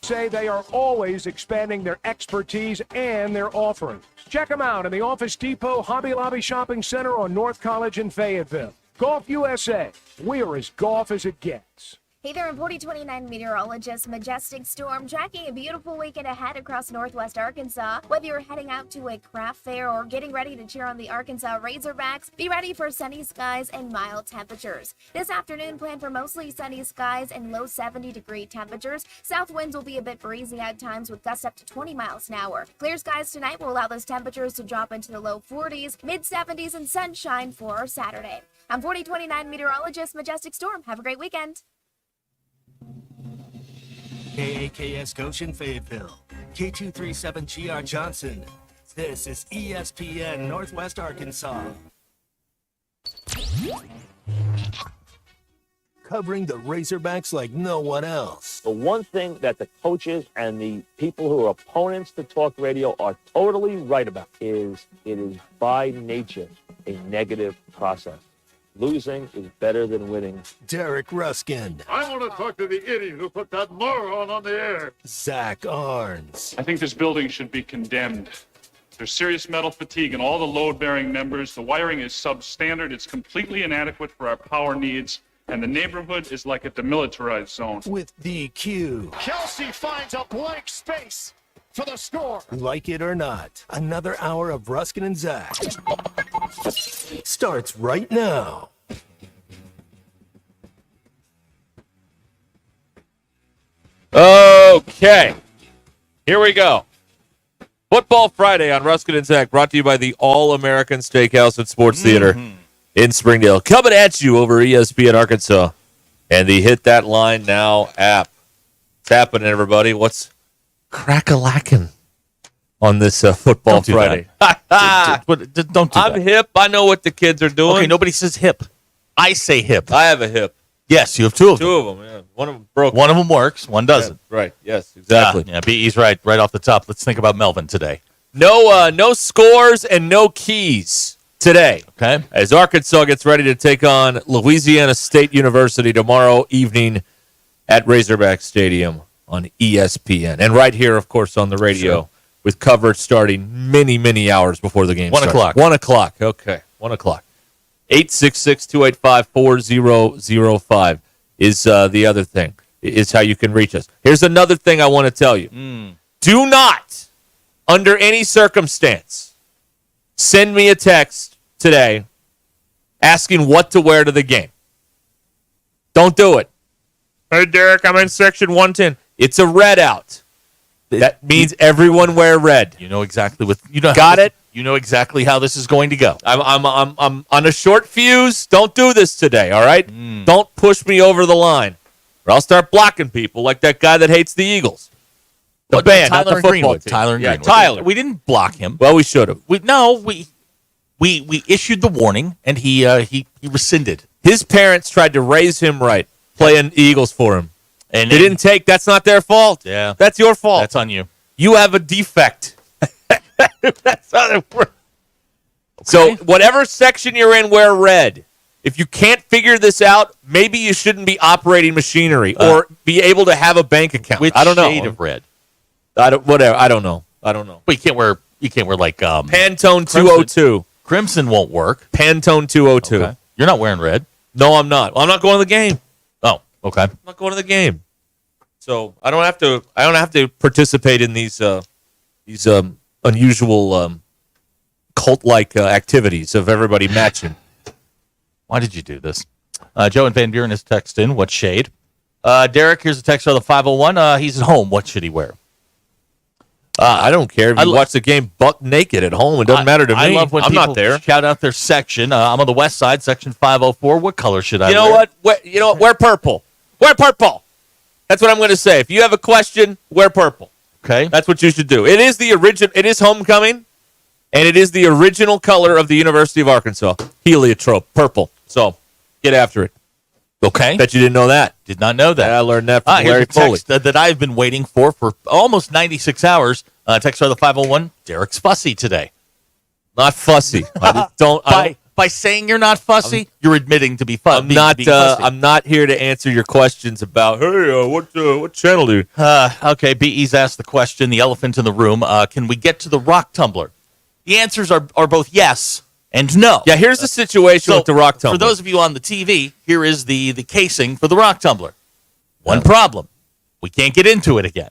say they are always expanding their expertise and their offerings. Check them out in the Office Depot Hobby Lobby Shopping Center on North College in Fayetteville. Golf USA. We're as golf as it gets. Hey there, I'm 4029 meteorologist Majestic Storm, tracking a beautiful weekend ahead across northwest Arkansas. Whether you're heading out to a craft fair or getting ready to cheer on the Arkansas Razorbacks, be ready for sunny skies and mild temperatures. This afternoon, plan for mostly sunny skies and low 70-degree temperatures. South winds will be a bit breezy at times with gusts up to 20 miles an hour. Clear skies tonight will allow those temperatures to drop into the low 40s, mid-70s, and sunshine for Saturday. I'm 4029 meteorologist Majestic Storm. Have a great weekend. KAKS Goshen Fayetteville, K237GR Johnson. This is ESPN Northwest Arkansas. Covering the Razorbacks like no one else. The one thing that the coaches and the people who are opponents to talk radio are totally right about is it is by nature a negative process. Losing is better than winning. Derek Ruscin. I want to talk to the idiot who put that moron on the air. Zach Arns. I think this building should be condemned. There's serious metal fatigue in all the load-bearing members. The wiring is substandard. It's completely inadequate for our power needs. And the neighborhood is like a demilitarized zone. With DQ. Kelsey finds a blank space for the score. Like it or not, another hour of Ruskin and Zach starts right now. Okay, here we go. Football Friday on Ruskin and Zach, brought to you by the All-American Steakhouse and Sports Theater in Springdale. Coming at you over ESPN Arkansas and the Hit That Line Now app. What's happening, everybody? What's crack-a-lackin' on this Football Friday? Don't do I'm that. hip. I know what the kids are doing. Okay, nobody says hip. I say hip. I have a hip. Yes, you have two of them. Two of them, yeah. One of them broke. One of them works, one doesn't. Yeah, right, yes, exactly. Yeah, BE's right off the top. Let's think about Melvin today. No scores and no keys today. Okay. As Arkansas gets ready to take on Louisiana State University tomorrow evening at Razorback Stadium on ESPN. And right here, of course, on the radio with coverage starting many, many hours before the game 1 starts. o'clock. 1 o'clock. Okay, 1 o'clock. 866-285-4005 is the other thing, is how you can reach us. Here's another thing I want to tell you. Do not, under any circumstance, send me a text today asking what to wear to the game. Don't do it. Hey, Derek, I'm in section 110. It's a red out. That means everyone wear red. You know exactly what you know. Got it? You know exactly how this is going to go. I'm on a short fuse. Don't do this today, all right? Don't push me over the line, or I'll start blocking people like that guy that hates the Eagles. The band, not the Tyler and football Greenwood. team. Tyler and Yeah, Greenwood. Tyler. We didn't block him. Well, we should have. We issued the warning, and he rescinded. His parents tried to raise him right, playing Eagles for him. And They didn't take. That's not their fault. Yeah. That's your fault. That's on you. You have a defect. That's how it works. So whatever section you're in, wear red. If you can't figure this out, maybe you shouldn't be operating machinery or be able to have a bank account. Which I don't know. shade of red? Whatever. I don't know. But you can't wear like Pantone 202. Crimson won't work. Pantone 202. Okay. You're not wearing red. No, I'm not. Well, I'm not going to the game. Oh, okay. I'm not going to the game. So I don't have to participate in these unusual cult-like activities of everybody matching. Why did you do this? Joe and Van Buren is text in. What shade? Derek, here's a text on the 501. He's at home. What should he wear? I don't care if you watch the game buck naked at home. It doesn't matter to me. I love when I'm people not there. shout out their section. I'm on the west side, section 504. What color should I wear? You know what? Wear purple. Wear purple. That's what I'm going to say. If you have a question, wear purple. Okay. That's what you should do. It is the original. It is homecoming, and it is the original color of the University of Arkansas. Heliotrope, purple. So get after it. Okay. Bet you didn't know that. Did not know that. I learned that from Here's Larry a Foley. text that I've been waiting for almost 96 hours. Text on the 501. Derek's fussy today. Not fussy. I just don't. by saying you're not fussy, you're admitting to be fussy. I'm not here to answer your questions about, hey, what channel do you? Okay, BE's asked the question, the elephant in the room. Can we get to the rock tumbler? The answers are both yes and no. Yeah, here's the situation with the rock tumbler. For those of you on the TV, here is the casing for the rock tumbler. One problem. We can't get into it again.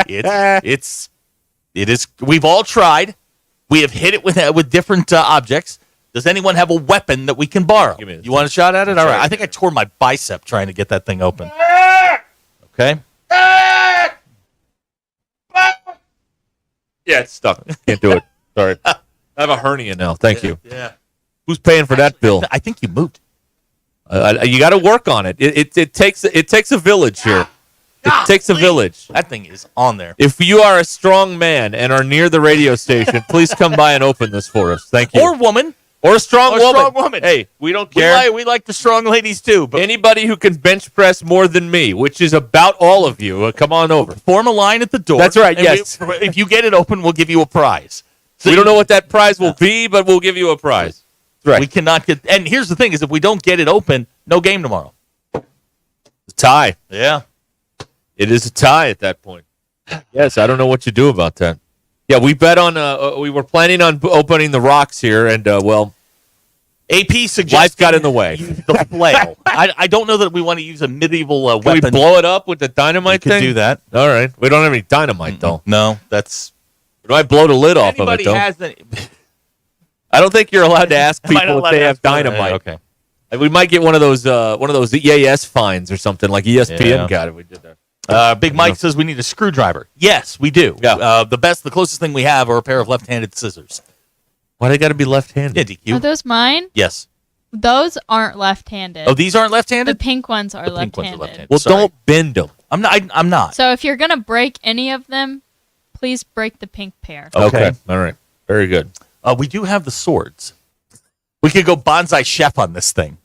It is. We've all tried. We have hit it with different objects. Does anyone have a weapon that we can borrow? You want a shot at it? All right. I think I tore my bicep trying to get that thing open. Okay. Yeah, it's stuck. Can't do it. Sorry. I have a hernia now. Thank you. Yeah. Who's paying for that bill? I think you moved. You got to work on it. It takes a village here. It takes a village. That thing is on there. If you are a strong man and are near the radio station, please come by and open this for us. Thank you. Or woman. Or a strong woman. Strong woman. Hey, we don't care. We like the strong ladies too. But anybody who can bench press more than me, which is about all of you, come on over. Form a line at the door. That's right. Yes. If you get it open, we'll give you a prize. So we don't know what that prize will be, but we'll give you a prize. That's right. We cannot get. And here's the thing: is if we don't get it open, no game tomorrow. It's a tie. Yeah. It is a tie at that point. Yes, I don't know what you do about that. Yeah, we bet on. We were planning on opening the rocks here, and AP suggests life got in the way. Use the flail. I don't know that we want to use a medieval Can weapon. we blow it up with the dynamite thing? Could do that. All right. We don't have any dynamite though. No, that's. Do I blow the lid off of it though? I don't think you're allowed to ask people if they have dynamite. Okay. We might get one of those EAS fines or something like ESPN got if we did that. Big Mike says we need a screwdriver. Yes, we do. Yeah. The closest thing we have are a pair of left-handed scissors. Why they got to be left-handed? Yeah, DQ. Are those mine? Yes. Those aren't left-handed. Oh, these aren't left-handed? The pink ones are The pink ones left-handed. are left-handed. Well, Sorry. don't bend them. I'm not. So if you're gonna break any of them, please break the pink pair. Okay. All right. Very good. We do have the swords. We could go bonsai chef on this thing.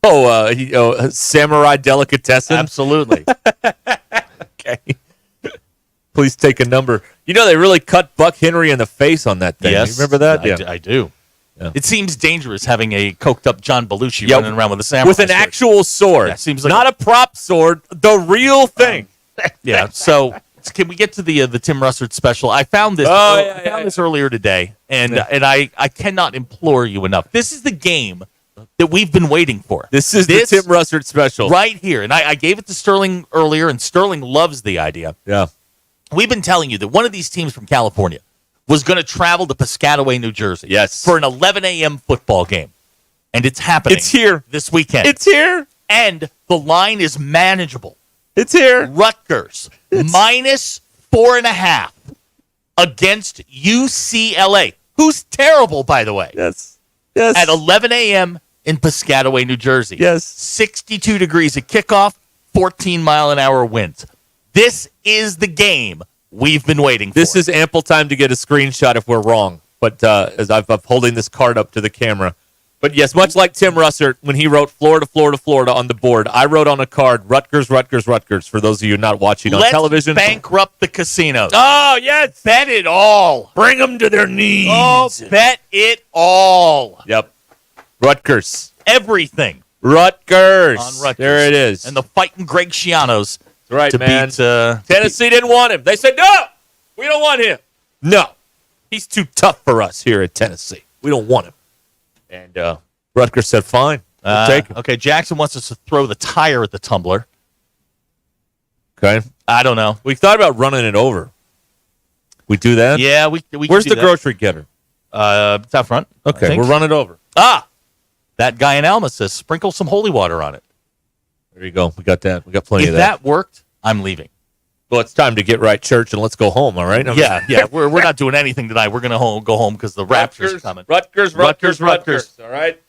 Samurai delicatessen. Absolutely. Okay. Please take a number. You know they really cut Buck Henry in the face on that thing. Yes. You remember that? I do. Yeah. It seems dangerous having a coked up John Belushi running around with a samurai with an sword. actual sword. Yeah, seems like not a prop sword, the real thing. Yeah. So can we get to the Tim Russert special? I found this. I found this earlier today, and I cannot implore you enough. This is the game that we've been waiting for. This is the Tim Russert special right here, and I gave it to Sterling earlier, and Sterling loves the idea. Yeah. We've been telling you that one of these teams from California was going to travel to Piscataway, New Jersey, for an 11 a.m. football game, and it's happening. It's here this weekend. It's here, and the line is manageable. It's here. Rutgers -4.5 against UCLA, who's terrible, by the way. Yes. At 11 a.m. in Piscataway, New Jersey. Yes. 62 degrees at kickoff, 14-mile-an-hour winds. This is the game we've been waiting for. This is ample time to get a screenshot if we're wrong. But as I'm holding this card up to the camera. But yes, much like Tim Russert, when he wrote Florida, Florida, Florida on the board, I wrote on a card, Rutgers, Rutgers, Rutgers, for those of you not watching on television. Let's bankrupt the casinos. Oh, yes. Bet it all. Bring them to their knees. Oh, bet it all. Yep. Rutgers. Everything. Rutgers. On Rutgers. There it is. And the fighting Greg Schianos. That's right, to man. Beat, Tennessee didn't want him. They said, no, we don't want him. No. He's too tough for us here at Tennessee. We don't want him. And Rutgers said, fine. We'll take him. Okay, Jackson wants us to throw the tire at the tumbler. Okay. I don't know. We thought about running it over. We do that? Yeah, we Where's can do the grocery getter? It's out front. Okay, we'll run it over. That guy in Alma says sprinkle some holy water on it. There you go. We got that. We got plenty If of that. that worked, I'm leaving. Well, it's time to get right, church, and let's go home, all right? Yeah. We're not doing anything tonight. We're going to go home because the Raptors coming. Rutgers. All right?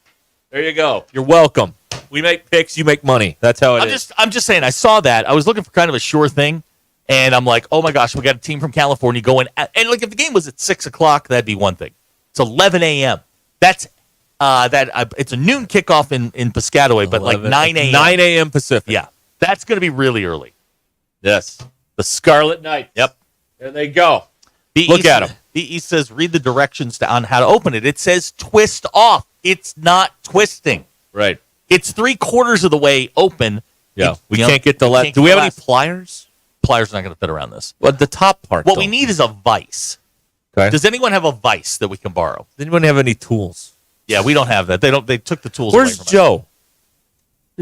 There you go. You're welcome. We make picks, you make money. That's how it is. I'm just saying, I saw that. I was looking for kind of a sure thing, and I'm like, oh my gosh, we got a team from California going. And like, if the game was at 6 o'clock, that'd be one thing. It's 11 a.m. That's it's a noon kickoff in Piscataway, but like 9 a.m. 9 a.m. Pacific. Yeah, that's going to be really early. Yes. The Scarlet Knights. Yep. There they go. Look at him. BE says, read the directions on how to open it. It says twist off. It's not twisting. Right. It's 3/4 of the way open. Yeah. We You know, can't get the left. Do we have any pliers? Pliers are not going to fit around this. Well, the top part. What we need is a vise. Okay. Does anyone have a vise that we can borrow? Does anyone have any tools? Yeah, we don't have that. They took the tools away Where's from Joe?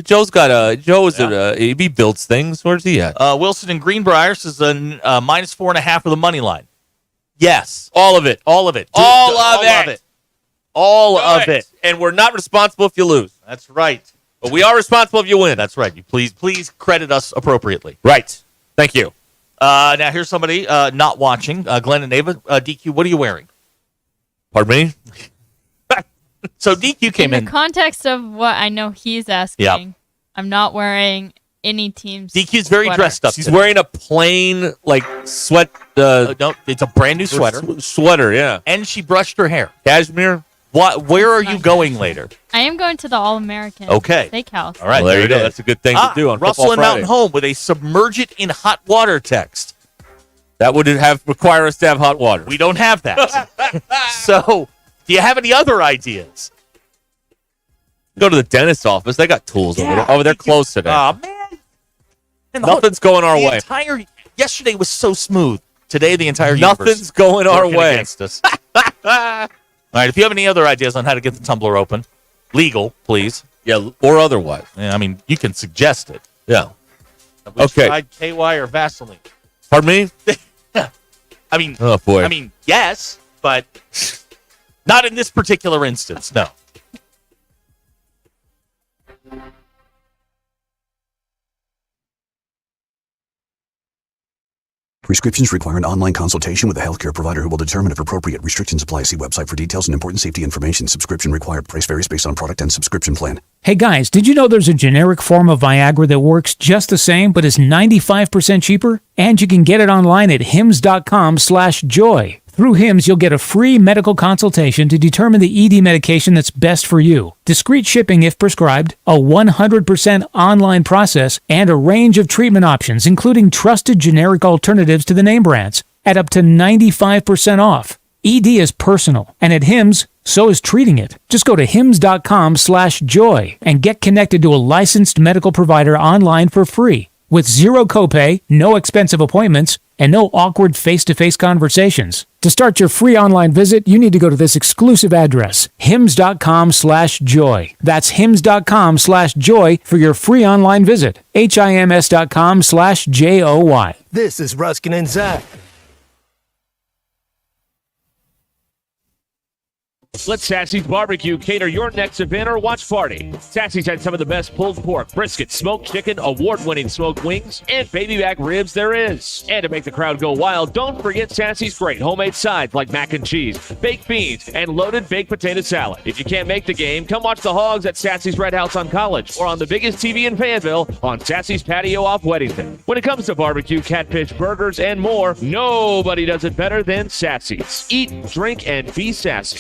Joe's got a. He builds things. Where's he at? us. Wilson in Greenbrier says minus 4.5 for the money line. Yes. All of it. All of it. All of it. All Do of it. And we're not responsible if you lose. That's right. But we are responsible if you win. That's right. You please credit us appropriately. Right. Thank you. Now here's somebody not watching. Glenn and Ava. DQ, what are you wearing? Pardon me? So DQ came In the context of what I know he's asking, Yeah. I'm not wearing any team's DQ's very sweater. dressed up. She's today. wearing a plain, sweat. No, it's a brand new sweater. Sweater, yeah. And she brushed her hair. Cashmere. Where are you going later? I am going to the All-American Okay. Steakhouse. All right, Well, there you it go. is. That's a good thing to do on Russell Football and Friday. Mountain Home with a submerge it in hot water text. That would require us to have hot water. We don't have that. So, do you have any other ideas? Go to the dentist's office. They got tools over there. Oh, they're closed today. Oh, man. And Nothing's going our way. Yesterday was so smooth. Today, the entire universe Nothing's going our working way. against us. All right, if you have any other ideas on how to get the tumbler open, legal, please. Yeah, or otherwise. Yeah, I mean, you can suggest it. Yeah. Have we Okay. tried KY or Vaseline? Pardon me? I mean, Oh, boy. Yes, but not in this particular instance, no. Prescriptions require an online consultation with a healthcare provider who will determine if appropriate. Restrictions apply. See website for details and important safety information. Subscription required. Price varies based on product and subscription plan. Hey guys, did you know there's a generic form of Viagra that works just the same but is 95% cheaper? And you can get it online at hims.com/joy. Through Hims, you'll get a free medical consultation to determine the ED medication that's best for you, discreet shipping if prescribed, a 100% online process, and a range of treatment options, including trusted generic alternatives to the name brands, at up to 95% off. ED is personal, and at Hims, so is treating it. Just go to hims.com/joy and get connected to a licensed medical provider online for free, with zero copay, no expensive appointments, and no awkward face-to-face conversations. To start your free online visit, you need to go to this exclusive address, hims.com/joy. That's hims.com/joy for your free online visit. hims.com/joy. This is Ruskin and Zach. Let Sassy's Barbecue cater your next event or watch party. Sassy's had some of the best pulled pork, brisket, smoked chicken, award-winning smoked wings, and baby back ribs there is. And to make the crowd go wild, don't forget Sassy's great homemade sides like mac and cheese, baked beans, and loaded baked potato salad. If you can't make the game, come watch the Hogs at Sassy's Red House on College or on the biggest TV in Fayetteville on Sassy's Patio off Weddington. When it comes to barbecue, catfish, burgers, and more, nobody does it better than Sassy's. Eat, drink, and be sassy.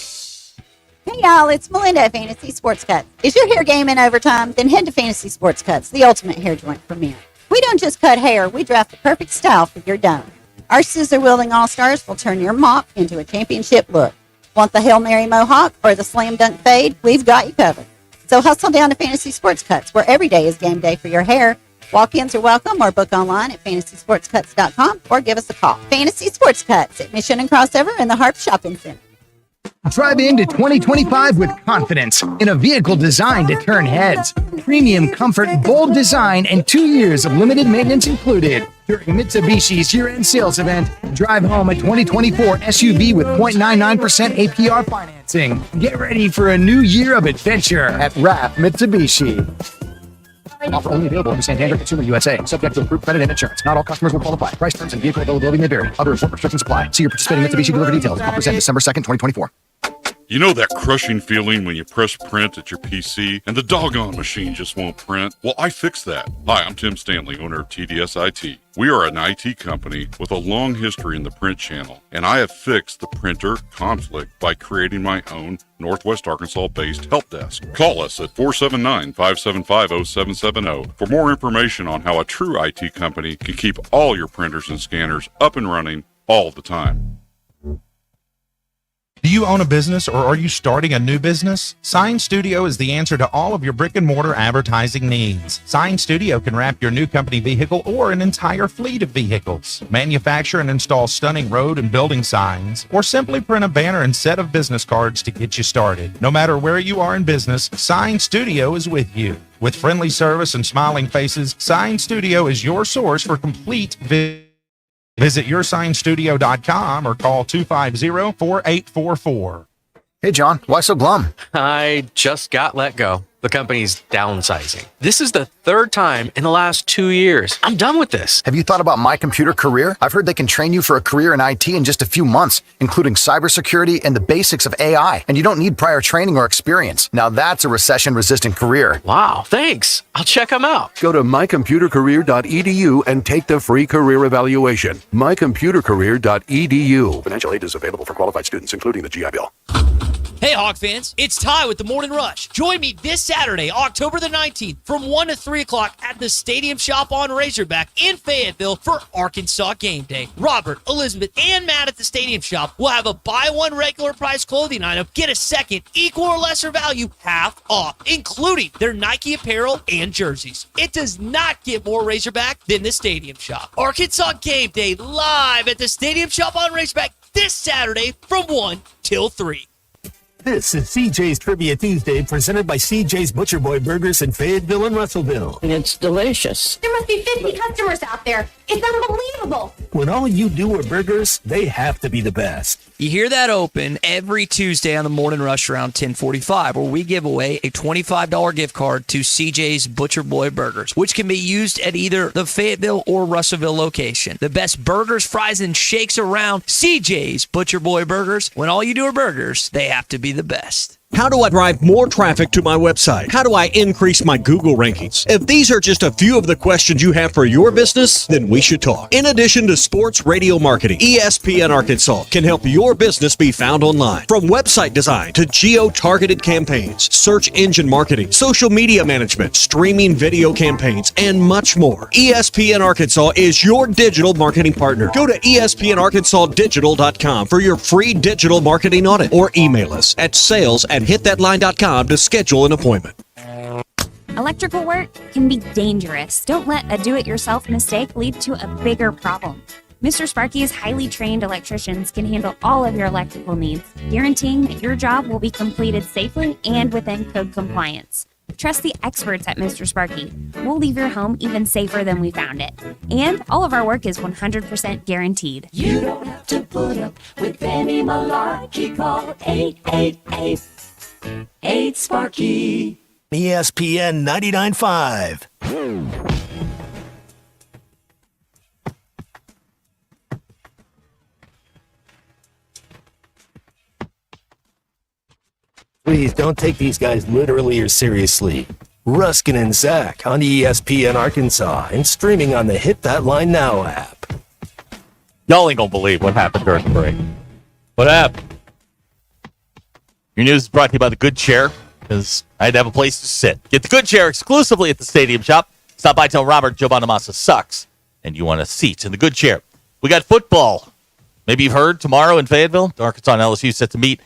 Hey y'all, it's Melinda at Fantasy Sports Cuts. Is your hair game in overtime? Then head to Fantasy Sports Cuts, the ultimate hair joint for men. We don't just cut hair, we draft the perfect style for your dome. Our scissor-wielding all-stars will turn your mop into a championship look. Want the Hail Mary mohawk or the slam dunk fade? We've got you covered. So hustle down to Fantasy Sports Cuts, where every day is game day for your hair. Walk-ins are welcome or book online at fantasysportscuts.com or give us a call. Fantasy Sports Cuts at Mission and Crossover in the Harp Shopping Center. Drive into 2025 with confidence in a vehicle designed to turn heads. Premium comfort, bold design, and 2 years of limited maintenance included. During Mitsubishi's year-end sales event, drive home a 2024 SUV with 0.99% APR financing. Get ready for a new year of adventure at RAF Mitsubishi. Offer only available in Santander Consumer USA. Subject to approved credit and insurance. Not all customers will qualify. Price terms and vehicle availability may vary. Other important restrictions apply. See your participating Mitsubishi delivery details. Offers end December 2nd, 2024. You know that crushing feeling when you press print at your PC and the doggone machine just won't print? Well, I fixed that. Hi, I'm Tim Stanley, owner of TDS IT. We are an IT company with a long history in the print channel, and I have fixed the printer conflict by creating my own Northwest Arkansas-based help desk. Call us at 479-575-0770 for more information on how a true IT company can keep all your printers and scanners up and running all the time. Do you own a business or are you starting a new business? Sign Studio is the answer to all of your brick and mortar advertising needs. Sign Studio can wrap your new company vehicle or an entire fleet of vehicles, manufacture and install stunning road and building signs, or simply print a banner and set of business cards to get you started. No matter where you are in business, Sign Studio is with you. With friendly service and smiling faces, Sign Studio is your source for complete Visit yoursignstudio.com or call 250-4844. Hey, John, why so glum? I just got let go. The company's downsizing. This is the third time in the last 2 years. I'm done with this. Have you thought about My Computer Career? I've heard they can train you for a career in IT in just a few months, including cybersecurity and the basics of AI. And you don't need prior training or experience. Now that's a recession-resistant career. Wow, thanks. I'll check them out. Go to mycomputercareer.edu and take the free career evaluation. mycomputercareer.edu. Financial aid is available for qualified students, including the GI Bill. Hey, Hawk fans, it's Ty with the Morning Rush. Join me this Saturday, October the 19th, from 1 to 3 o'clock at the Stadium Shop on Razorback in Fayetteville for Arkansas Game Day. Robert, Elizabeth, and Matt at the Stadium Shop will have a buy one regular price clothing item, get a second equal or lesser value half off, including their Nike apparel and jerseys. It does not get more Razorback than the Stadium Shop. Arkansas Game Day live at the Stadium Shop on Razorback this Saturday from 1 till 3. This is CJ's Trivia Tuesday, presented by CJ's Butcher Boy Burgers in Fayetteville and Russellville. It's delicious. There must be 50 customers out there. It's unbelievable. When all you do are burgers, they have to be the best. You hear that open every Tuesday on the Morning Rush around 10:45, where we give away a $25 gift card to CJ's Butcher Boy Burgers, which can be used at either the Fayetteville or Russellville location. The best burgers, fries, and shakes around. CJ's Butcher Boy Burgers. When all you do are burgers, they have to be the best. How do I drive more traffic to my website? How do I increase my Google rankings? If these are just a few of the questions you have for your business, then we should talk. In addition to sports radio marketing, ESPN Arkansas can help your business be found online. From website design to geo-targeted campaigns, search engine marketing, social media management, streaming video campaigns, and much more. ESPN Arkansas is your digital marketing partner. Go to espnarkansasdigital.com for your free digital marketing audit, or email us at sales@hitthatline.com to schedule an appointment. Electrical work can be dangerous. Don't let a do-it-yourself mistake lead to a bigger problem. Mr. Sparky's highly trained electricians can handle all of your electrical needs, guaranteeing that your job will be completed safely and within code compliance. Trust the experts at Mr. Sparky. We'll leave your home even safer than we found it. And all of our work is 100% guaranteed. You don't have to put up with any malarkey. Call 888-8-SPARKY. ESPN 99.5. Please don't take these guys literally or seriously. Ruscin and Zach on ESPN Arkansas and streaming on the Hit That Line Now app. Y'all ain't gonna believe what happened during the break. What happened? Your news is brought to you by the Good Chair, because I had to have a place to sit. Get the Good Chair exclusively at the Stadium Shop. Stop by, tell Robert Joe Bonamassa sucks, and you want a seat in the Good Chair. We got football. Maybe you've heard tomorrow in Fayetteville, Arkansas and LSU set to meet.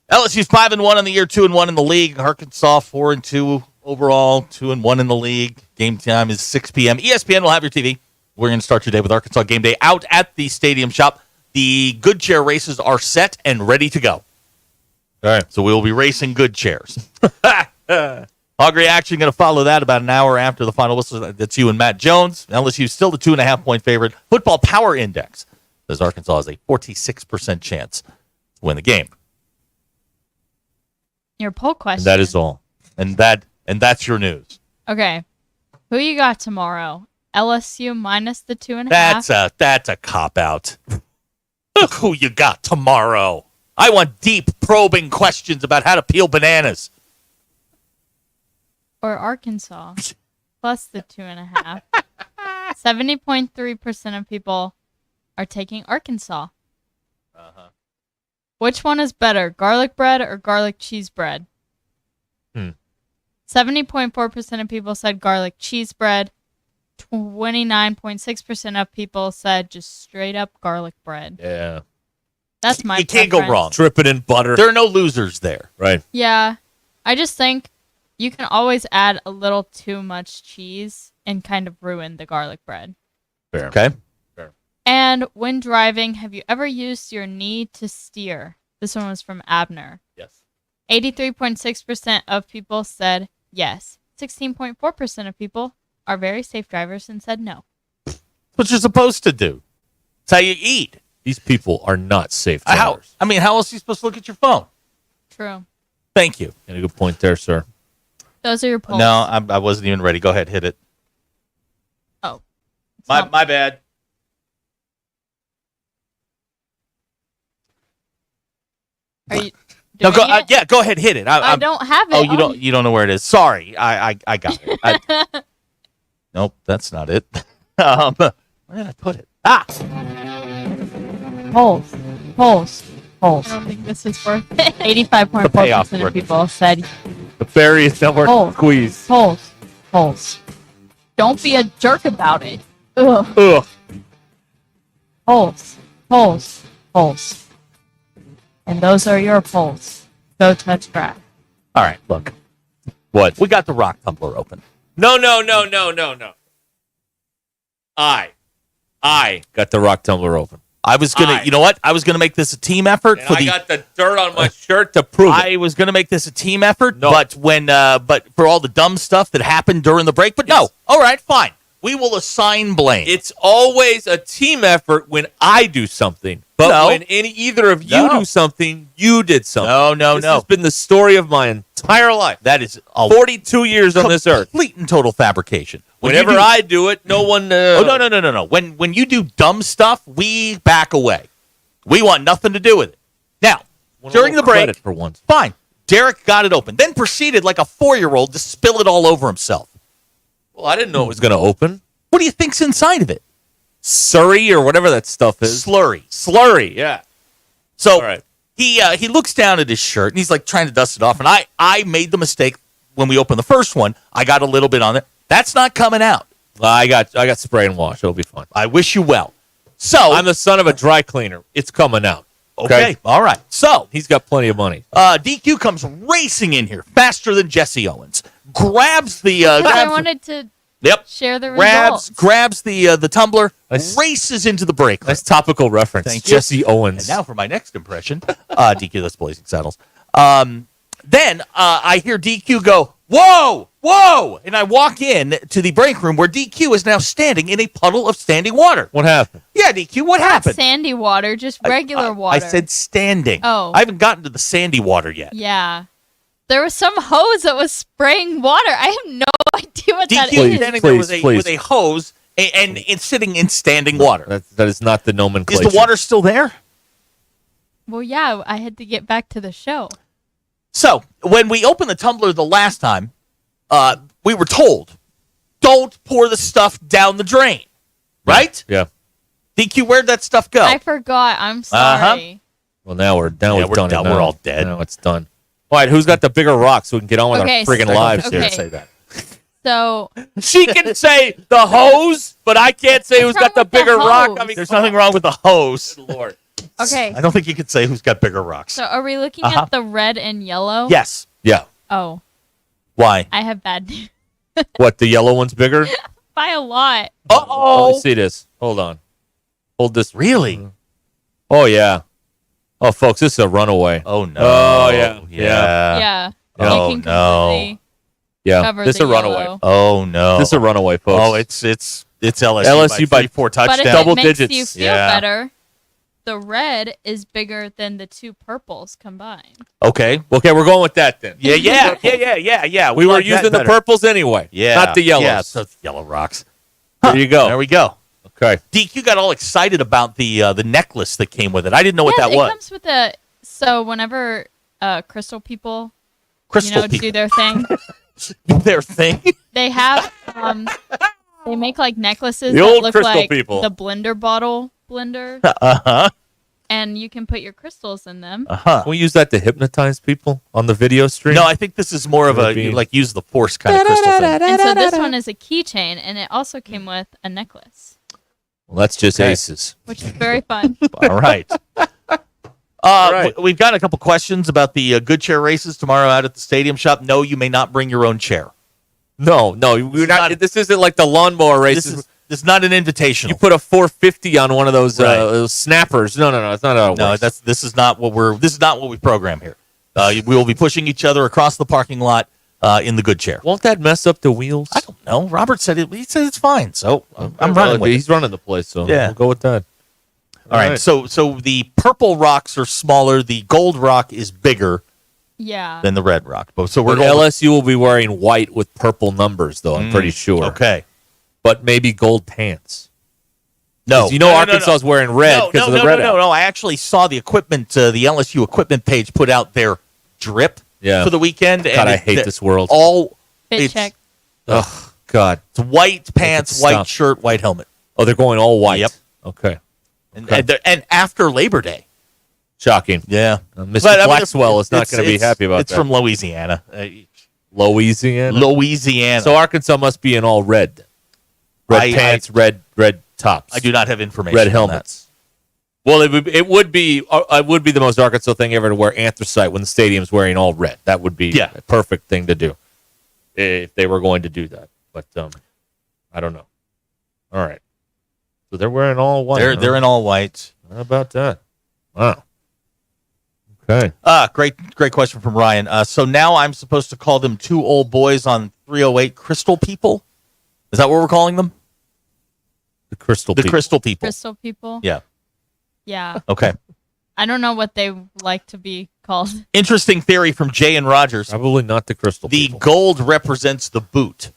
LSU's 5-1 on the year, 2-1 in the league. Arkansas 4-2 overall, 2-1 in the league. Game time is 6 p.m. ESPN will have your TV. We're going to start your day with Arkansas Game Day out at the Stadium Shop. The Good Chair races are set and ready to go. All right, so we will be racing good chairs. Hog Reaction going to follow that about an hour after the final whistle. That's you and Matt Jones. LSU still the 2.5-point favorite. Football Power Index says Arkansas has a 46% chance to win the game. Your poll question. And that is all. And that's your news. Okay. Who you got tomorrow? LSU minus the 2.5? That's a cop-out. Who you got tomorrow? I want deep, probing questions about how to peel bananas. Or Arkansas plus the 2.5. 70.3% of people are taking Arkansas. Uh-huh. Which one is better, garlic bread or garlic cheese bread? 70.4% of people said garlic cheese bread. 29.6% of people said just straight up garlic bread. Yeah. That's my You can't go preference. wrong. Dripping in butter. There are no losers there. Right. Yeah. I just think you can always add a little too much cheese and kind of ruin the garlic bread. Fair. Okay. Fair. And when driving, have you ever used your knee to steer? This one was from Abner. Yes. 83.6% of people said yes. 16.4% of people are very safe drivers and said no. That's what you're supposed to do. It's how you eat. These people are not safe How drivers. else are you supposed to look at your phone? True. Thank you. And a good point there, sir. Those are your polls. No, I wasn't even ready. Go ahead, hit it. Oh. My bad. Are you No, doing go. it? Yeah, go ahead, hit it. I don't have it. Oh, you don't know where it is. Sorry, I got it. Nope, that's not it. Where did I put it? Polls. I don't think this is worth it. 85.4% of people said The berry is network Polls. squeeze. polls. Don't be a jerk about it. Ugh. Ugh. Polls. And those are your polls. Go touch grass. All right, look. What? We got the rock tumbler open. No. I got the rock tumbler open. I was gonna, you know what? I was gonna make this a team effort And I the. got the dirt on my shirt to prove it. I was gonna make this a team effort, No. but but for all the dumb stuff that happened during the break, but no. All right, fine. We will assign blame. It's always a team effort when I do something. But No. when either of you No. do something, you did something. No. This has been the story of my entire life. That is a 42 years on this earth. complete and total fabrication. When you Whenever do- I do it, no one... Oh, no. When you do dumb stuff, we back away. We want nothing to do with it. Now, during the break, for once. fine. Derek got it open, then proceeded like a 4-year-old to spill it all over himself. Well, I didn't know it was going to open. What do you think's inside of it? Surrey or whatever that stuff is. Slurry, yeah. So All right. he looks down at his shirt and he's like trying to dust it off. And I made the mistake when we opened the first one. I got a little bit on it. That's not coming out. I got spray and wash. It'll be fine. I wish you well. So I'm the son of a dry cleaner. It's coming out. okay. All right. So He's got plenty of money. DQ comes racing in here faster than Jesse Owens. Grabs the I wanted to share the results. grabs the tumbler, races into the break. Nice topical reference. Thank you. Jesse Owens. And now for my next impression, DQ, that's Blazing Saddles. Then I hear DQ go, whoa, and I walk in to the break room where DQ is now standing in a puddle of standing water. What happened? Yeah, DQ, what happened? Sandy water, just regular water. I said standing. Oh. I haven't gotten to the sandy water yet. Yeah. There was some hose that was spraying water. I have no idea what that DQ is. standing there with a hose and sitting in standing water. That is not the nomenclature. Is the water still there? Well, yeah, I had to get back to the show. So, when we opened the tumbler the last time, we were told, don't pour the stuff down the drain. Right? Yeah. DQ, where'd that stuff go? I forgot. I'm sorry. Well, now we've done it. done. Now. We're all dead. Now it's done. All right, who's got the bigger rock so we can get on with Okay, our friggin' so- lives okay. here? Say that. So, She can say the hose, but I can't say who's got the wrong with the bigger rock. hose? I mean, There's nothing wrong with the hose. Lord. okay. I don't think you could say who's got bigger rocks. So, are we looking at the red and yellow? Yes. Yeah. Oh, Why? I have bad news. What, the yellow one's bigger? By a lot. Let Uh-oh. me see this. Hold on. Hold this. Really? Oh, yeah. Oh, folks, this is a runaway. Oh, no. Oh, yeah. Yeah. Oh, You can no. completely Yeah. cover This is the a runaway. yellow. Oh, no. This is a runaway, folks. Oh, it's LSU, LSU by 4 But touchdowns. if Double it makes digits. you feel Yeah. better, the red is bigger than the two purples combined. Okay. Okay, we're going with that then. Yeah. We were like that using the better. purples anyway. Yeah. Not the yellows. Yeah, so it's yellow rocks. There you go. There we go. Okay. DQ got all excited about the necklace that came with it. I didn't know what Yes, that it was. comes with a. So whenever crystal people, Crystal do people. their thing, Their thing. they have they make like necklaces The that old look crystal like people. the blender bottle blender, Uh-huh. and you can put your crystals in them. Uh-huh. Can we use that to hypnotize people on the video stream? No, I think this is more of a Maybe. like use the force kind of crystal thing. And so this one is a keychain, and it also came with a necklace, Well, that's just Okay. aces. which is very fun. All right. right. We've got a couple questions about the good chair races tomorrow out at the Stadium Shop. No, you may not bring your own chair. No, we're not. This isn't like the lawnmower races. This is not an invitational. You put a 450 on one of those snappers. No, it's not how it works. This is not what we program here. We will be pushing each other across the parking lot in the good chair. Won't that mess up the wheels? I don't know. Robert said it. He said it's fine. So I'm running with it. He's running the place, so we'll go with that. All right. So the purple rocks are smaller. The gold rock is bigger. Yeah. Than the red rock. So we're going. LSU will be wearing white with purple numbers, though. I'm pretty sure. Okay. But maybe gold pants. No, Arkansas is wearing red because of the red. No. I actually saw the equipment, the LSU equipment page put out their drip for the weekend. God, and I hate this world. Fit check. Oh God, it's white pants, white shirt, white helmet. Oh, they're going all white. Yep. Okay. And after Labor Day. Shocking. Yeah. Mr. Blackswell is not going to be happy about that. It's from Louisiana. Louisiana. So Arkansas must be in all red. Red pants, red tops. I do not have information. Red helmets. Well, it would be the most Arkansas thing ever to wear anthracite when the stadium's wearing all red. That would be a perfect thing to do if they were going to do that. But I don't know. All right. So they're wearing all white. They're in all white. How about that? Wow. Okay. Great question from Ryan. So now I'm supposed to call them two old boys on 308 Crystal People? Is that what we're calling them? The Crystal People. Crystal People. Crystal People? Yeah. Yeah. Okay. I don't know what they like to be called. Interesting theory from Jay and Rogers. Probably not the Crystal People. The gold represents the boot.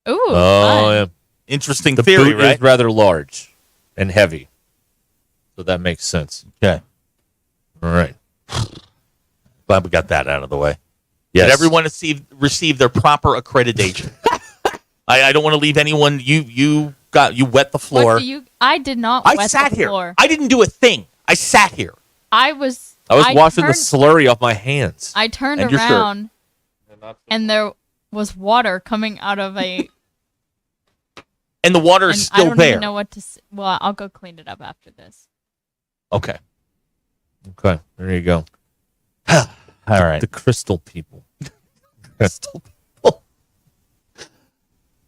Ooh. Oh, yeah. Interesting the theory, boot right? is rather large and heavy. So that makes sense. Okay. All right. Glad we got that out of the way. Yes. Did everyone receive their proper accreditation? I don't want to leave anyone. You wet the floor. I did not. I sat the here. Floor. I didn't do a thing. I sat here. I was washing the slurry off my hands. I turned around, and there was water coming out of a. And the water is still I don't there. even know what to. Well, I'll go clean it up after this. Okay. Okay. There you go. All right. The Crystal People. Crystal People.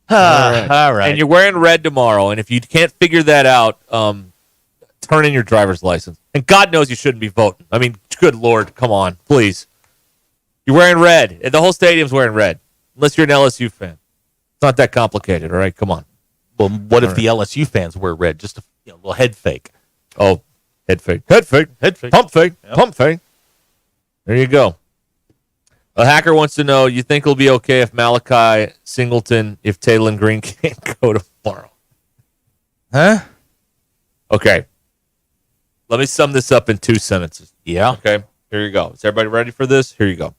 All right. And you're wearing red tomorrow. And if you can't figure that out, turn in your driver's license. And God knows you shouldn't be voting. I mean, good Lord, come on, please. You're wearing red. And the whole stadium's wearing red. Unless you're an LSU fan. It's not that complicated, all right? Come on. Well, what if the LSU fans wear red? Just a little head fake. Oh, head fake. Head fake. Head fake. Pump fake. Yep. Pump fake. There you go. A hacker wants to know, you think it'll be okay if Malachi Singleton, if Taylor Green can't go tomorrow? Huh? Okay. Let me sum this up in 2 sentences. Yeah. Okay. Here you go. Is everybody ready for this? Here you go.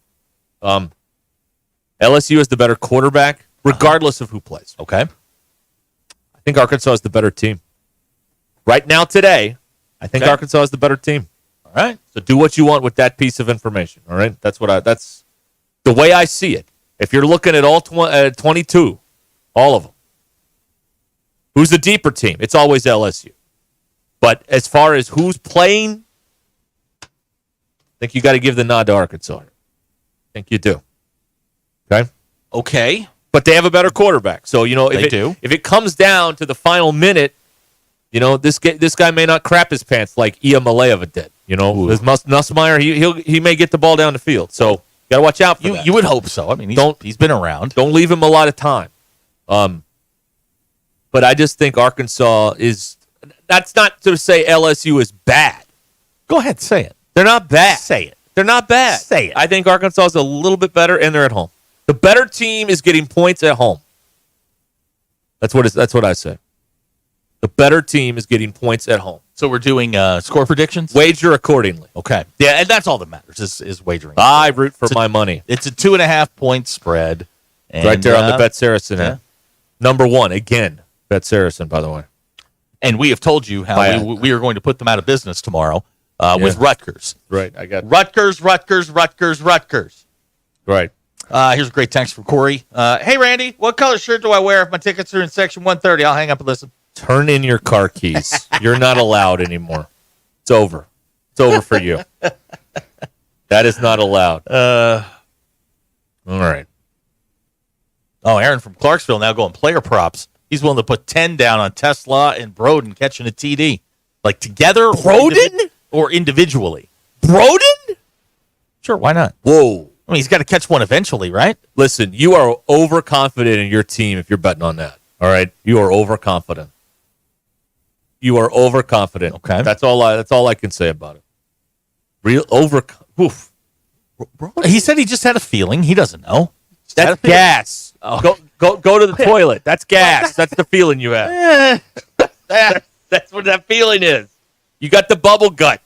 LSU is the better quarterback, regardless of who plays. Okay. I think Arkansas is the better team. Right now, today, I think Arkansas is the better team. All right. So do what you want with that piece of information. All right. That's the way I see it. If you're looking at all 22, all of them, who's the deeper team? It's always LSU. But as far as who's playing, I think you got to give the nod to Arkansas. I think you do. Okay. Okay. But they have a better quarterback. So, if it comes down to the final minute, this guy may not crap his pants like Ia Maleva did. With Nussmeier, he may get the ball down the field. So, got to watch out for that. You would hope so. I mean, he's been around. Don't leave him a lot of time. But I just think Arkansas is. That's not to say LSU is bad. Go ahead, say it. They're not bad. Say it. They're not bad. Say it. I think Arkansas is a little bit better, and they're at home. The better team is getting points at home. That's what I say. The better team is getting points at home. So we're doing score predictions? Wager accordingly. Okay. Yeah, and that's all that matters is wagering. I root for my money. It's a 2.5 point spread. And, right there on the Bet Saracen app. Number 1, again, Bet Saracen, by the way. And we have told you how we are going to put them out of business tomorrow with Rutgers. Right. I got Rutgers. Right. Here's a great text from Corey. Hey, Randy, what color shirt do I wear if my tickets are in section 130? I'll hang up and listen. Turn in your car keys. You're not allowed anymore. It's over. It's over for you. That is not allowed. All right. Oh, Aaron from Clarksville now going player props. He's willing to put 10 down on Tesla and Broden catching a TD. Like together Broden? Or individually. Broden? Sure, why not? Whoa. I mean, he's got to catch one eventually, right? Listen, you are overconfident in your team if you're betting on that. All right? You are overconfident. You are overconfident. Okay. That's all I can say about it. Oof. He said he just had a feeling. He doesn't know. That's gas. Oh. Go to the toilet. That's gas. That's the feeling you have. That's what that feeling is. You got the bubble gut.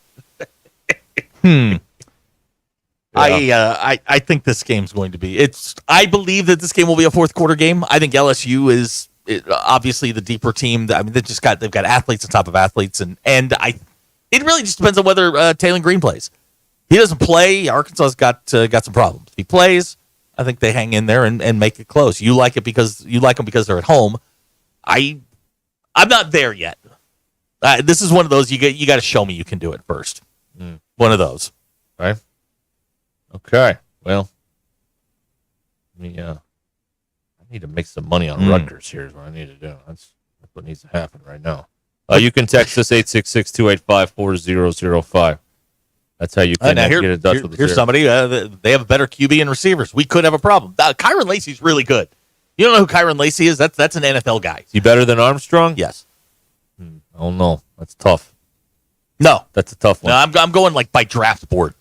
I think this game's going to be. I believe that this game will be a fourth quarter game. I think LSU is obviously the deeper team. I mean, they've got athletes on top of athletes, and it really just depends on whether Taylon Green plays. He doesn't play. Arkansas's got some problems. If he plays, I think they hang in there and make it close. You like them because they're at home. I'm not there yet. This is one of those you got to show me you can do it first. One of those, right? Okay. Well, I need to make some money on Rutgers. Here's what I need to do. That's what needs to happen right now. You can text us 866-285-4005. That's how you can get in touch with us. Here's somebody. They have a better QB and receivers. We could have a problem. Kyron Lacey's really good. You don't know who Kyron Lacey is? That's an NFL guy. Is he better than Armstrong? Yes. Oh no, that's tough. No, that's a tough one. No, I'm going like by draft board.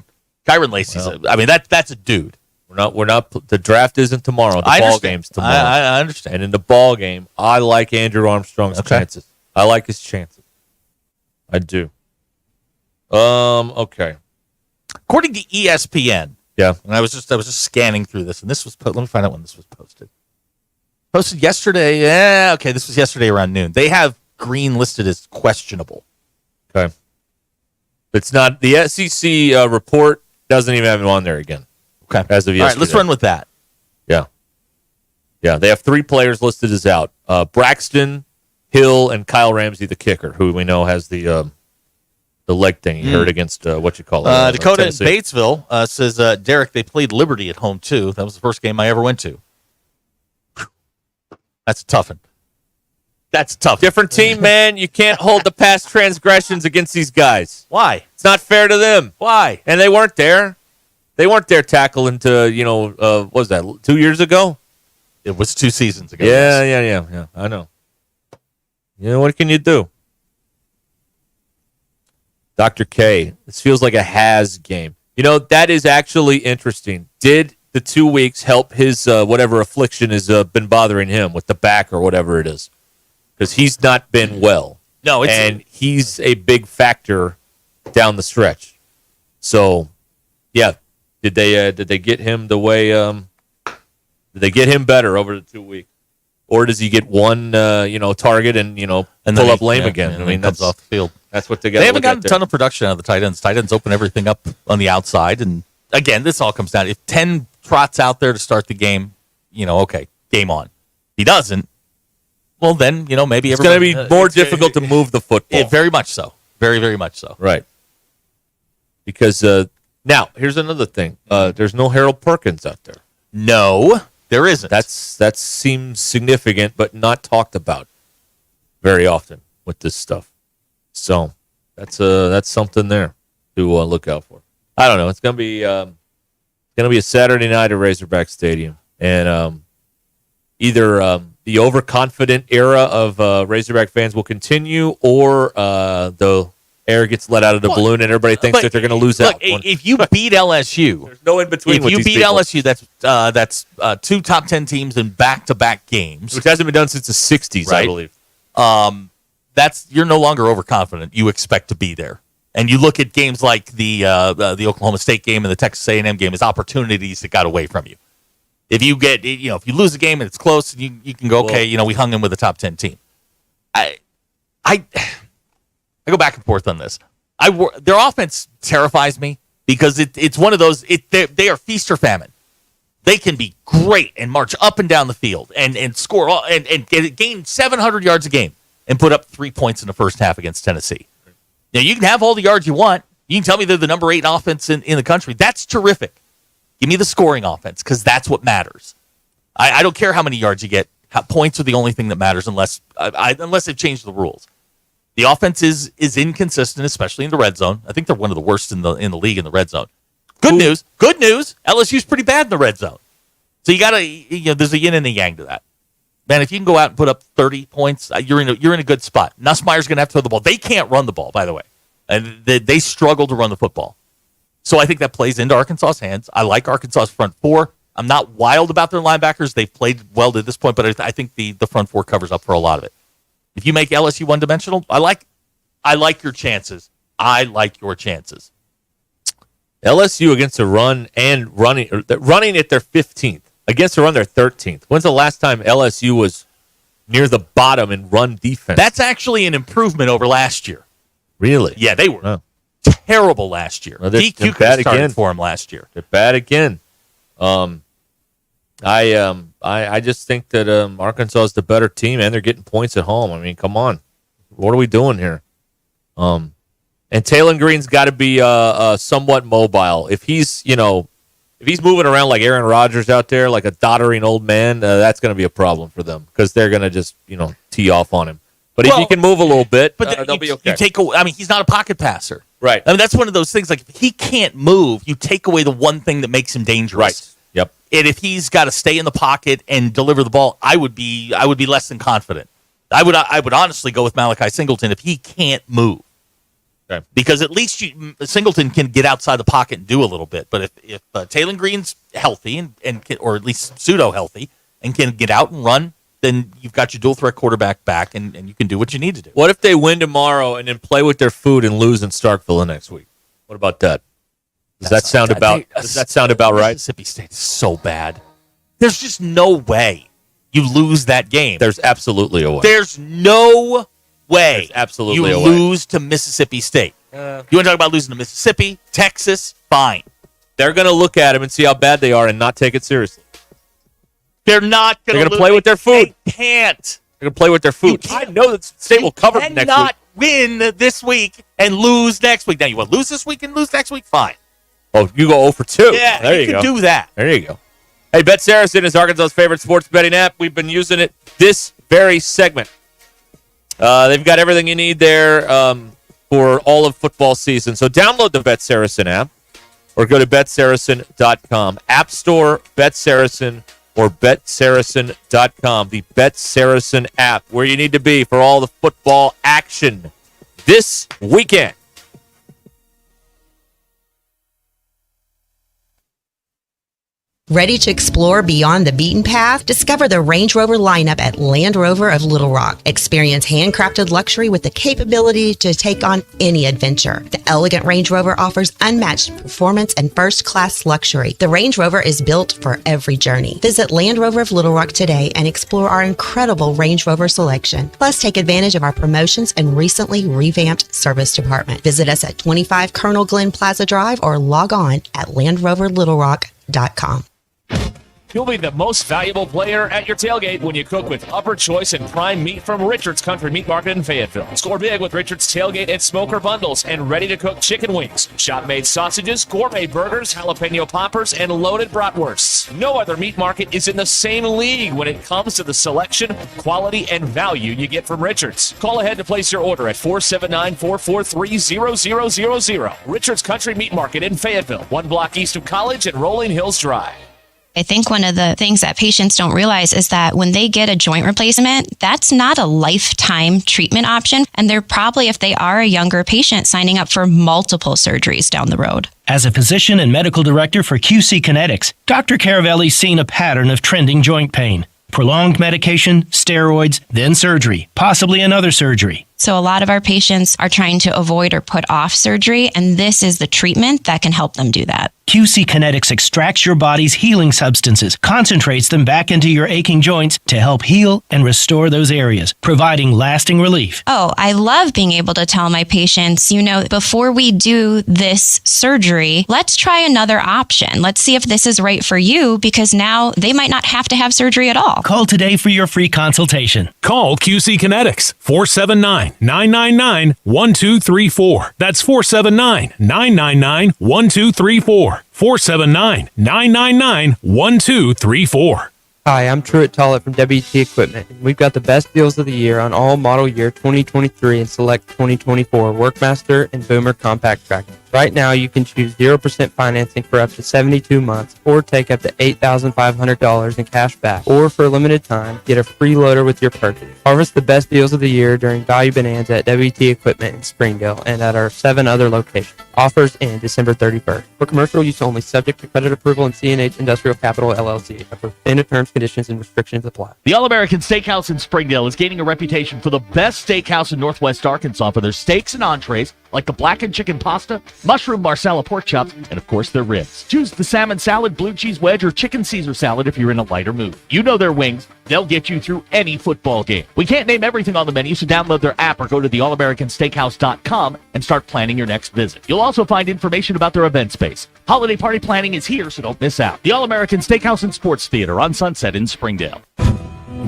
Kyron Lacey's. That's a dude. We're not. The draft isn't tomorrow. The ball game's tomorrow. I understand. And in the ball game, I like Andrew Armstrong's chances. I like his chances. I do. Okay. According to ESPN, yeah. And I was just scanning through this, and this was. Let me find out when this was posted. Posted yesterday. Yeah. Okay. This was yesterday around noon. They have Green listed as questionable. Okay. It's not the SEC report doesn't even have him on there again. Okay. As of yesterday. All right, let's run with that. Yeah. Yeah, they have 3 players listed as out. Braxton, Hill, and Kyle Ramsey, the kicker, who we know has the leg thing he hurt against Dakota in Batesville says, Derek, they played Liberty at home too. That was the first game I ever went to. That's a tough one. That's tough. Different team, man. You can't hold the past transgressions against these guys. Why? It's not fair to them. Why? And they weren't there. They weren't there tackling to, what was that, 2 years ago? It was 2 seasons ago. Yeah. I know. What can you do? Dr. K, this feels like a has game. That is actually interesting. Did the 2 weeks help his whatever affliction has been bothering him with the back or whatever it is? Because he's not been well. No, and he's a big factor down the stretch. So, yeah, did they get him the way? Did they get him better over the 2 weeks, or does he get one target and pull up lame again? I mean, that's off the field. That's what they got. They haven't gotten a ton of production out of the tight ends. Tight ends open everything up on the outside, and again, this all comes down. If 10 trots out there to start the game, okay, game on. If he doesn't. Well, then, maybe it's going to be more difficult to move the football. Very much so. Very, very much so. Right. Because now, here's another thing. There's no Harold Perkins out there. No, there isn't. That seems significant, but not talked about very often with this stuff. So that's something there to look out for. I don't know. It's going to be a Saturday night at Razorback Stadium, and either the overconfident era of Razorback fans will continue, or the air gets let out of the balloon and everybody thinks that they're going to lose out. If you beat LSU, there's no in between. If you beat LSU, that's 2 top 10 teams in back-to-back games, which hasn't been done since the '60s, right? I believe. You're no longer overconfident. You expect to be there, and you look at games like the Oklahoma State game and the Texas A&M game as opportunities that got away from you. If you get, if you lose a game and it's close, and you can go, okay, we hung in with a top 10 team. I go back and forth on this. Their offense terrifies me because it's one of those. They are feast or famine. They can be great and march up and down the field and score and gain 700 yards a game and put up 3 points in the first half against Tennessee. Now you can have all the yards you want, You can tell me they're the number 8 offense in the country. That's terrific. Give me the scoring offense because that's what matters. I don't care how many yards you get. Points are the only thing that matters unless they've changed the rules. The offense is inconsistent, especially in the red zone. I think they're one of the worst in the league in the red zone. Good news. LSU's pretty bad in the red zone. So you gotta, there's a yin and a yang to that. Man, if you can go out and put up 30 points, you're in a good spot. Nussmeier's gonna have to throw the ball. They can't run the ball, by the way, and they struggle to run the football. So I think that plays into Arkansas's hands. I like Arkansas's front four. I'm not wild about their linebackers. They've played well to this point, but I think the front four covers up for a lot of it. If you make LSU one-dimensional, I like your chances. I like your chances. LSU against the run and running at their 15th. Against the run, they're 13th. When's the last time LSU was near the bottom in run defense? That's actually an improvement over last year. Really? Yeah, they were terrible last year. Well, DQ bad started again for them last year. They're bad again. I just think that Arkansas is the better team, and they're getting points at home. I mean, come on, what are we doing here? And Taylon Green's got to be somewhat mobile. If he's moving around like Aaron Rodgers out there, like a doddering old man, that's going to be a problem for them because they're going to just tee off on him. But if he can move a little bit, they'll be okay. He's not a pocket passer. Right. I mean, that's one of those things. Like, if he can't move, you take away the one thing that makes him dangerous. Right. Yep. And if he's got to stay in the pocket and deliver the ball, I would be less than confident. I would honestly go with Malachi Singleton if he can't move. Okay. Because at least Singleton can get outside the pocket and do a little bit. But if Taylon Green's healthy or at least pseudo healthy and can get out and run, then you've got your dual threat quarterback back and you can do what you need to do. What if they win tomorrow and then play with their food and lose in Starkville the next week? What about that? Does that sound about right? Mississippi State is so bad. There's just no way you lose that game. There's absolutely a way. There's no way There's absolutely you a way. lose to Mississippi State. You want to talk about losing to Mississippi, Texas? Fine. They're going to look at them and see how bad they are and not take it seriously. They're not going to play with their food. They can't. They're going to play with their food. I know that State will cover them next week. Cannot win this week and lose next week. Now, you want to lose this week and lose next week? Fine. Oh, you go 0 for 2. Yeah, there you go. can do that. There you go. Hey, Bet Saracen is Arkansas's favorite sports betting app. We've been using it this very segment. They've got everything you need there for all of football season. So download the Bet Saracen app or go to BetSaracen.com. App Store, Bet Saracen, or BetSaracen.com. The Bet Saracen app, where you need to be for all the football action this weekend. Ready to explore beyond the beaten path? Discover the Range Rover lineup at Land Rover of Little Rock. Experience handcrafted luxury with the capability to take on any adventure. The elegant Range Rover offers unmatched performance and first-class luxury. The Range Rover is built for every journey. Visit Land Rover of Little Rock today and explore our incredible Range Rover selection. Plus, take advantage of our promotions and recently revamped service department. Visit us at 25 Colonel Glenn Plaza Drive or log on at LandRoverLittleRock.com. You'll be the most valuable player at your tailgate when you cook with Upper Choice and Prime Meat from Richard's Country Meat Market in Fayetteville. Score big with Richard's Tailgate and Smoker Bundles and ready-to-cook chicken wings, shop-made sausages, gourmet burgers, jalapeno poppers, and loaded bratwursts. No other meat market is in the same league when it comes to the selection, quality, and value you get from Richard's. Call ahead to place your order at 479-443-0000. Richard's Country Meat Market in Fayetteville, 1 block east of College and Rolling Hills Drive. I think one of the things that patients don't realize is that when they get a joint replacement, that's not a lifetime treatment option. And they're probably, if they are a younger patient, signing up for multiple surgeries down the road. As a physician and medical director for QC Kinetics, Dr. Caravelli's seen a pattern of trending joint pain. Prolonged medication, steroids, then surgery, possibly another surgery. So a lot of our patients are trying to avoid or put off surgery, and this is the treatment that can help them do that. QC Kinetics extracts your body's healing substances, concentrates them back into your aching joints to help heal and restore those areas, providing lasting relief. Oh, I love being able to tell my patients, before we do this surgery, let's try another option. Let's see if this is right for you, because now they might not have to have surgery at all. Call today for your free consultation. Call QC Kinetics, 479-999-1234. That's 479-999-1234. 479-999-1234. Hi, I'm Truett Tollett from WT Equipment. We've got the best deals of the year on all model year 2023 and select 2024 Workmaster and Boomer compact tractors. Right now, you can choose 0% financing for up to 72 months or take up to $8,500 in cash back. Or for a limited time, get a free loader with your purchase. Harvest the best deals of the year during Value Bonanza at WT Equipment in Springdale and at our 7 other locations. Offers end December 31st. For commercial use only, subject to credit approval and CNH Industrial Capital LLC. Approved terms, conditions, and restrictions apply. The All-American Steakhouse in Springdale is gaining a reputation for the best steakhouse in Northwest Arkansas for their steaks and entrees, like the blackened chicken pasta, mushroom marsala pork chops, and of course their ribs. Choose the salmon salad, blue cheese wedge, or chicken Caesar salad if you're in a lighter mood. You know their wings. They'll get you through any football game. We can't name everything on the menu, so download their app or go to theallamericansteakhouse.com and start planning your next visit. You'll also find information about their event space. Holiday party planning is here, so don't miss out. The All-American Steakhouse and Sports Theater on Sunset in Springdale.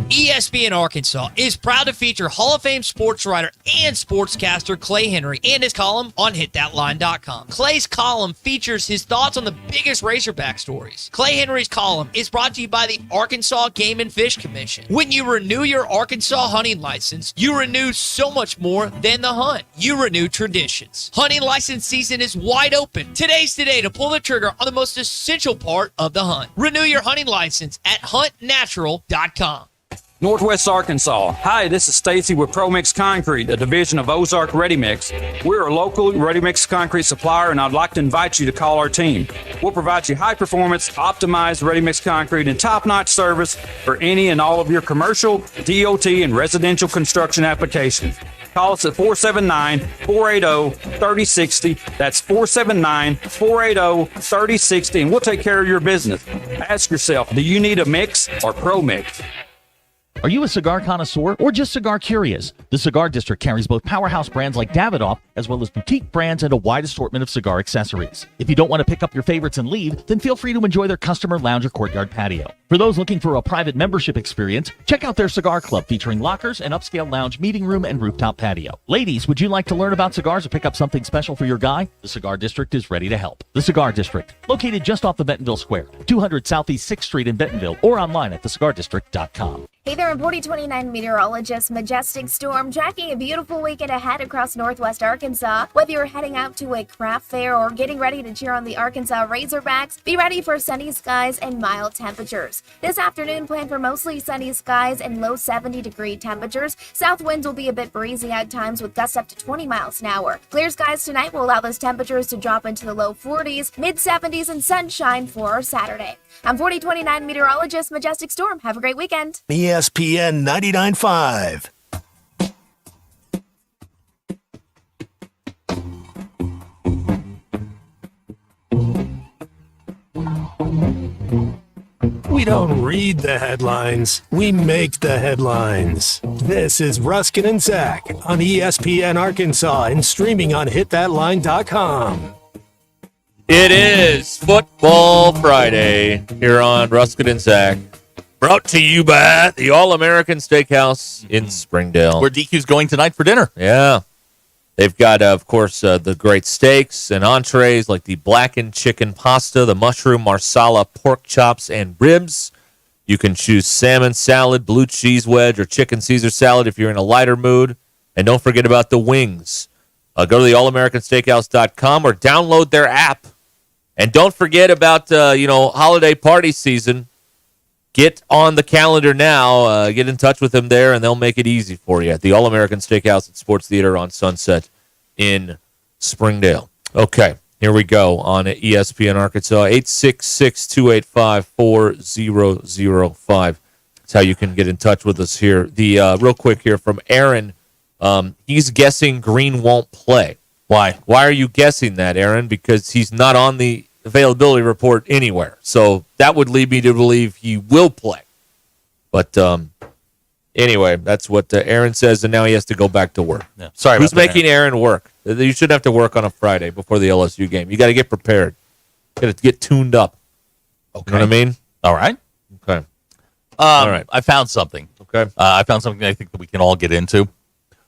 ESPN Arkansas is proud to feature Hall of Fame sports writer and sportscaster Clay Henry and his column on hitthatline.com. Clay's column features his thoughts on the biggest Razorback stories. Clay Henry's column is brought to you by the Arkansas Game and Fish Commission. When you renew your Arkansas hunting license, you renew so much more than the hunt. You renew traditions. Hunting license season is wide open. Today's the day to pull the trigger on the most essential part of the hunt. Renew your hunting license at huntnatural.com. Northwest Arkansas. Hi, this is Stacy with ProMix Concrete, a division of Ozark Ready Mix. We're a local ready mix concrete supplier, and I'd like to invite you to call our team. We'll provide you high performance, optimized ready mix concrete and top-notch service for any and all of your commercial, DOT, and residential construction applications. Call us at 479-480-3060. That's 479-480-3060, and we'll take care of your business. Ask yourself, do you need a mix or ProMix? Are you a cigar connoisseur or just cigar curious? The Cigar District carries both powerhouse brands like Davidoff as well as boutique brands and a wide assortment of cigar accessories. If you don't want to pick up your favorites and leave, then feel free to enjoy their customer lounge or courtyard patio. For those looking for a private membership experience, check out their cigar club featuring lockers, an upscale lounge, meeting room, and rooftop patio. Ladies, would you like to learn about cigars or pick up something special for your guy? The Cigar District is ready to help. The Cigar District, located just off the Bentonville Square, 200 Southeast 6th Street in Bentonville, or online at thecigardistrict.com. Hey there, I'm 4029 meteorologist Majestic Storm, tracking a beautiful weekend ahead across Northwest Arkansas. Whether you're heading out to a craft fair or getting ready to cheer on the Arkansas Razorbacks, be ready for sunny skies and mild temperatures. This afternoon, plan for mostly sunny skies and low 70-degree temperatures. South winds will be a bit breezy at times with gusts up to 20 miles an hour. Clear skies tonight will allow those temperatures to drop into the low 40s, mid-70s, and sunshine for Saturday. I'm 4029 meteorologist Majestic Storm. Have a great weekend. ESPN 99.5. We don't read the headlines, we make the headlines. This is Ruscin and Zach on ESPN Arkansas and streaming on hitthatline.com. It is Football Friday here on Ruscin and Zach. Brought to you by the All-American Steakhouse in Springdale. Where DQ's going tonight for dinner. Yeah. They've got, of course, the great steaks and entrees like the blackened chicken pasta, the mushroom marsala pork chops and ribs. You can choose salmon salad, blue cheese wedge, or chicken Caesar salad if you're in a lighter mood. And don't forget about the wings. Go to the allamericansteakhouse.com or download their app. And don't forget about, holiday party season. Get on the calendar now. Get in touch with them there, and they'll make it easy for you at the All-American Steakhouse and Sports Theater on Sunset in Springdale. Okay, here we go on ESPN Arkansas, 866-285-4005. That's how you can get in touch with us here. The real quick here from Aaron, he's guessing Green won't play. Why? Why are you guessing that, Aaron? Because he's not on the availability report anywhere. So that would lead me to believe he will play. But anyway, that's what Aaron says, and now he has to go back to work. Yeah. Sorry Who's about that, making Aaron work? You shouldn't have to work on a Friday before the LSU game. You got to get prepared. Got to get tuned up. Okay. You know what I mean? All right. Okay. All right. I found something. Okay. I found something I think that we can all get into.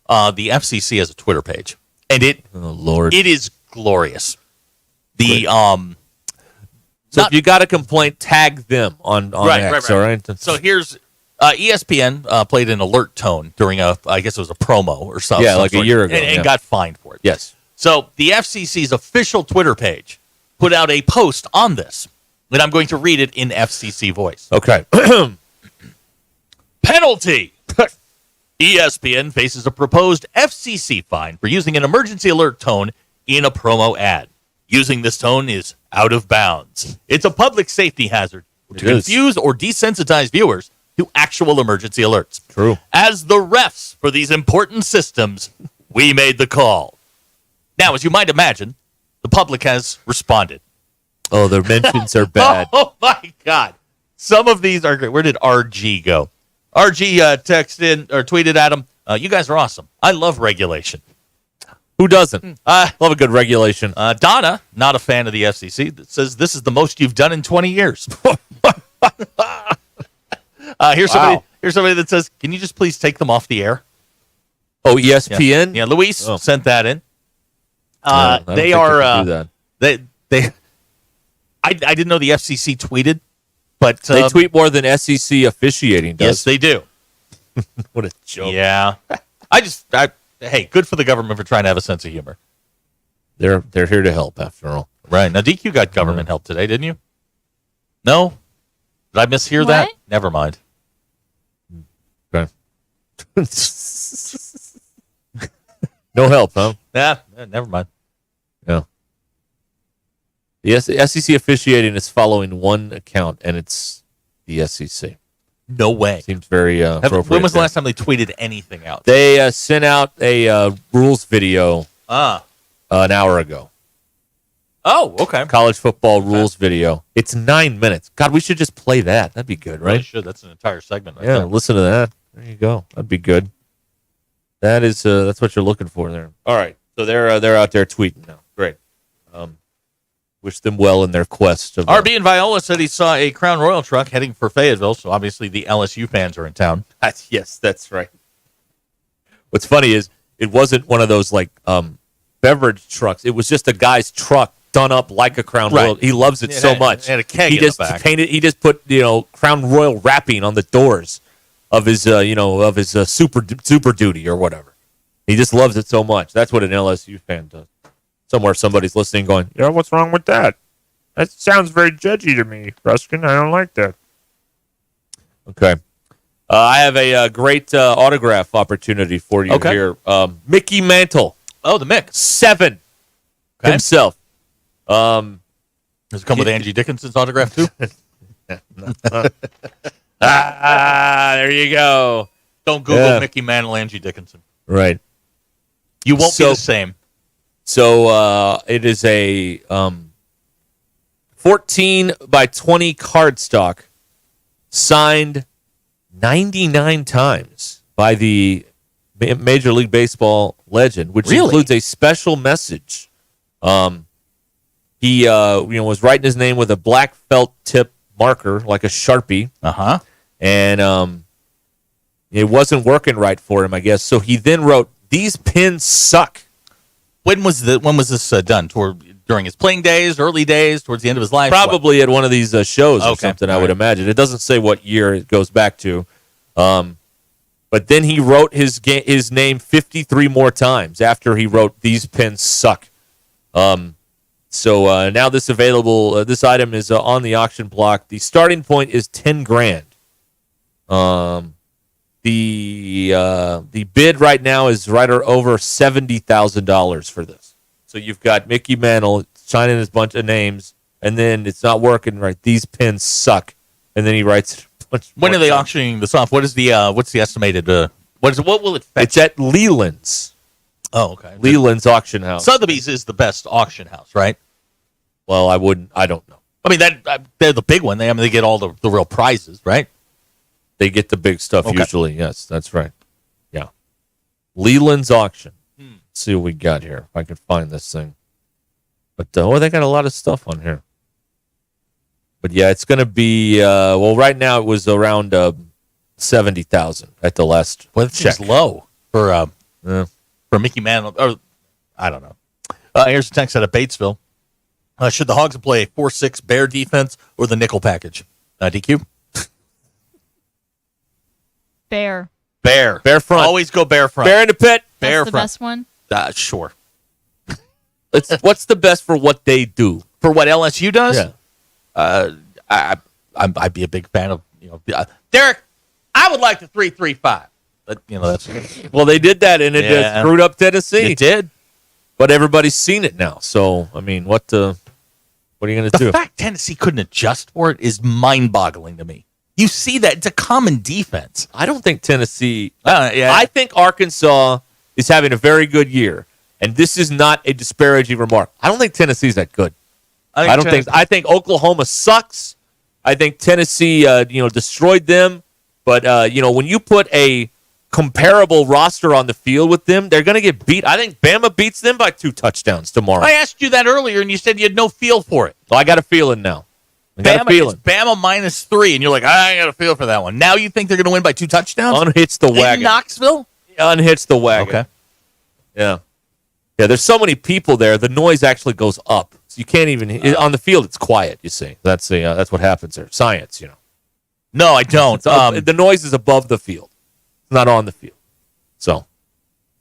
The FCC has a Twitter page, and it is glorious. The So if you got a complaint, tag them on X, all right? So here's ESPN played an alert tone during I guess it was a promo or something. Yeah, like a year ago. And got fined for it. Yes. So the FCC's official Twitter page put out a post on this, and I'm going to read it in FCC voice. Okay. Penalty! ESPN faces a proposed FCC fine for using an emergency alert tone in a promo ad. Using this tone is out of bounds. It's a public safety hazard to confuse or desensitize viewers to actual emergency alerts. True. As the refs for these important systems, we made the call. Now, as you might imagine, the public has responded. Oh, their mentions are bad. Oh, my God. Some of these are great. Where did RG go? RG texted in or tweeted at him, you guys are awesome. I love regulation. Who doesn't? Love a good regulation. Donna, not a fan of the FCC, says this is the most you've done in 20 years. Here's somebody that says, can you just please take them off the air? Oh, ESPN? Yeah, Luis sent that in. I don't They think are they can do that. I didn't know the FCC tweeted, but they tweet more than SEC officiating does. Yes, they do. What a joke. Yeah. Hey, good for the government for trying to have a sense of humor. They're here to help, after all. Right. Now, DQ got government help today, didn't you? No? Did I mishear that? Never mind. Okay. No help, huh? Yeah, never mind. Yeah. The SEC officiating is following one account, and it's the SEC. No way. Seems very appropriate. When was the last time they tweeted anything out? They sent out a rules video an hour ago. Oh, okay. College football rules video. It's 9 minutes. God, we should just play that. That'd be good, right? Really should. That's an entire segment right Yeah, there. listen to that. There you go. That'd be good. That's what you're looking for there. All right. So they're out there tweeting now. Great. Wish them well in their quest. RB and Viola said he saw a Crown Royal truck heading for Fayetteville, so obviously the LSU fans are in town. Yes, that's right. What's funny is it wasn't one of those like beverage trucks. It was just a guy's truck done up like a Crown Royal. He loves it so much. It had a keg he in just the back. painted. He just put Crown Royal wrapping on the doors of his super duty or whatever. He just loves it so much. That's what an LSU fan does. Somewhere somebody's listening going, yeah, what's wrong with that? That sounds very judgy to me, Ruscin. I don't like that. Okay. I have a great autograph opportunity for you here. Mickey Mantle. Oh, the Mick. 7 himself. Does it come with Angie Dickinson's autograph, too? There you go. Don't Google Mickey Mantle, Angie Dickinson. Right. You won't be the same. So it is a 14 by 20 cardstock signed 99 times by the Major League Baseball legend, which includes a special message. He was writing his name with a black felt tip marker, like a Sharpie. And it wasn't working right for him, I guess. So he then wrote, "These pins suck." When was this done? During his playing days, early days, towards the end of his life? Probably at one of these shows or something, I would imagine. It doesn't say what year it goes back to. But then he wrote his name 53 more times after he wrote, "These pins suck." So now this item is on the auction block. The starting point is $10,000. The bid right now is right over $70,000 for this. So you've got Mickey Mantle signing his bunch of names, and then it's not working right. "These pins suck," and then he writes. When are they auctioning this off? What is what's the estimated? What will it fetch? It's at Leland's. Oh, okay. Leland's auction house. Sotheby's is the best auction house, right? Well, I wouldn't. I don't know. I mean, they're the big one. They get all the real prizes, right? They get the big stuff usually. Yes, that's right. Yeah. Leland's auction. Let's see what we got here. If I can find this thing. But they got a lot of stuff on here. But yeah, it's going to be. Right now it was around 70,000 at the last. Well, it's just low for Mickey Mantle. Or I don't know. Here's a text out of Batesville. Should the Hogs play a 4-6 Bear defense or the nickel package? DQ? Bear. Bear front. Always go bear front. Bear in the pit. Bear That's the front. best one. Sure. What's the best for what they do? For what LSU does? Yeah. I'd be a big fan of Derek. I would like the 3-3-5. But that's well, they did that and it just screwed up Tennessee. It did. But everybody's seen it now. So I mean, what are you going to do? The fact Tennessee couldn't adjust for it is mind-boggling to me. You see that it's a common defense. I don't think Tennessee. I think Arkansas is having a very good year, and this is not a disparaging remark. I don't think Tennessee's that good. I think Oklahoma sucks. I think Tennessee, destroyed them. But when you put a comparable roster on the field with them, they're going to get beat. I think Bama beats them by 2 touchdowns tomorrow. I asked you that earlier, and you said you had no feel for it. Well, I got a feeling now. It's Bama -3, and you're like, I ain't got a feel for that one. Now you think they're going to win by 2 touchdowns? Unhitch the wagon. In Knoxville? Unhitch the wagon. Okay. Yeah. Yeah, there's so many people there, the noise actually goes up. So you can't even, on the field, it's quiet, you see. That's what happens there. Science, No, I don't. The noise is above the field. It's not on the field. So,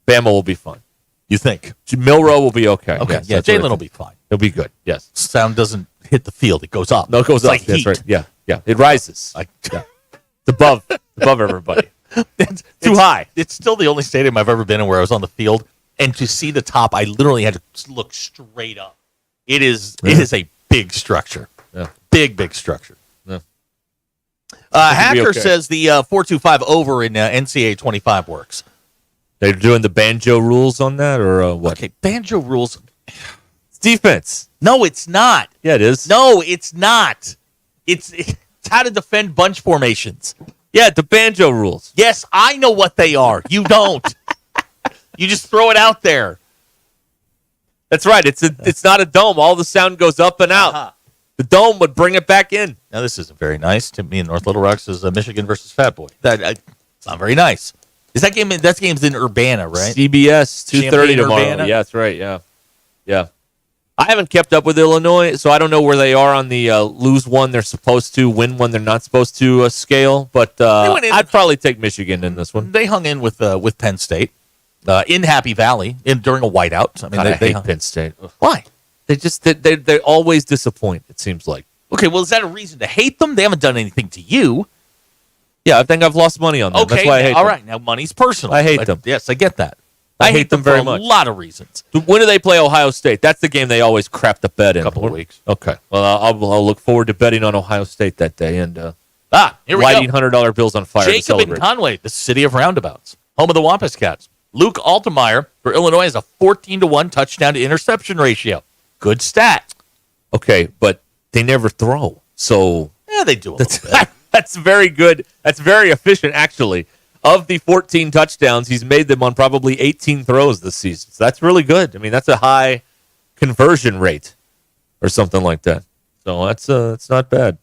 Bama will be fine. You think? Milrow will be okay. Okay, Yes, Jalen will be fine. He'll be good, yes. Sound doesn't hit the field. It goes up. No, it goes it's up. Like That's heat. right. Yeah. It rises. It's above everybody. It's too high. It's still the only stadium I've ever been in where I was on the field, and to see the top, I literally had to look straight up. It is a big structure. Yeah. Big structure. Yeah. Hacker says the 4-2-5 over in NCAA 25 works. They're doing the banjo rules on that, or what? Okay, banjo rules. It's defense. No, it's not. Yeah, it is. No, it's not. It's how to defend bunch formations. Yeah, the banjo rules. Yes, I know what they are. You don't. You just throw it out there. That's right. It's not a dome. All the sound goes up and out. Uh-huh. The dome would bring it back in. Now, this isn't very nice. To me, in North Little Rock is Michigan versus Fat Boy. It's not very nice. Is that game? That game's in Urbana, right? CBS 2:30 tomorrow. Urbana? Yeah, that's right. Yeah. I haven't kept up with Illinois, so I don't know where they are on the lose one they're supposed to, win one they're not supposed to scale. But I'd probably take Michigan in this one. They hung in with Penn State in Happy Valley during a whiteout. I mean, I hate Penn State. Why? They always disappoint. It seems like. Okay, well, is that a reason to hate them? They haven't done anything to you. Yeah, I think I've lost money on them. Okay, that's why I hate them. all right. Now, money's personal. I hate them. Yes, I get that. I hate them very much. For a lot of reasons. When do they play Ohio State? That's the game they always crap the bet in. A couple of weeks. Okay. Well, I'll look forward to betting on Ohio State that day and here we lighting go. $100 bills on fire to Jacob celebrate. and Conway, the city of roundabouts, home of the Wampus Cats. Luke Altemeyer for Illinois has a 14-1 touchdown to interception ratio. Good stat. Okay, but they never throw. So yeah, they do a little bit. That's very good. That's very efficient, actually. Of the 14 touchdowns, he's made them on probably 18 throws this season. So that's really good. I mean, that's a high conversion rate or something like that. So that's not bad.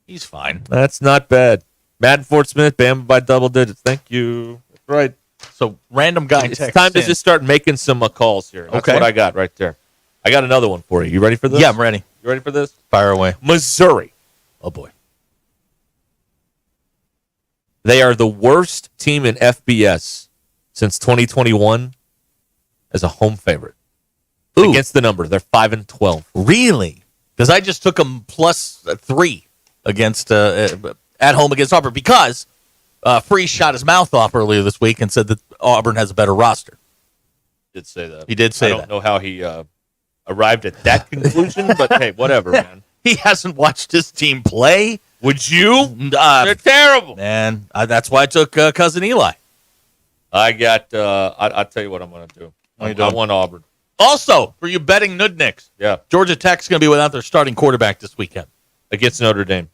He's fine. That's not bad. Madden Fort Smith, Bama by double digits. Thank you. That's right. So random guy. It's time to just start making some calls here. That's what I got right there. I got another one for you. You ready for this? Yeah, I'm ready. You ready for this? Fire away. Missouri. Oh, boy. They are the worst team in FBS since 2021 as a home favorite. Ooh. Against the number. They're 5-12. Really? Because I just took them +3 against at home against Auburn because Freeze shot his mouth off earlier this week and said that Auburn has a better roster. He did say that. He did say that. I don't know how he arrived at that conclusion, but hey, whatever, man. He hasn't watched his team play. Would you? They're terrible. Man, that's why I took Cousin Eli. I got, I'll tell you what I'm going to do. I want Auburn. Also, for you betting Nudniks, Georgia Tech's going to be without their starting quarterback this weekend against Notre Dame.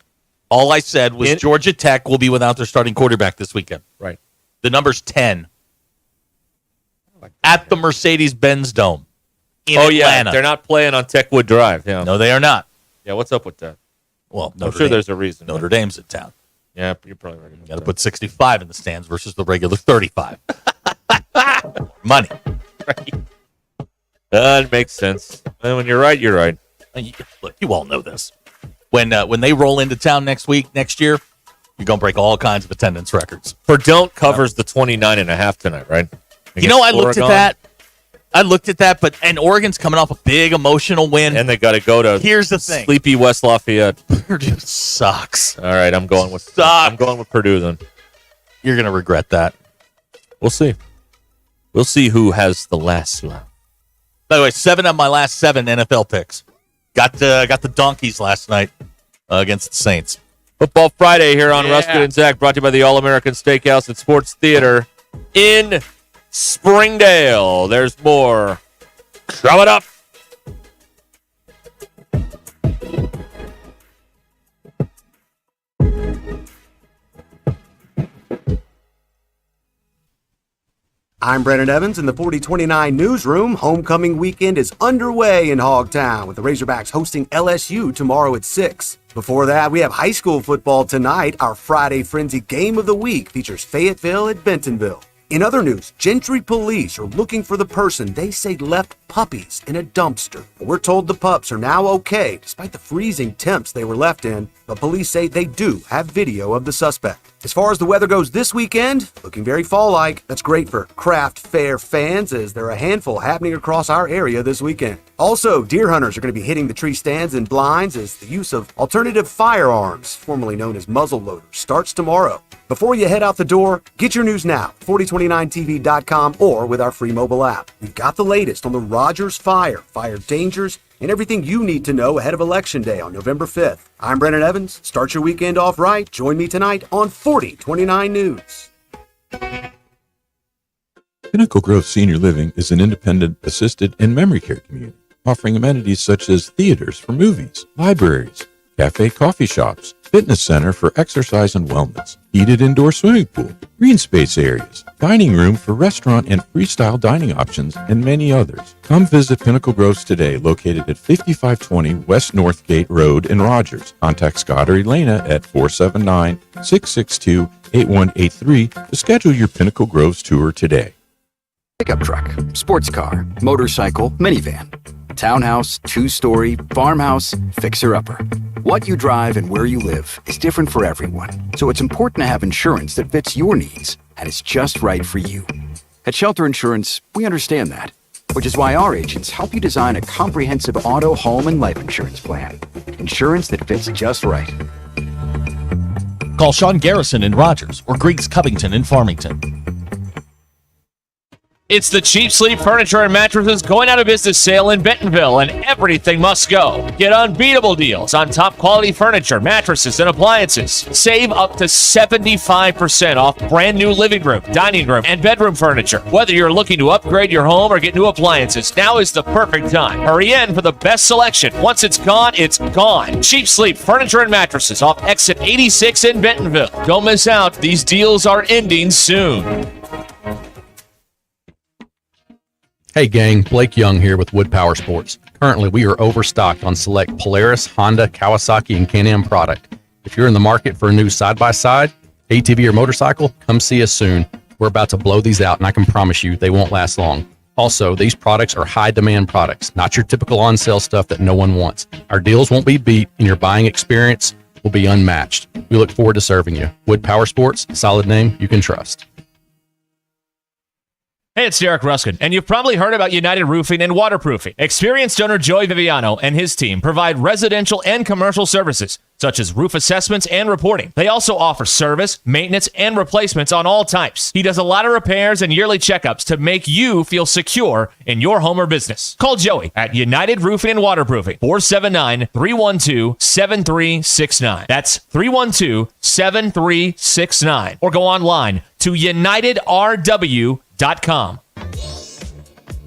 All I said was Georgia Tech will be without their starting quarterback this weekend. Right. The number's 10 at the Mercedes-Benz Dome in Atlanta. Yeah, they're not playing on Techwood Drive. Yeah. No, they are not. Yeah, what's up with that? Well, I'm sure there's a reason. Notre Dame's in town. Yeah, you're probably right. You got to put 65 in the stands versus the regular 35. Money. Right. That makes sense. And when you're right, you're right. Look, you all know this. When they roll into town next year, you're going to break all kinds of attendance records. For don't covers the 29.5 tonight, right? I looked at that. And Oregon's coming off a big emotional win. And they got to go to Here's the thing. sleepy West Lafayette. Purdue sucks. All right, I'm going with Purdue then. You're going to regret that. We'll see. We'll see who has the last laugh. By the way, 7 of my last 7 NFL picks. Got the Donkeys last night against the Saints. Football Friday here on Ruscin and Zach, brought to you by the All-American Steakhouse and Sports Theater in Springdale. There's more coming up. I'm Brandon Evans in the 4029 newsroom. Homecoming weekend is underway in Hogtown with the Razorbacks hosting LSU tomorrow at 6. Before that, we have high school football tonight. Our Friday Frenzy Game of the Week features Fayetteville at Bentonville. In other news, Gentry police are looking for the person they say left puppies in a dumpster. We're told the pups are now okay, despite the freezing temps they were left in, but police say they do have video of the suspect. As far as the weather goes this weekend, looking very fall-like. That's great for craft fair fans, as there are a handful happening across our area this weekend. Also, deer hunters are going to be hitting the tree stands and blinds as the use of alternative firearms, formerly known as muzzle loaders, starts tomorrow. Before you head out the door, get your news now, 4029tv.com or with our free mobile app. We've got the latest on the Rogers fire dangers, and everything you need to know ahead of Election Day on November 5th. I'm Brennan Evans. Start your weekend off right. Join me tonight on 4029 News. Pinnacle Grove Senior Living is an independent, assisted, and memory care community, offering amenities such as theaters for movies, libraries, cafe coffee shops, fitness center for exercise and wellness, heated indoor swimming pool, green space areas, dining room for restaurant and freestyle dining options, and many others. Come visit Pinnacle Groves today, located at 5520 West Northgate Road in Rogers. Contact Scott or Elena at 479-662-8183 to schedule your Pinnacle Groves tour today. Pickup truck, sports car, motorcycle, minivan, townhouse, two-story, farmhouse, fixer-upper. What you drive and where you live is different for everyone, so it's important to have insurance that fits your needs and is just right for you. At Shelter Insurance, we understand that, which is why our agents help you design a comprehensive auto, home, and life insurance plan. Insurance that fits just right. Call Sean Garrison in Rogers or Griggs Covington in Farmington. It's the Cheap Sleep Furniture and Mattresses going out of business sale in Bentonville, and everything must go. Get unbeatable deals on top quality furniture, mattresses, and appliances. Save up to 75% off brand new living room, dining room, and bedroom furniture. Whether you're looking to upgrade your home or get new appliances, now is the perfect time. Hurry in for the best selection. Once it's gone, it's gone. Cheap Sleep Furniture and Mattresses off exit 86 in Bentonville. Don't miss out. These deals are ending soon. Hey gang, Blake Young here with Wood Power Sports. Currently, we are overstocked on select Polaris, Honda, Kawasaki, and Can-Am product. If you're in the market for a new side-by-side, ATV, or motorcycle, come see us soon. We're about to blow these out, and I can promise you they won't last long. Also, these products are high-demand products, not your typical on-sale stuff that no one wants. Our deals won't be beat, and your buying experience will be unmatched. We look forward to serving you. Wood Power Sports, solid name you can trust. Hey, it's Derek Ruscin, and you've probably heard about United Roofing and Waterproofing. Experienced owner Joey Viviano and his team provide residential and commercial services, such as roof assessments and reporting. They also offer service, maintenance, and replacements on all types. He does a lot of repairs and yearly checkups to make you feel secure in your home or business. Call Joey at United Roofing and Waterproofing, 479-312-7369. That's 312-7369. Or go online to UnitedRW.com.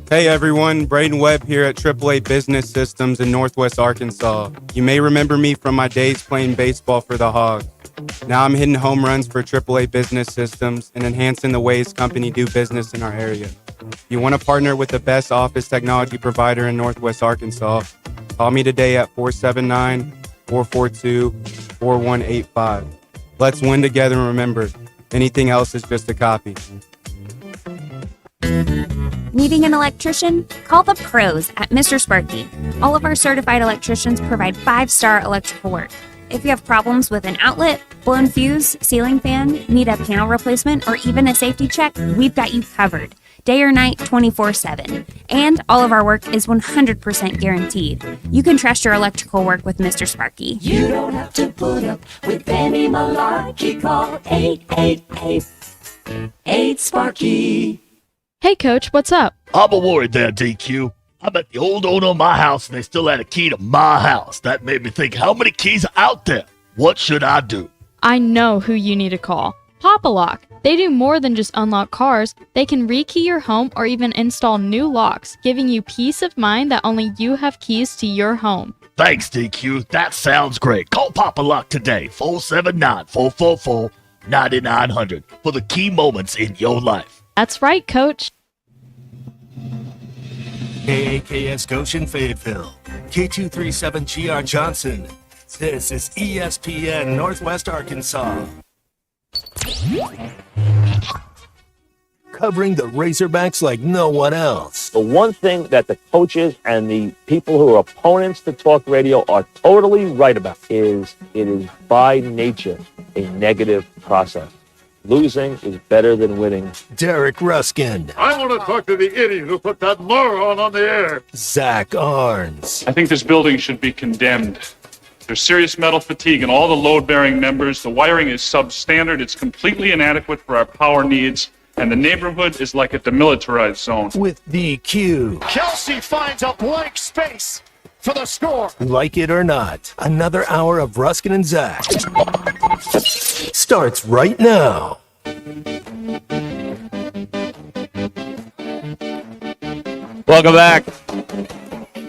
Hey everyone, Braden Webb here at AAA Business Systems in Northwest Arkansas. You may remember me from my days playing baseball for the Hogs. Now I'm hitting home runs for AAA Business Systems and enhancing the ways company do business in our area. If you want to partner with the best office technology provider in Northwest Arkansas, call me today at 479-442-4185. Let's win together, and remember, anything else is just a copy. Needing an electrician? Call the pros at Mr. Sparky. All of our certified electricians provide 5-star electrical work. If you have problems with an outlet, blown fuse, ceiling fan, need a panel replacement, or even a safety check, we've got you covered. Day or night, 24/7. And all of our work is 100% guaranteed. You can trust your electrical work with Mr. Sparky. You don't have to put up with any malarkey. Call 888-8-SPARKY. Hey, Coach, what's up? I'm a worried there, DQ. I'm at the old owner of my house, and they still had a key to my house. That made me think, how many keys are out there? What should I do? I know who you need to call. Pop-A-Lock. They do more than just unlock cars. They can rekey your home or even install new locks, giving you peace of mind that only you have keys to your home. Thanks, DQ. That sounds great. Call Papa Lock today, 479-444-9900, for the key moments in your life. That's right, Coach. KAKS Goshen Fayetteville, K237GR Johnson. This is ESPN Northwest Arkansas. Covering the Razorbacks like no one else. The one thing that the coaches and the people who are opponents to talk radio are totally right about is it is by nature a negative process. Losing is better than winning. Derek Ruskin. I want to talk to the idiot who put that moron on the air. Zach Arns. I think this building should be condemned. There's serious metal fatigue in all the load-bearing members. The wiring is substandard. It's completely inadequate for our power needs. And the neighborhood is like a demilitarized zone. With DQ. Kelsey finds a blank space for the score. Like it or not, another hour of Ruskin and Zach starts right now. Welcome back.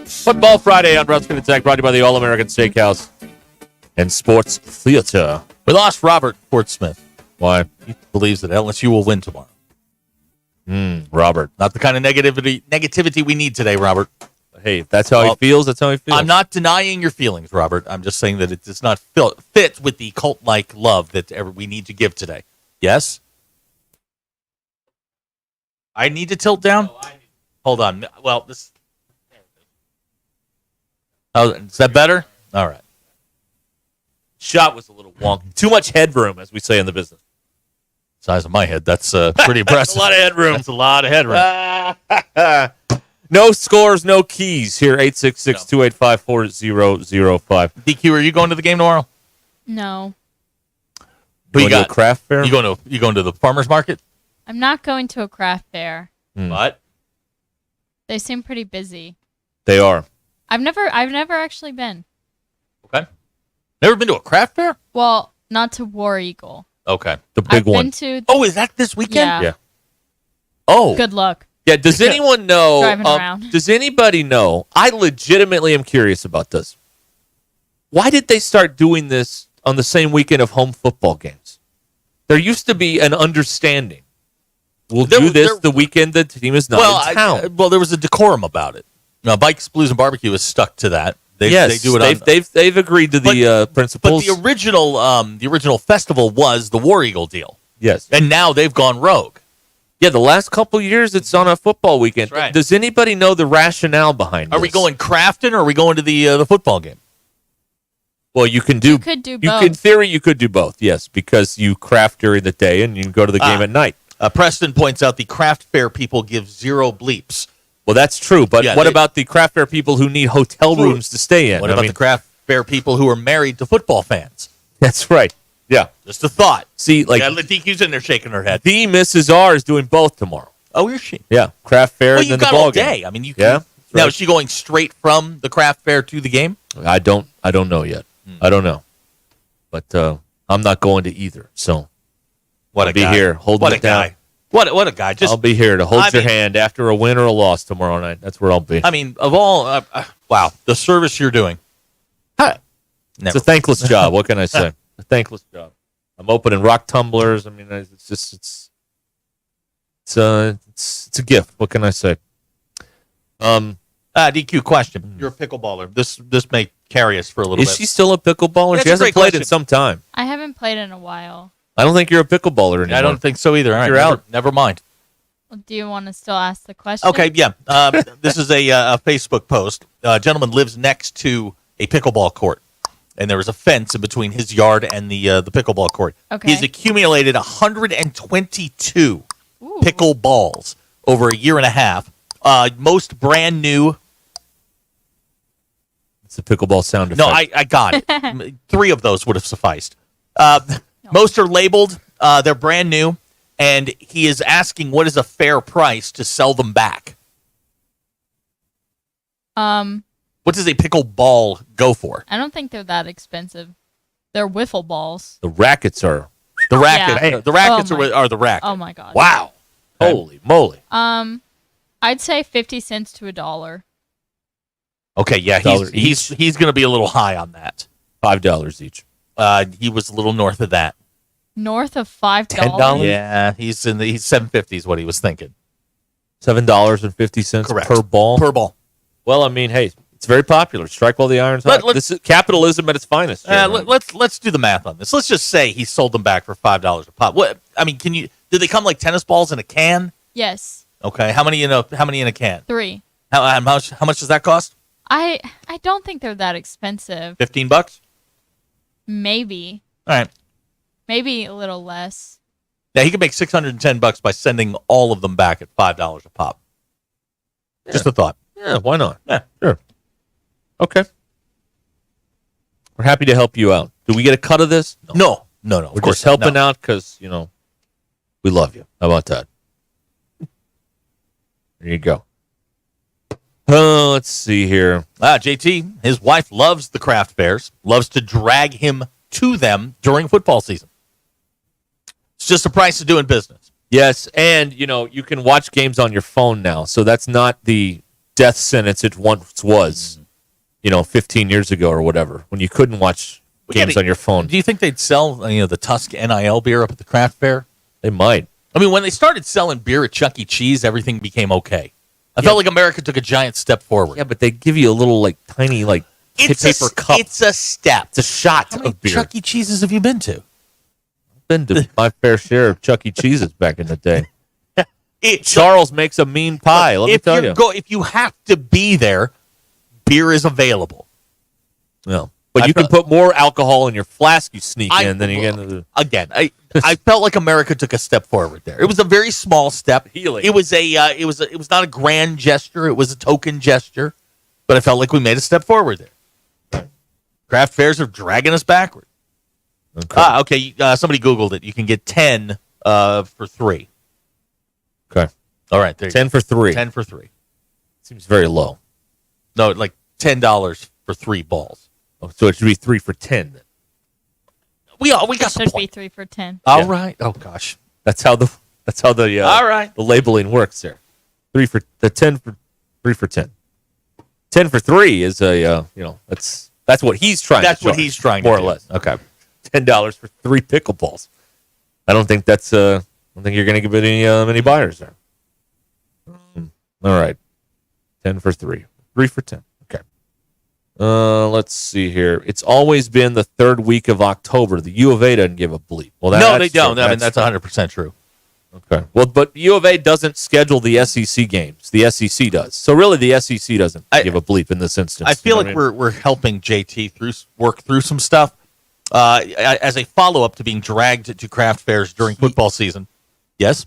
Football Friday on Ruskin and Zach, brought to you by the All-American Steakhouse and Sports Theater. We lost Robert Portsmouth. Why? He believes that LSU will win tomorrow. Robert. Not the kind of negativity we need today, Robert. Hey, if that's how he feels, that's how he feels. I'm not denying your feelings, Robert. I'm just saying that it does not fit with the cult-like love that we need to give today. Yes? I need to tilt down? Hold on. Well, this... Oh, is that better? All right. Shot was a little wonky. Too much headroom, as we say in the business. Size of my head. That's pretty impressive. That's a lot of headroom. That's a lot of headroom. No scores, no keys. Here, 866-285-4005. DQ, are you going to the game tomorrow? No. But you got a craft fair? You going to the farmer's market? I'm not going to a craft fair. What? They seem pretty busy. They are. I've never actually been. Okay. Never been to a craft fair? Well, not to War Eagle. Okay. The big one. Been to is that this weekend? Yeah. Oh. Good luck. Yeah, does anyone know? Driving around. Does anybody know? I legitimately am curious about this. Why did they start doing this on the same weekend of home football games? There used to be an understanding. We'll do this the weekend the team is not in town. There was a decorum about it. Now, Bikes, Blues, and Barbecue is stuck to that. They do it. They've agreed to the principles. But the original festival was the War Eagle deal. Yes, and now they've gone rogue. Yeah, the last couple years it's on a football weekend. That's right. Does anybody know the rationale behind Are we going crafting, or are we going to the football game? Well, you can do. You could do both. In theory, you could do both. Yes, because you craft during the day and you can go to the game at night. Preston points out the craft fair people give zero bleeps. Well, that's true. But what about the craft fair people who need hotel rooms to stay in? What about the craft fair people who are married to football fans? That's right. Yeah. Just a thought. See, like DQ's in there shaking her head. The Mrs. R is doing both tomorrow. Oh, is she? Yeah, craft fair and then the ball game. Day. I mean, you can. Now, is she going straight from the craft fair to the game? I don't know yet. I don't know, but I'm not going to either. So I'll be here holding it down. What a guy! I'll be here to hold your hand after a win or a loss tomorrow night. That's where I'll be. I mean, of all, wow, the service you're doing. It's a thankless job. What can I say? A thankless job. I'm opening rock tumblers. I mean, it's a gift. What can I say? DQ question. You're a pickleballer. This may carry us for a little bit. Is she still a pickleballer? That's She a hasn't great played question. in some time. I haven't played in a while. I don't think you're a pickleballer anymore. I don't think so either. All right, You're out. Never mind. Well, do you want to still ask the question? Okay, yeah. This is a Facebook post. A gentleman lives next to a pickleball court, and there was a fence in between his yard and the pickleball court. Okay. He's accumulated 122 pickleballs over a year and a half. Most brand new. It's a pickleball sound effect. No, I got it. 3 of those would have sufficed. Most are labeled. They're brand new. And he is asking what is a fair price to sell them back. What does a pickleball go for? I don't think they're that expensive. They're wiffle balls. The rackets are. The racket. Yeah. The rackets Oh my- are the racket. Oh my god. Wow. Holy moly. I'd say 50 cents to $1. Okay, yeah, he's going to be a little high on that. $5 each. He was a little north of that. North of $5. $10? Yeah, he's $7.50 is what he was thinking. $7.50 Correct. per ball. Per ball. Well, I mean, hey, it's very popular. Strike while the iron's hot. This is capitalism at its finest. Let's do the math on this. Let's just say he sold them back for $5 a pop. What? I mean, do they come like tennis balls in a can? Yes. Okay, how many in a can? 3. How much does that cost? I don't think they're that expensive. $15? Maybe. All right. Maybe a little less. Yeah, he could make $610 by sending all of them back at $5 a pop. Just a thought. Yeah, why not? Yeah, sure. Okay. We're happy to help you out. Do we get a cut of this? No. We're just helping out because, we love you. How about that? There you go. Oh, let's see here. JT, his wife loves the craft fairs, loves to drag him to them during football season. It's just the price of doing business. Yes, and, you can watch games on your phone now, so that's not the death sentence it once was, 15 years ago or whatever, when you couldn't watch games on your phone. Do you think they'd sell, the Tusk NIL beer up at the craft fair? They might. I mean, when they started selling beer at Chuck E. Cheese, everything became okay. I felt like America took a giant step forward. Yeah, but they give you a little, tiny, paper cup. It's a step. It's a shot How many of beer. Chuck E. Cheeses have you been to? Been to my fair share of Chuck E. Cheeses back in the day. Charles makes a mean pie, let me tell you. If you have to be there, beer is available. No. But you can put more alcohol in your flask you sneak in than you get into the... Again, I felt like America took a step forward there. It was a very small step. Healing. It was it was not a grand gesture. It was a token gesture, but I felt like we made a step forward there. Craft fairs are dragging us backward. Okay. Somebody Googled it. You can get 10 for 3. Okay. All right. There you 10 go. for 3. 10 for 3. Seems very low. No, like $10 for 3 balls. Oh, so it should be 3 for 10 then. We got It the should point. be 3 for 10. All right. Oh gosh. That's how the All right. the labeling works there. 10 for 3 for 10. 10 for 3 is that's what he's trying That's to what charge, he's trying more to or do. less. Okay. $10 for 3 pickleballs. I don't think that's I don't think you're going to get any buyers there. All right. 10 for 3. 3 for 10. Okay. Let's see here. It's always been the 3rd week of October. The U of A doesn't give a bleep. Well, No, they don't. I mean, that's 100% true. Okay. Well, but U of A doesn't schedule the SEC games. The SEC does. So really, the SEC doesn't give a bleep in this instance. I feel You know like what we're helping JT work through some stuff as a follow up to being dragged to craft fairs during football season. Yes,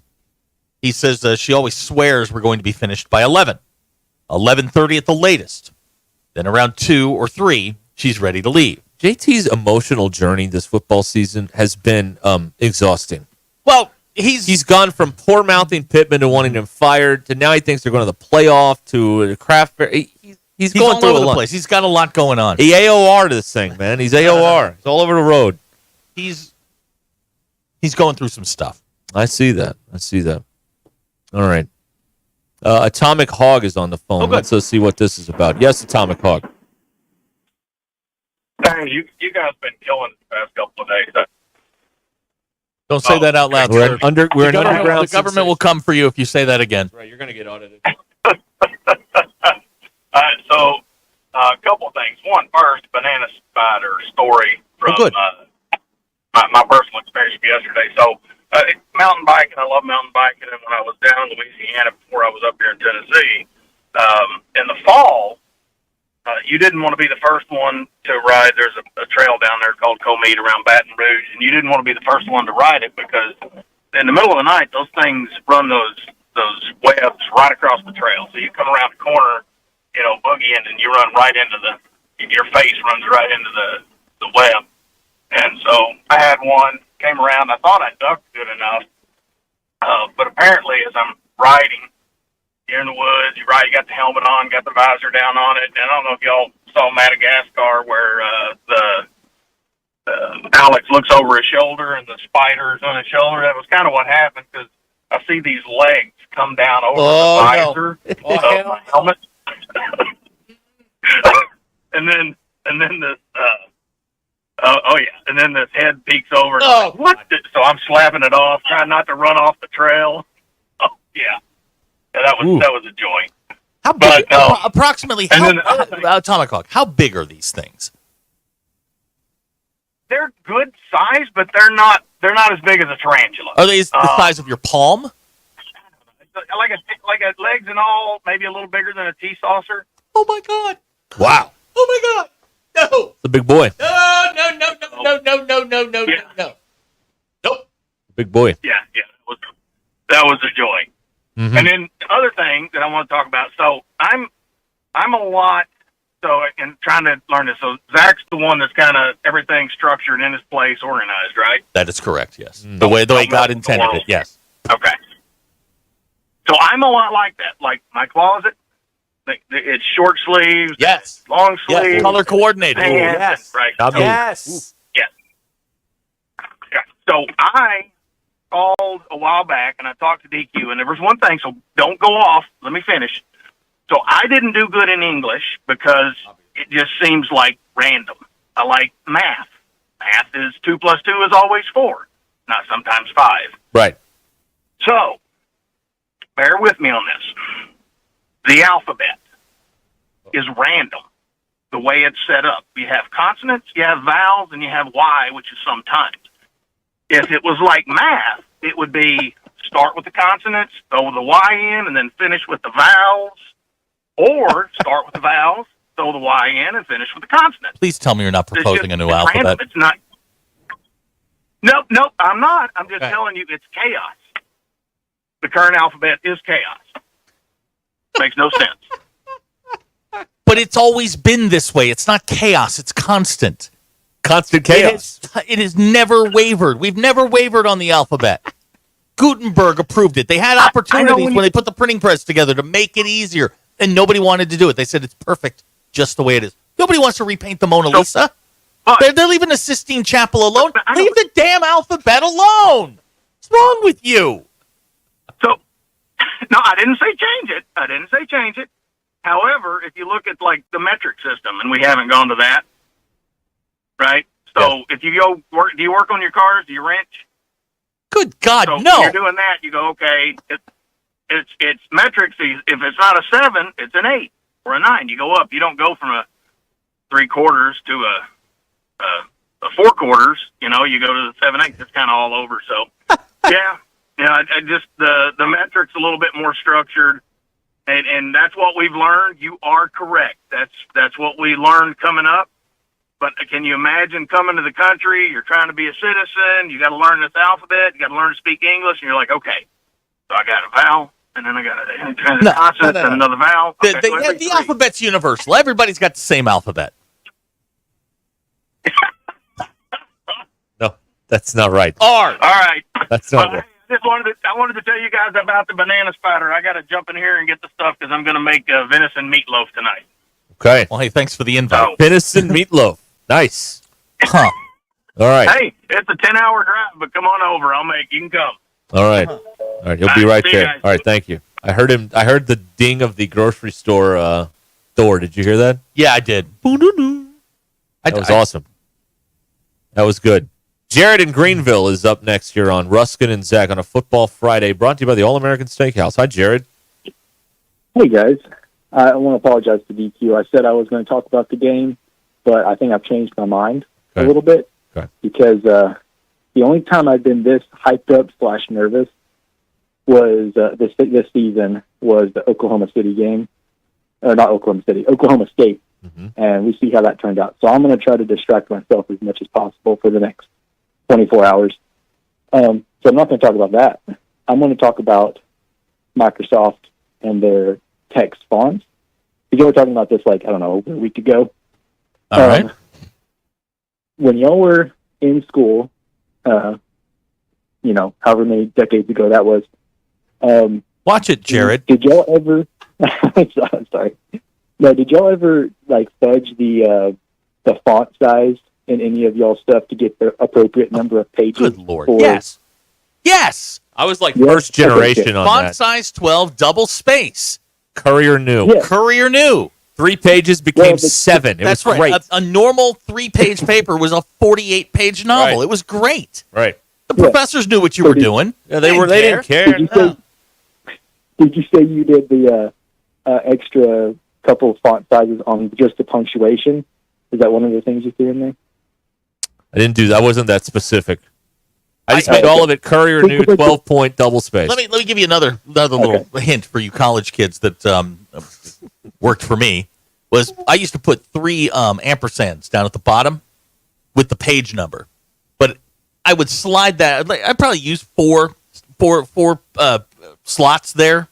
he says she always swears we're going to be finished by 11:30 at the latest. Then around 2 or 3, she's ready to leave. JT's emotional journey this football season has been exhausting. Well, he's gone from poor mouthing Pittman to wanting him fired to now he thinks they're going to the playoff to the craft fair. He's going all through over a the lot. place. He's got a lot going on. He AOR to this thing, man. He's AOR. He's all over the road. He's going through some stuff. I see that. All right. Atomic Hog is on the phone. Let's see what this is about. Yes, Atomic Hog. Hey, you guys been killing the past couple of days. Don't say that out loud. We're sir. an underground The government will come for you if you say that again. Right, you're going to get audited. So, a couple of things. One, first, banana spider story from my personal experience yesterday. So, mountain biking, I love mountain biking, and when I was down in Louisiana before I was up here in Tennessee, in the fall, you didn't want to be the first one to ride. There's a trail down there called Comede around Baton Rouge, and you didn't want to be the first one to ride it because in the middle of the night, those things run those webs right across the trail. So you come around the corner, boogieing, and you run right into your face runs right into the web. And so I had one, came around, I thought I ducked good enough, but apparently as I'm riding, you're in the woods, you got the helmet on, got the visor down on it, and I don't know if y'all saw Madagascar where Alex looks over his shoulder and the spider's on his shoulder. That was kind of what happened because I see these legs come down over the visor of my helmet. and then this and then this head peeks over. And so I'm slapping it off, trying not to run off the trail. Oh yeah, that was a joy. How big? Approximately. Atomic Hawk. How big are these things? They're good size, but they're not as big as a tarantula. Are they the size of your palm? Like a legs and all, maybe a little bigger than a tea saucer. Oh my god! Wow. Oh my god! No. It's a big boy. No. Nope. Big boy. Yeah. That was a joy. Mm-hmm. And then the other thing that I want to talk about. So I'm a lot. So in trying to learn this. So Zach's the one that's kind of everything structured in its place, organized, right? That is correct. Yes. The way God intended it. Yes. Okay. So I'm a lot like that. Like my closet, it's short sleeves. Yes. Long sleeves. Yes. Color coordinated. Pants, Yes. Right. Yes. Yes. Yeah. So I called a while back and I talked to DQ, and there was one thing. So don't go off. Let me finish. So I didn't do good in English because it just seems like random. I like math. Math is 2 + 2 is always 4, not sometimes 5. Right. So bear with me on this. The alphabet is random, the way it's set up. You have consonants, you have vowels, and you have Y, which is sometimes. If it was like math, it would be start with the consonants, throw the Y in, and then finish with the vowels, or start with the vowels, throw the Y in, and finish with the consonants. Please tell me you're not proposing a new It's alphabet. random. It's not. Nope, I'm not. I'm just telling you it's chaos. The current alphabet is chaos. Makes no sense. But it's always been this way. It's not chaos. It's constant. Constant chaos. It has never wavered. We've never wavered on the alphabet. Gutenberg approved it. They had opportunities when they put the printing press together to make it easier, and nobody wanted to do it. They said it's perfect just the way it is. Nobody wants to repaint the Mona Lisa. They're leaving the Sistine Chapel alone. Leave the damn alphabet alone. What's wrong with you? No, I didn't say change it. However, if you look at like the metric system, and we haven't gone to that, right? So if you go work, do you work on your cars? Do you wrench? Good God, so no. When you're doing that, you go, okay, it's metrics. If it's not a 7, it's an 8 or a 9. You go up. You don't go from a 3/4 to a 4/4. You go to the 7/8. It's kind of all over. So yeah. I just the metrics a little bit more structured, and that's what we've learned. You are correct. That's what we learned coming up. But can you imagine coming to the country? You're trying to be a citizen. You got to learn this alphabet. You got to learn to speak English, and you're like, okay, so I got a vowel, and then I got a consonant and another vowel. Okay, The alphabet's universal. Everybody's got the same alphabet. No, that's not right. All right. That's not right. I wanted to tell you guys about the banana spider. I got to jump in here and get the stuff because I'm going to make venison meatloaf tonight. Okay. Well, hey, thanks for the invite. Venison meatloaf. Nice. Huh. All right. Hey, it's a 10-hour drive, but come on over. You can come. All right. All right, he'll be right there. All right, thank you. I heard him. I heard the ding of the grocery store door. Did you hear that? Yeah, I did. That was awesome. That was good. Jared in Greenville is up next here on Ruscin and Zach on a Football Friday, brought to you by the All-American Steakhouse. Hi, Jared. Hey, guys. I want to apologize to DQ. I said I was going to talk about the game, but I think I've changed my mind a little bit because the only time I've been this hyped up / nervous was this season was the Oklahoma City game. Or not Oklahoma City, Oklahoma State. And we see how that turned out. So I'm going to try to distract myself as much as possible for the next 24 hours. So I'm not going to talk about that. I'm going to talk about Microsoft and their text fonts. Because you were talking about this, like, I don't know, a week ago. All right. When y'all were in school, you know, however many decades ago that was. Watch it, Jared. Did y'all ever... I'm sorry. No, did y'all ever, like, fudge the font size in any of y'all stuff to get the appropriate number of pages? Good Lord. Yes. Yes. I was like first generation on Font that. size 12, double space. Courier New. Yeah. Courier New. 3 pages became 7. It That's was right. great. A normal 3-page paper was a 48-page novel. Right. It was great. Right. The professors knew what you were doing. Yeah, they didn't care. Did you say you did the extra couple of font sizes on just the punctuation? Is that one of the things you threw in there? I didn't do that. I wasn't that specific. I just made all of it Courier New 12-point double space. Let me give you another little hint for you college kids that worked for me. Was I used to put 3 ampersands down at the bottom with the page number, but I would slide that. I'd probably use four slots there,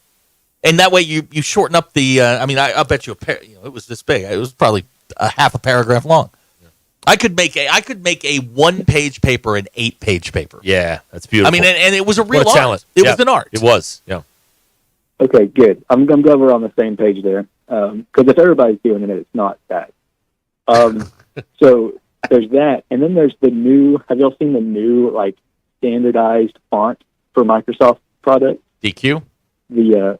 and that way you shorten up the. I mean, I bet you it was this big. It was probably a half a paragraph long. I could make a 1-page paper an 8-page paper. Yeah, that's beautiful. I mean, and it was a real What a art. talent. It Yeah, was an art. It was. Yeah. Okay, good. I'm glad we're on the same page there. Because if everybody's doing it, it's not that. So there's that, and then there's the new. Have y'all seen the new like standardized font for Microsoft products? DQ.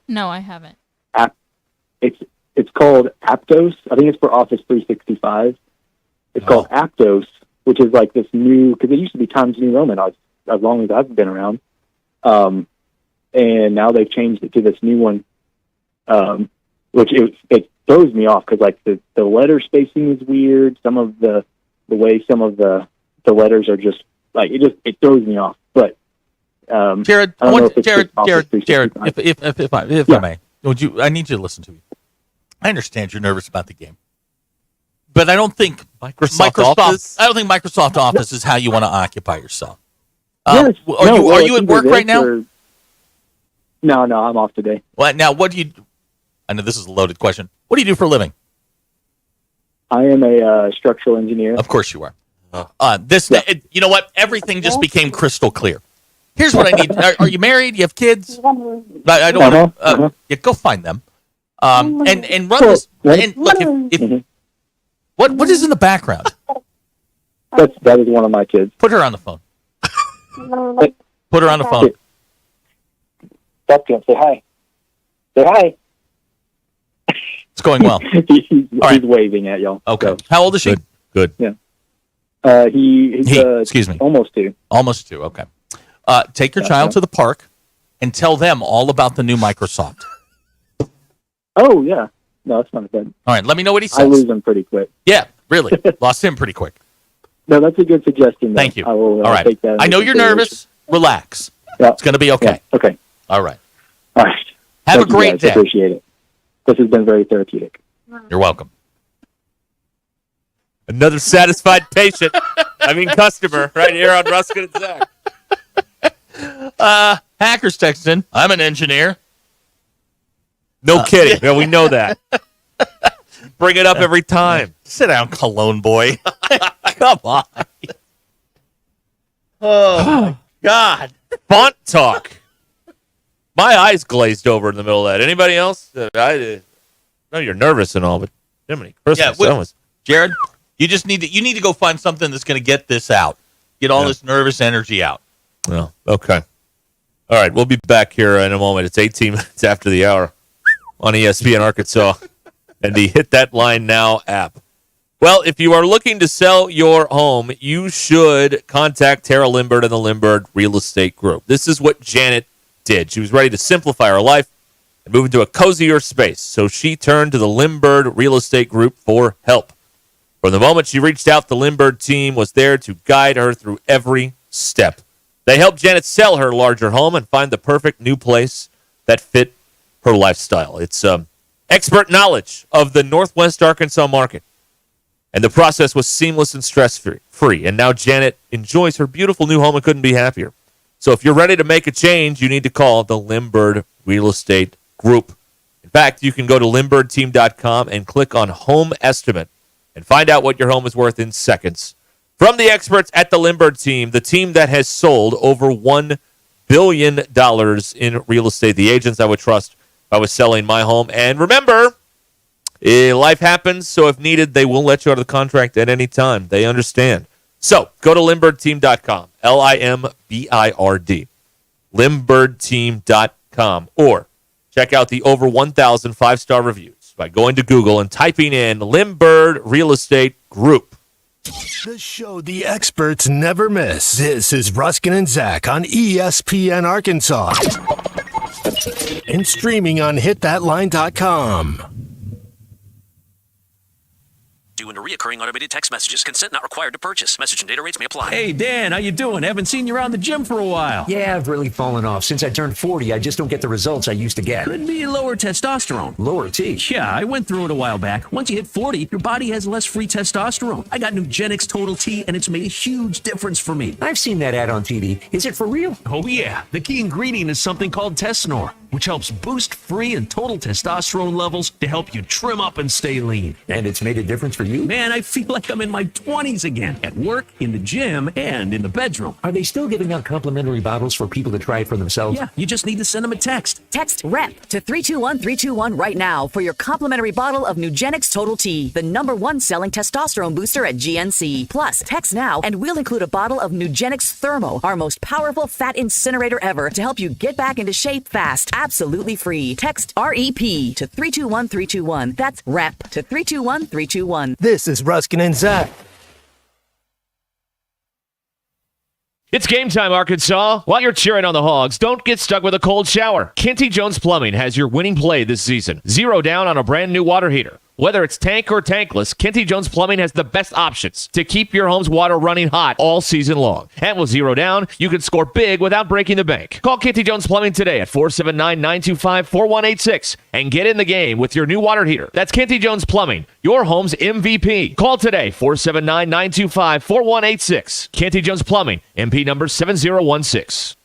No, I haven't. It's called Aptos. I think it's for Office 365. It's called Aptos, which is like this new, because it used to be Times New Roman as long as I've been around. And now they've changed it to this new one, which it throws me off because like the letter spacing is weird. Some of the way some of the letters are just like it throws me off. But Jared, Jared, if I may, I need you to listen to me. I understand you're nervous about the game, but I don't think Microsoft Office? I don't think Microsoft Office is how you want to occupy yourself. Yes. Are you at work right now? No, I'm off today. Well, now what do you? I know this is a loaded question. What do you do for a living? I am a structural engineer. Of course you are. You know what? Everything just became crystal clear. Here's what I need. Are you married? You have kids? I don't want to. Yeah, go find them. And run this. And look, if what is in the background? That is one of my kids. Put her on the phone. Put her on the phone. Stop to him. Say hi. Say hi. It's going well. He's waving at y'all. Okay. So. How old is she? Good. Yeah. He's excuse me. Almost 2. Almost 2. Okay. Take your child to the park and tell them all about the new Microsoft. Oh yeah. No, that's not bad. All right. Let me know what he says. I lose him pretty quick. Yeah, really. Lost him pretty quick. No, that's a good suggestion. Thank you. I will all right. take that. I know you're nervous. Relax. Yeah. It's going to be okay. Yeah. Okay. All right. All right. Have Thank a great guys. day. Appreciate it. This has been very therapeutic. You're welcome. Another satisfied patient. Customer right here on Ruscin and Zach. Hackers texting. I'm an engineer. No kidding. Yeah, we know that. Bring it up every time. Sit down, Cologne boy. Come on. Oh, my God. Font talk. My eyes glazed over in the middle of that. Anybody else? I know you're nervous and all, but Jiminy Christmas. Yeah, Jared, you need to go find something that's going to get this out. Get all this nervous energy out. Well, okay. All right, we'll be back here in a moment. It's 18 minutes after the hour on ESPN Arkansas and the Hit That Line Now app. Well, if you are looking to sell your home, you should contact Tara Limbird and the Limbird Real Estate Group. This is what Janet did. She was ready to simplify her life and move into a cozier space, so she turned to the Limbird Real Estate Group for help. From the moment she reached out, the Limbird team was there to guide her through every step. They helped Janet sell her larger home and find the perfect new place that fit her lifestyle. It's expert knowledge of the Northwest Arkansas market. And the process was seamless and stress-free. And now Janet enjoys her beautiful new home and couldn't be happier. So if you're ready to make a change, you need to call the Limbird Real Estate Group. In fact, you can go to LimbirdTeam.com and click on Home Estimate and find out what your home is worth in seconds. From the experts at the Limbird team, the team that has sold over $1 billion in real estate, the agents I would trust if I was selling my home. And remember, life happens, so if needed, they will let you out of the contract at any time. They understand. So go to LimbirdTeam.com, Limbird, LimbirdTeam.com, or check out the over 1,000 five-star reviews by going to Google and typing in Limbird Real Estate Group. The show the experts never miss. This is Ruscin and Zach on ESPN Arkansas and streaming on hitthatline.com. Due into reoccurring automated text messages. Consent not required to purchase. Message and data rates may apply. Hey, Dan, how you doing? Haven't seen you around the gym for a while. Yeah, I've really fallen off. Since I turned 40, I just don't get the results I used to get. Could be lower testosterone. Lower T? Yeah, I went through it a while back. Once you hit 40, your body has less free testosterone. I got Nugenix Total T, and it's made a huge difference for me. I've seen that ad on TV. Is it for real? Oh, yeah. The key ingredient is something called Tesnor, which helps boost free and total testosterone levels to help you trim up and stay lean. And it's made a difference for you? Man, I feel like I'm in my 20s again, at work, in the gym, and in the bedroom. Are they still giving out complimentary bottles for people to try it for themselves? Yeah, you just need to send them a text. Text REP to 321-321 right now for your complimentary bottle of Nugenix Total T, the #1 selling testosterone booster at GNC. Plus, text now and we'll include a bottle of Nugenix Thermo, our most powerful fat incinerator ever, to help you get back into shape fast. Absolutely free. Text REP to 321-321. That's REP to 321-321. This is Ruscin and Zach. It's game time, Arkansas. While you're cheering on the Hogs, don't get stuck with a cold shower. Kenty Jones Plumbing has your winning play this season. 0 down on a brand new water heater. Whether it's tank or tankless, Kenty Jones Plumbing has the best options to keep your home's water running hot all season long. And with 0 down, you can score big without breaking the bank. Call Kenty Jones Plumbing today at 479-925-4186 and get in the game with your new water heater. That's Kenty Jones Plumbing, your home's MVP. Call today, 479-925-4186. Kenty Jones Plumbing, MP number 7016.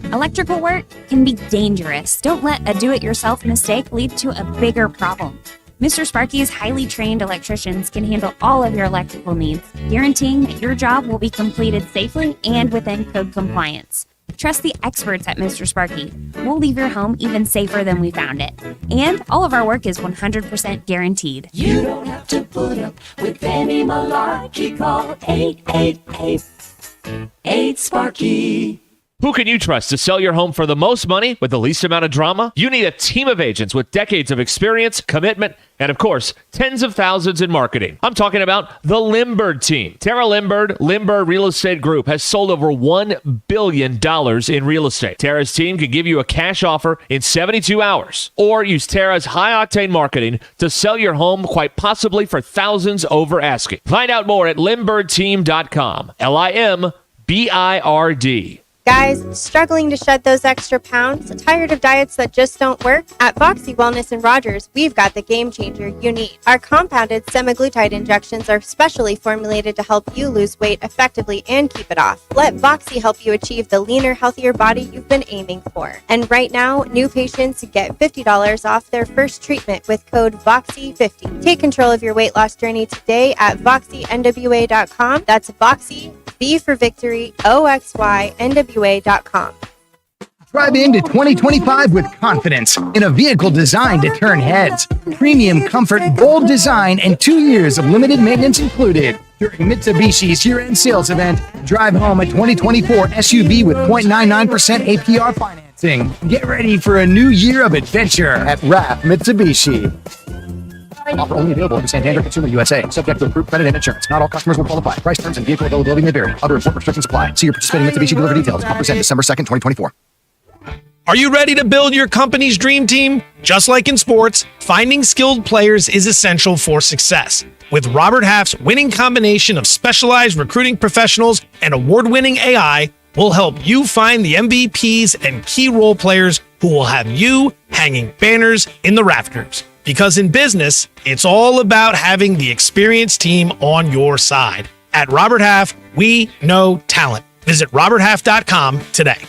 Electrical work can be dangerous. Don't let a do-it-yourself mistake lead to a bigger problem. Mr. Sparky's highly trained electricians can handle all of your electrical needs, guaranteeing that your job will be completed safely and within code compliance. Trust the experts at Mr. Sparky. We'll leave your home even safer than we found it. And all of our work is 100% guaranteed. You don't have to put up with any malarkey. Call 888-8-SPARKY. Who can you trust to sell your home for the most money with the least amount of drama? You need a team of agents with decades of experience, commitment, and of course, tens of thousands in marketing. I'm talking about the Limbird team. Tara Limbird, Limbird Real Estate Group, has sold over $1 billion in real estate. Tara's team can give you a cash offer in 72 hours, or use Tara's high-octane marketing to sell your home quite possibly for thousands over asking. Find out more at LimbirdTeam.com. LIMBIRD. Guys, struggling to shed those extra pounds? Tired of diets that just don't work? At Voxy Wellness in Rogers, we've got the game changer you need. Our compounded semaglutide injections are specially formulated to help you lose weight effectively and keep it off. Let Voxy help you achieve the leaner, healthier body you've been aiming for. And right now, new patients get $50 off their first treatment with code VOXY50. Take control of your weight loss journey today at VoxyNWA.com. That's Voxy, V for Victory, OXYNWA.com. Drive into 2025 with confidence in a vehicle designed to turn heads. Premium comfort, bold design, and 2 years of limited maintenance included. during Mitsubishi's year-end sales event. Drive home a 2024 SUV with 0.99% APR financing. Get ready for a new year of adventure at RAF Mitsubishi. Offer only available in Santander Consumer USA. Subject to approved credit and insurance. Not all customers will qualify. Price, terms, and vehicle availability may vary. Other important restrictions apply. See your participating Mitsubishi dealer for details. Offers end December 2nd, 2024. Are you ready to build your company's dream team? Just like in sports, finding skilled players is essential for success. With Robert Half's winning combination of specialized recruiting professionals and award-winning AI, we'll help you find the MVPs and key role players who will have you hanging banners in the rafters. Because in business, it's all about having the experienced team on your side. At Robert Half, we know talent. Visit roberthalf.com today.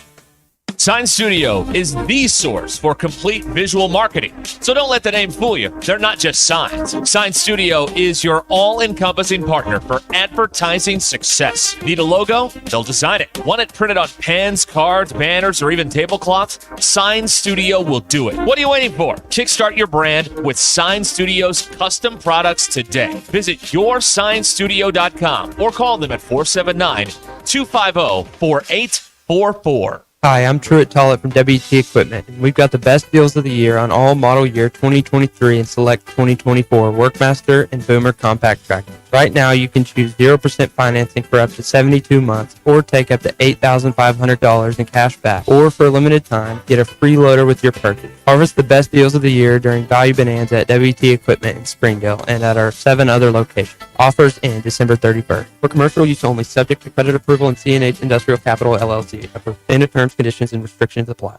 Sign Studio is the source for complete visual marketing. So don't let the name fool you. They're not just signs. Sign Studio is your all-encompassing partner for advertising success. Need a logo? They'll design it. Want it printed on pens, cards, banners, or even tablecloths? Sign Studio will do it. What are you waiting for? Kickstart your brand with Sign Studio's custom products today. Visit yoursignstudio.com or call them at 479-250-4844. Hi, I'm Truett Tollett from WT Equipment, and we've got the best deals of the year on all model year 2023 and select 2024 Workmaster and Boomer compact tractors. Right now, you can choose 0% financing for up to 72 months or take up to $8,500 in cash back. Or for a limited time, get a free loader with your purchase. Harvest the best deals of the year during Value Bonanza at WT Equipment in Springdale and at our 7 other locations. Offers end December 31st. For commercial use only, subject to credit approval and CNH Industrial Capital LLC. Approved terms, conditions, and restrictions apply.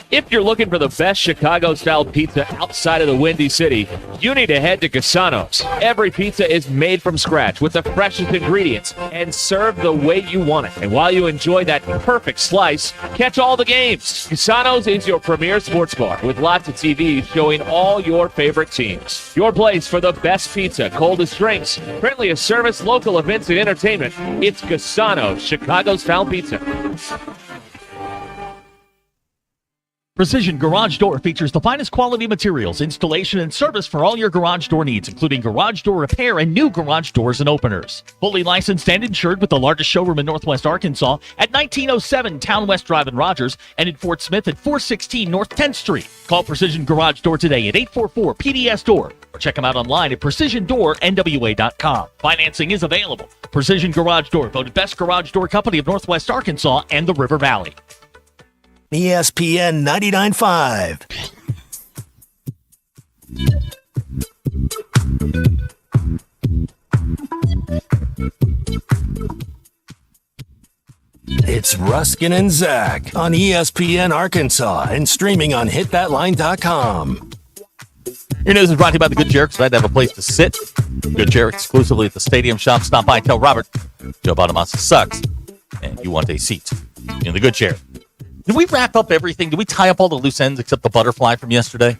If you're looking for the best Chicago-style pizza outside of the Windy City, you need to head to Cassano's. Every pizza is made from scratch with the freshest ingredients and served the way you want it. And while you enjoy that perfect slice, catch all the games. Cassano's is your premier sports bar with lots of TVs showing all your favorite teams. Your place for the best pizza, coldest drinks, friendliest service, local events, and entertainment. It's Cassano's Chicago-style pizza. Precision Garage Door features the finest quality materials, installation, and service for all your garage door needs, including garage door repair and new garage doors and openers. Fully licensed and insured with the largest showroom in Northwest Arkansas at 1907 Town West Drive in Rogers and in Fort Smith at 416 North 10th Street. Call Precision Garage Door today at 844-PDS-DOOR or check them out online at PrecisionDoorNWA.com. Financing is available. Precision Garage Door, voted best garage door company of Northwest Arkansas and the River Valley. ESPN 99.5. It's Ruscin and Zach on ESPN Arkansas and streaming on hitthatline.com. Your news is brought to you by the Good Chair. Glad to have a place to sit. Good Chair exclusively at the Stadium Shop. Stop by and tell Robert Joe Bonamassa sucks and you want a seat in the Good Chair. Did we wrap up everything? Did we tie up all the loose ends except the butterfly from yesterday?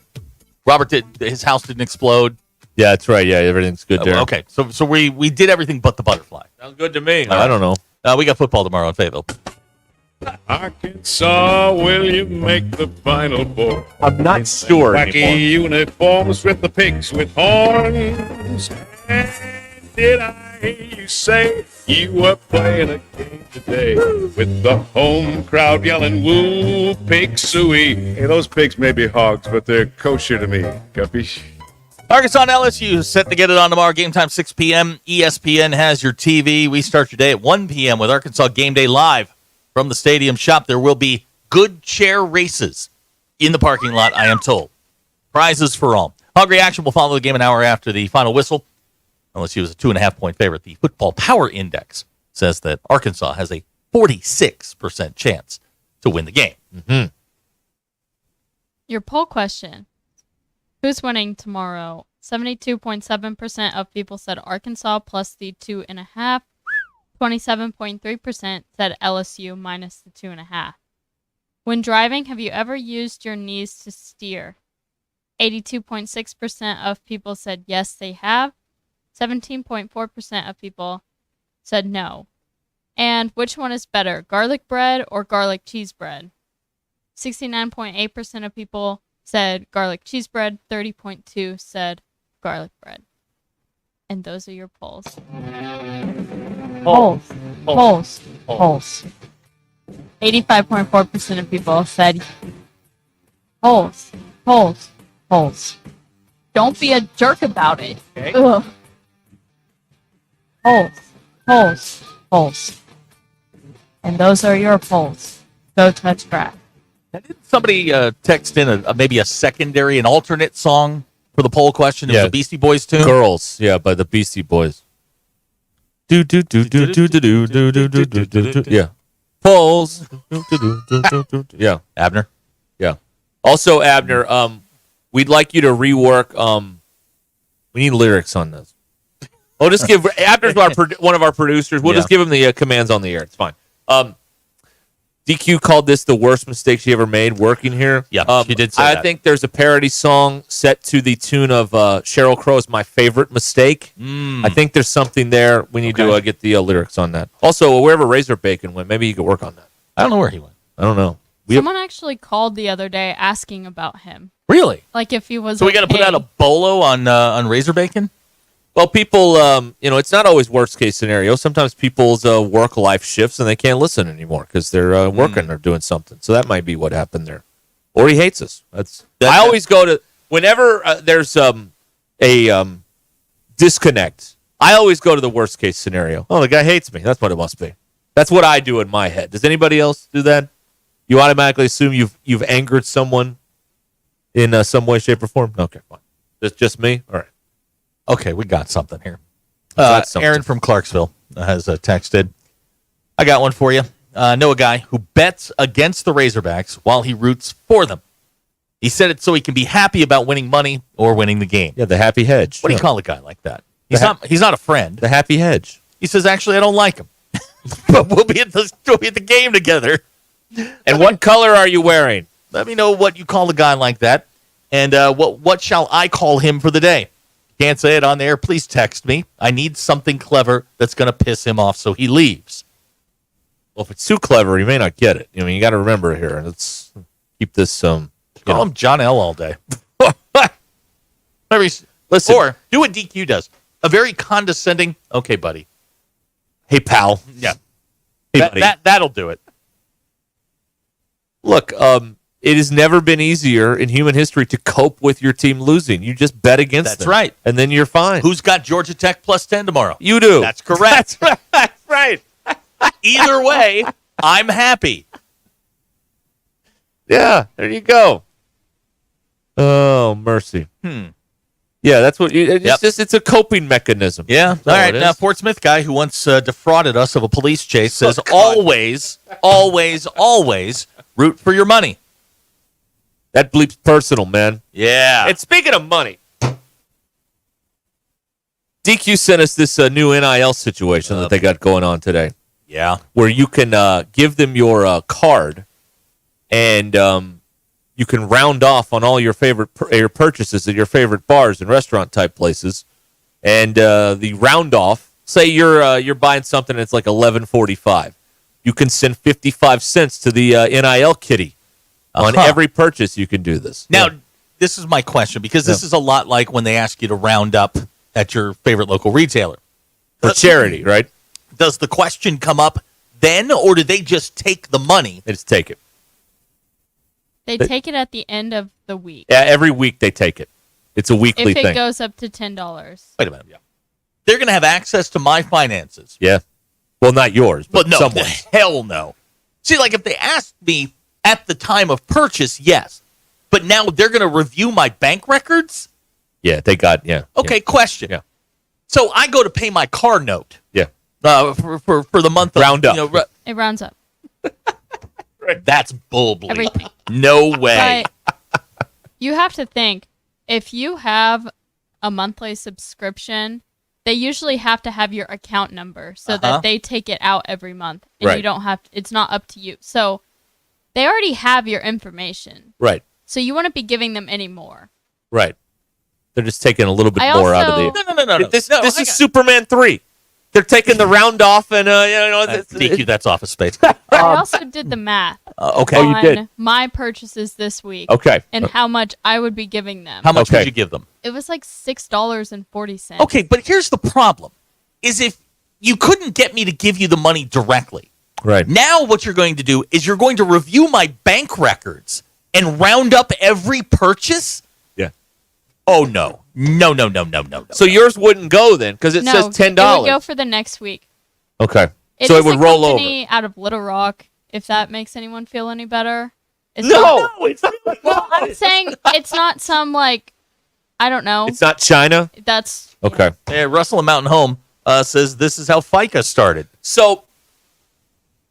Robert his house didn't explode. Yeah, that's right. Yeah, everything's good there. Okay, so we did everything but the butterfly. Sounds good to me. I don't know. We got football tomorrow in Fayetteville. Arkansas, will you make the Final Four? I'm not sure Wacky anymore. uniforms with the pigs with horns. And did I hear you say you were playing a game today with the home crowd yelling, woo, pig suey? Hey, those pigs may be hogs, but they're kosher to me. Capiche? Arkansas and LSU set to get it on tomorrow. Game time 6 p.m. ESPN has your TV. We start your day at 1 p.m. with Arkansas Game Day live from the Stadium Shop. There will be Good Chair races in the parking lot, I am told. Prizes for all. Hog Reaction will follow the game an hour after the final whistle. LSU is a 2.5-point favorite. The Football Power Index says that Arkansas has a 46% chance to win the game. Mm-hmm. Your poll question. Who's winning tomorrow? 72.7% of people said Arkansas plus the 2.5. 27.3% said LSU minus the 2.5. When driving, have you ever used your knees to steer? 82.6% of people said yes, they have. 17.4% of people said no. And which one is better, garlic bread or garlic cheese bread? 69.8% of people said garlic cheese bread. 30.2% said garlic bread. And those are your polls. Polls. Polls. Polls. 85.4% of people said polls. Polls. Polls. Don't be a jerk about it. Okay. Ugh. Polls. Polls. Polls. And those are your polls. Go touch grass. Somebody text in maybe a secondary, an alternate song for the poll question. It was a Beastie Boys tune. Girls, by the Beastie Boys. Do do do do do do do do do do do do do. Yeah. Polls. Yeah. Abner. Yeah. Also, Abner, we'd like you to rework. We need lyrics on this. We'll just give Abner's one of our producers. We'll just give him the commands on the air. It's fine. DQ called this the worst mistake she ever made working here. Yeah, she did say that. I think there's a parody song set to the tune of Sheryl Crow's My Favorite Mistake. I think there's something there. We need to get the lyrics on that. Also, wherever Razor Bacon went, maybe you could work on that. I don't know where he went. I don't know. Someone actually called the other day asking about him. Really? Like if he was So we got to put out a bolo on Razor Bacon? Well, people, it's not always worst case scenario. Sometimes people's work life shifts and they can't listen anymore because they're working or doing something. So that might be what happened there. Or he hates us. I always go to whenever there's a disconnect. I always go to the worst case scenario. Oh, the guy hates me. That's what it must be. That's what I do in my head. Does anybody else do that? You automatically assume you've angered someone in some way, shape, or form. Okay, fine. It's just me. All right. Okay, we got something here. Aaron from Clarksville has texted. I got one for you. Know a guy who bets against the Razorbacks while he roots for them. He said it so he can be happy about winning money or winning the game. Yeah, the happy hedge. What do you call a guy like that? He's not a friend. The happy hedge. He says, actually, I don't like him. But we'll be at the game together. And what color are you wearing? Let me know what you call a guy like that. And what shall I call him for the day? Can't say it on the air. Please text me. I need something clever that's going to piss him off so he leaves. Well, if it's too clever, you may not get it. You got to remember here. Let's keep this. Call him John L. all day. Listen. Or do what DQ does. A very condescending, okay, buddy. Hey, pal. Yeah. Hey, buddy. That'll do it. Look, it has never been easier in human history to cope with your team losing. You just bet against them. That's right. And then you're fine. Who's got Georgia Tech plus 10 tomorrow? You do. That's correct. That's right. Either way, I'm happy. Yeah, there you go. Oh, mercy. Yeah, that's what it's a coping mechanism. Yeah. All right. Now, Fort Smith guy who once defrauded us of a police chase says always root for your money. That bleeps personal, man. Yeah. And speaking of money, DQ sent us this new NIL situation that they got going on today. Yeah. Where you can give them your card and you can round off on all your favorite your purchases at your favorite bars and restaurant type places. And the round off, say you're buying something and it's like $11.45. You can send 55 cents to the NIL kitty. On every purchase, you can do this. Now, this is my question, because this is a lot like when they ask you to round up at your favorite local retailer. For charity, right? Does the question come up then, or do they just take the money? They just take it. They take it at the end of the week. Yeah, every week they take it. It's a weekly thing. If it goes up to $10. Wait a minute. Yeah. They're going to have access to my finances. Yeah. Well, not yours, but no, someone's. Hell no. See, like if they asked me at the time of purchase, yes. But now they're going to review my bank records? Yeah, they got, Okay, question. Yeah. So I go to pay my car note. Yeah. For the month of... Round up. It rounds up. That's bull bleep. Everything. No way. But you have to think, if you have a monthly subscription, they usually have to have your account number so that they take it out every month. And you don't have... It's not up to you. So... They already have your information. Right. So you wouldn't be giving them any more. Right. They're just taking a little bit more out of the... No. This is Superman 3. They're taking the round off and, DQ, that's Office Space. I also did the math. Okay. Oh, you did? My purchases this week. Okay. And how much I would be giving them. How much would you give them? It was like $6.40. Okay, but here's the problem: is if you couldn't get me to give you the money directly. Right. Now what you're going to do is you're going to review my bank records and round up every purchase? Yeah. Oh, no. No. So yours wouldn't go then because it says $10. It would go for the next week. Okay. It so is it would a roll company over. out of Little Rock, if that makes anyone feel any better. It's No, it's not. Well, I'm saying it's not some, like, I don't know. It's not China? That's... Okay. Yeah, Russell and Mountain Home says this is how FICA started. So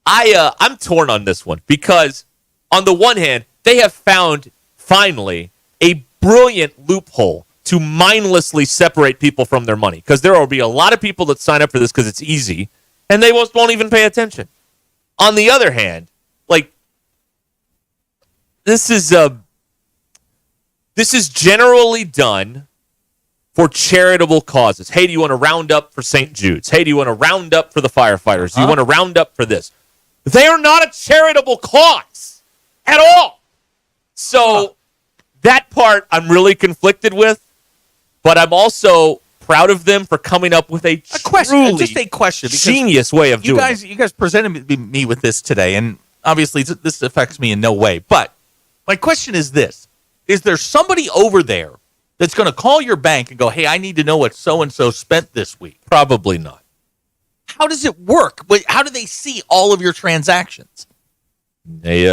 I'm torn on this one because on the one hand, they have found finally a brilliant loophole to mindlessly separate people from their money because there will be a lot of people that sign up for this because it's easy and they won't even pay attention. On the other hand, like this is generally done for charitable causes. Hey, do you want to round up for St. Jude's? Hey, do you want to round up for the firefighters? Do you want to round up for this? They are not a charitable cause at all. So that part I'm really conflicted with, but I'm also proud of them for coming up with a question, just a question, because genius way of doing it. You guys presented me with this today, and obviously this affects me in no way. But my question is this: is there somebody over there that's going to call your bank and go, "Hey, I need to know what so and so spent this week"? Probably not. How does it work? How do they see all of your transactions? They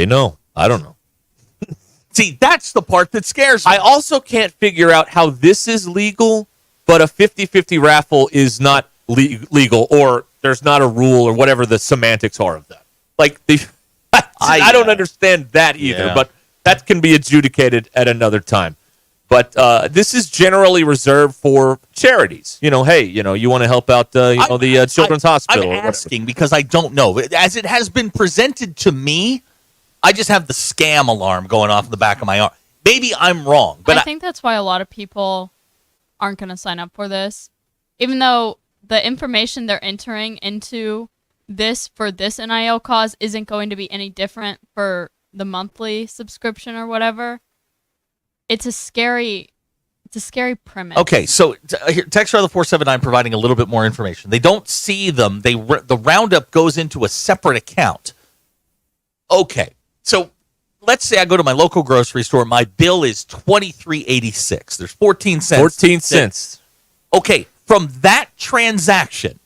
know. I don't know. See, that's the part that scares me. I also can't figure out how this is legal, but a 50-50 raffle is not legal, or there's not a rule, or whatever the semantics are of that. Like, I don't understand that either, but that can be adjudicated at another time. But this is generally reserved for charities. You know, hey, you want to help out, the Children's Hospital. I'm asking because I don't know. As it has been presented to me, I just have the scam alarm going off in the back of my arm. Maybe I'm wrong, but I think that's why a lot of people aren't going to sign up for this. Even though the information they're entering into this for this NIL cause isn't going to be any different for the monthly subscription or whatever. It's a scary premise. Okay, so here, text the 479 providing a little bit more information. They don't see them. The roundup goes into a separate account. Okay, so let's say I go to my local grocery store. My bill is $23.86. There's 14 cents. 14 cents. Okay, from that transaction,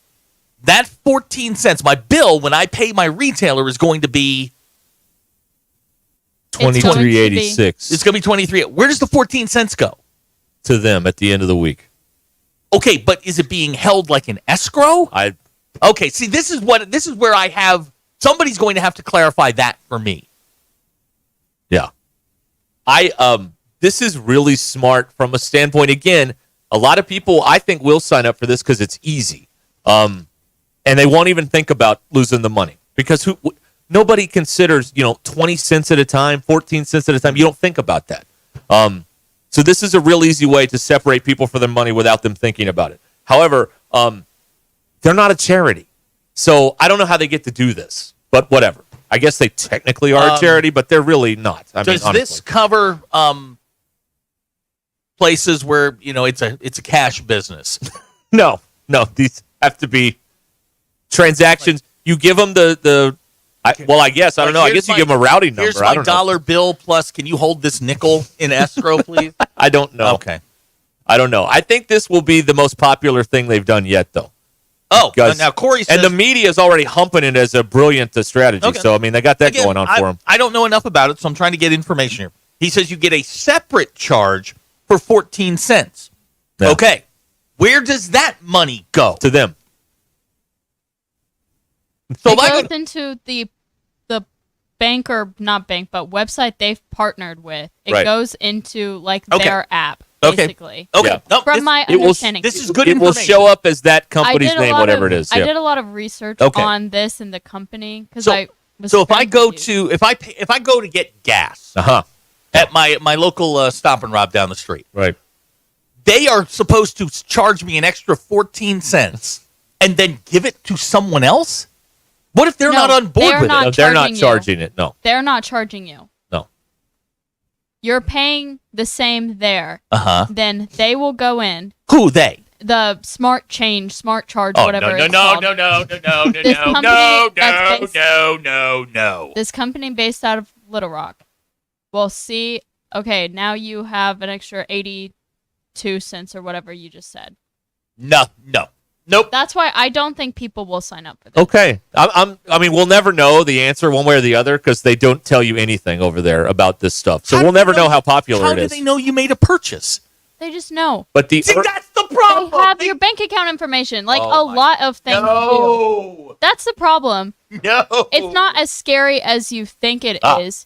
that 14 cents, my bill when I pay my retailer is going to be $23.86. It's going to be 23. Where does the 14 cents go? To them at the end of the week. Okay, but is it being held like an escrow? Okay, see, this is where I have somebody's going to have to clarify that for me. Yeah. This is really smart from a standpoint. Again, a lot of people I think will sign up for this because it's easy. And they won't even think about losing the money because nobody considers, 20 cents at a time, 14 cents at a time. You don't think about that. So this is a real easy way to separate people for their money without them thinking about it. However, they're not a charity. So I don't know how they get to do this, but whatever. I guess they technically are a charity, but they're really not. Does this cover places where, it's a cash business? No. These have to be transactions. You give them I guess. I don't know. I guess you give them a routing number. Here's my dollar bill plus, can you hold this nickel in escrow, please? I don't know. Okay. I don't know. I think this will be the most popular thing they've done yet, though. Oh, now Corey says... And the media is already humping it as a brilliant strategy. Okay. So, they got that going on for them. I don't know enough about it, so I'm trying to get information here. He says you get a separate charge for 14 cents. Yeah. Okay. Where does that money go? To them. So it goes into the bank or not bank, but website they've partnered with. It goes into their app, basically. Okay. Yeah. From my understanding. This is good information. It will show up as that company's name, whatever it is. I did a lot of research on this and the company because I was. So if I go to get gas at my local Stop and Rob down the street, right? They are supposed to charge me an extra 14 cents and then give it to someone else? What if they're not on board with it? No, they're not charging it. No. They're not charging you. No. You're paying the same there. Uh-huh. Then they will go in. Who they? The smart charge, Oh, whatever no, it's no, called. no, no, no, no, no, This no, company no, that's no, based- no. This company based out of Little Rock will see, okay, now you have an extra 82 cents or whatever you just said. No. Nope. That's why I don't think people will sign up for this. Okay. I mean, we'll never know the answer one way or the other because they don't tell you anything over there about this stuff. So we'll never know how popular How it do is. they know you made a purchase? They just know. But See, that's the problem. They have your bank account information, like Oh a lot of things do. That's the problem. No. It's not as scary as you think it is.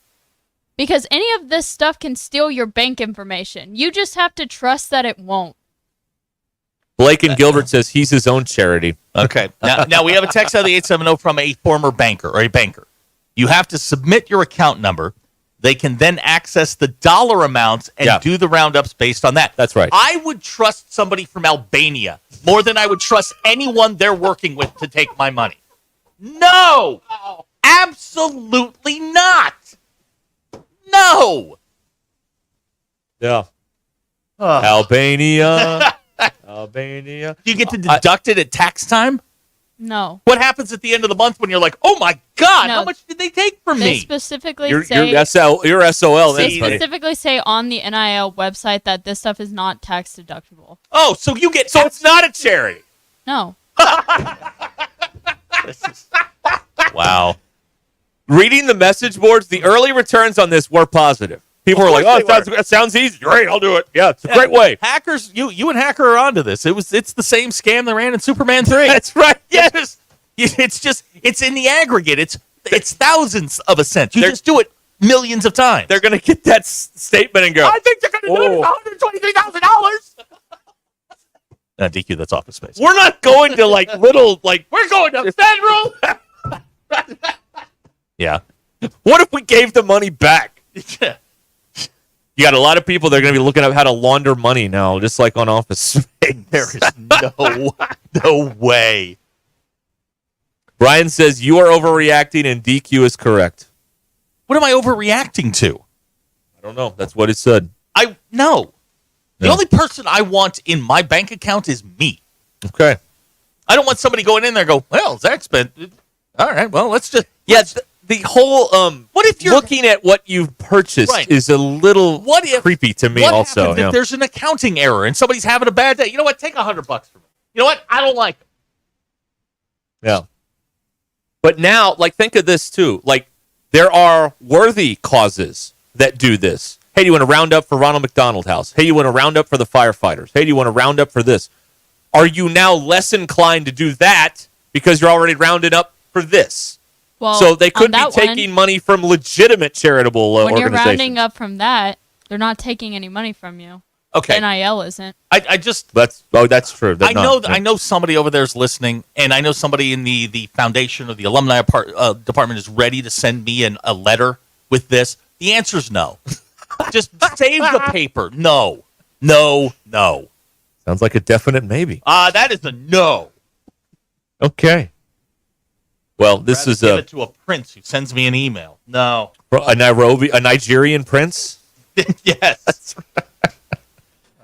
Because any of this stuff can steal your bank information. You just have to trust that it won't. Blake and Gilbert says he's his own charity. Okay. Now we have a text out of the 870 from a former banker or a banker. You have to submit your account number. They can then access the dollar amounts and do the roundups based on that. That's right. I would trust somebody from Albania more than I would trust anyone they're working with to take my money. No. Absolutely not. No. Yeah. Albania. Albania. Do you get to deduct it at tax time? No. What happens at the end of the month when you're like, oh my God, how much did they take from They me? specifically You're say SOL. they specifically say on the NIL website that this stuff is not tax deductible. Oh, so you get. So it's not a charity. No. Wow. Reading the message boards, the early returns on this were positive. People were like, "Oh, it sounds easy. Great, I'll do it. Yeah, it's a great way." Hackers, you and Hacker are onto this. It's the same scam that ran in Superman 3. That's right. Yes. It's in the aggregate. It's thousands of a cent. You just do it millions of times. They're gonna get that statement and go, I think they're gonna do it for $123,000. DQ, that's Office Space. "We're not going to We're going to federal. Yeah. What if we gave the money back?" You got a lot of people that are going to be looking up how to launder money now, just like on Office Space. There is no way. Brian says you are overreacting and DQ is correct. What am I overreacting to? I don't know. That's what it said. No. The only person I want in my bank account is me. Okay. I don't want somebody going in there and go, well, Zach spent. All right, well, let's just. Yeah, the whole what if you're looking at what you've purchased is a little creepy to me. What also, happens if there's an accounting error and somebody's having a bad day? You know what? Take $100 from me. You know what? I don't like it. Yeah. But now, think of this too. There are worthy causes that do this. Hey, do you want to round up for Ronald McDonald House? Hey, you want to round up for the firefighters? Hey, do you want to round up for this? Are you now less inclined to do that because you're already rounded up for this? Well, so they could be on that taking money from legitimate charitable when organizations. you're rounding up from that, they're not taking any money from you. Okay. NIL isn't. I just that's true. They're I know somebody over there is listening, and I know somebody in the foundation or the alumni department is ready to send me a letter with this. The answer is no. Just save the paper. No. Sounds like a definite maybe. That is a no. Okay. Well, this is give it to a prince who sends me an email. No. A Nigerian prince? Yes. That's right.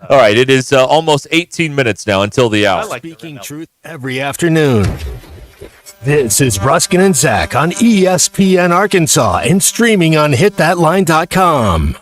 All right, it is almost 18 minutes now until the hour. Speaking truth every afternoon. This is Ruskin and Zach on ESPN Arkansas and streaming on hitthatline.com.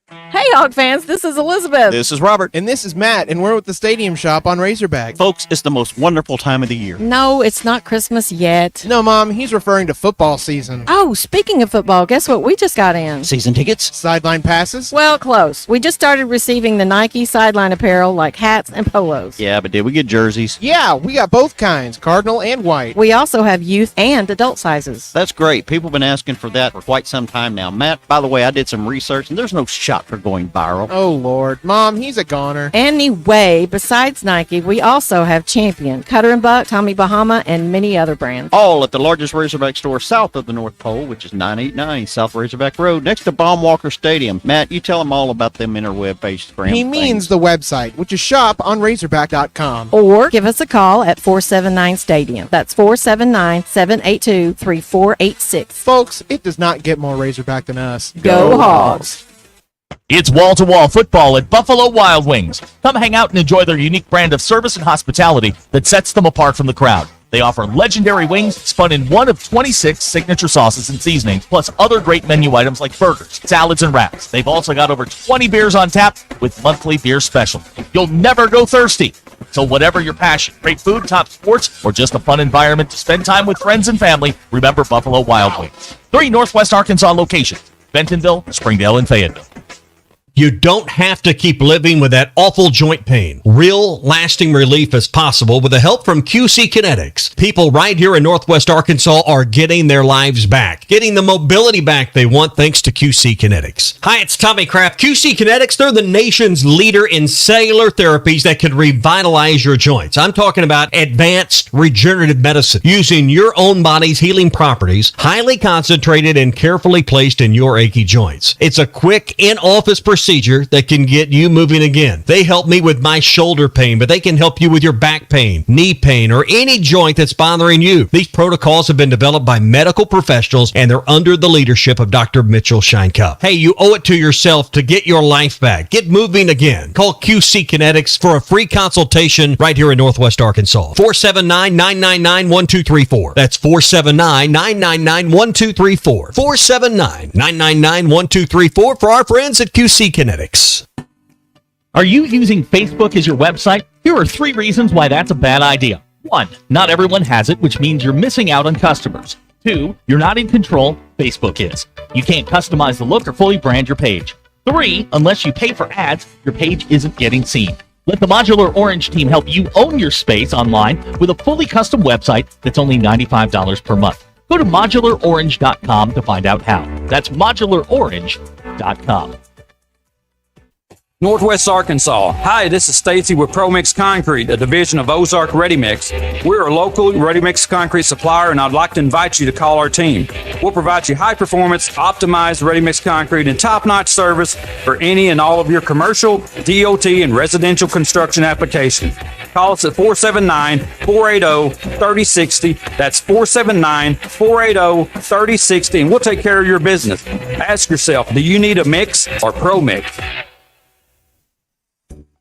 Hey, Hawk fans, this is Elizabeth. This is Robert. And this is Matt, and we're with the Stadium Shop on Razorback. Folks, it's the most wonderful time of the year. No, it's not Christmas yet. No, Mom, he's referring to football season. Oh, speaking of football, guess what we just got in? Season tickets? Sideline passes? Well, close. We just started receiving the Nike sideline apparel like hats and polos. Yeah, but did we get jerseys? Yeah, we got both kinds, cardinal and white. We also have youth and adult sizes. That's great. People have been asking for that for quite some time now. Matt, by the way, I did some research, and there's no shot for going viral. Oh, Lord. Mom, he's a goner. Anyway, besides Nike, we also have Champion, Cutter and Buck, Tommy Bahama, and many other brands. All at the largest Razorback store south of the North Pole, which is 989 South Razorback Road, next to Baumwalker Stadium. Matt, you tell them all about them interweb-based brands. He means the website, which is shop on Razorback.com. Or give us a call at 479-STADIUM. That's 479-782-3486. Folks, it does not get more Razorback than us. Go Hogs! It's wall-to-wall football at Buffalo Wild Wings. Come hang out and enjoy their unique brand of service and hospitality that sets them apart from the crowd. They offer legendary wings spun in one of 26 signature sauces and seasonings, plus other great menu items like burgers, salads, and wraps. They've also got over 20 beers on tap with monthly beer special. You'll never go thirsty. So whatever your passion, great food, top sports, or just a fun environment to spend time with friends and family, remember Buffalo Wild Wings. 3 Northwest Arkansas locations: Bentonville, Springdale, and Fayetteville. You don't have to keep living with that awful joint pain. Real lasting relief is possible with the help from QC Kinetics. People right here in Northwest Arkansas are getting their lives back, getting the mobility back they want thanks to QC Kinetics. Hi, it's Tommy Kraft. QC Kinetics, they're the nation's leader in cellular therapies that can revitalize your joints. I'm talking about advanced regenerative medicine using your own body's healing properties, highly concentrated and carefully placed in your achy joints. It's a quick in-office procedure that can get you moving again. They help me with my shoulder pain, but they can help you with your back pain, knee pain, or any joint that's bothering you. These protocols have been developed by medical professionals, and they're under the leadership of Dr. Mitchell Scheinkup. Hey, you owe it to yourself to get your life back. Get moving again. Call QC Kinetics for a free consultation right here in Northwest Arkansas. 479-999-1234. That's 479-999-1234. 479-999-1234 for our friends at QC Kinetics. Are you using Facebook as your website? Here are 3 reasons why that's a bad idea. 1, not everyone has it, which means you're missing out on customers. 2, you're not in control, Facebook is. You can't customize the look or fully brand your page. 3, unless you pay for ads, your page isn't getting seen. Let the Modular Orange team help you own your space online with a fully custom website that's only $95 per month. Go to modularorange.com to find out how. That's modularorange.com. Northwest Arkansas. Hi, this is Stacy with ProMix Concrete, a division of Ozark Ready Mix. We're a local ready mix concrete supplier, and I'd like to invite you to call our team. We'll provide you high performance, optimized ready mix concrete and top-notch service for any and all of your commercial, DOT, and residential construction applications. Call us at 479-480-3060. That's 479-480-3060, and we'll take care of your business. Ask yourself, do you need a mix or ProMix?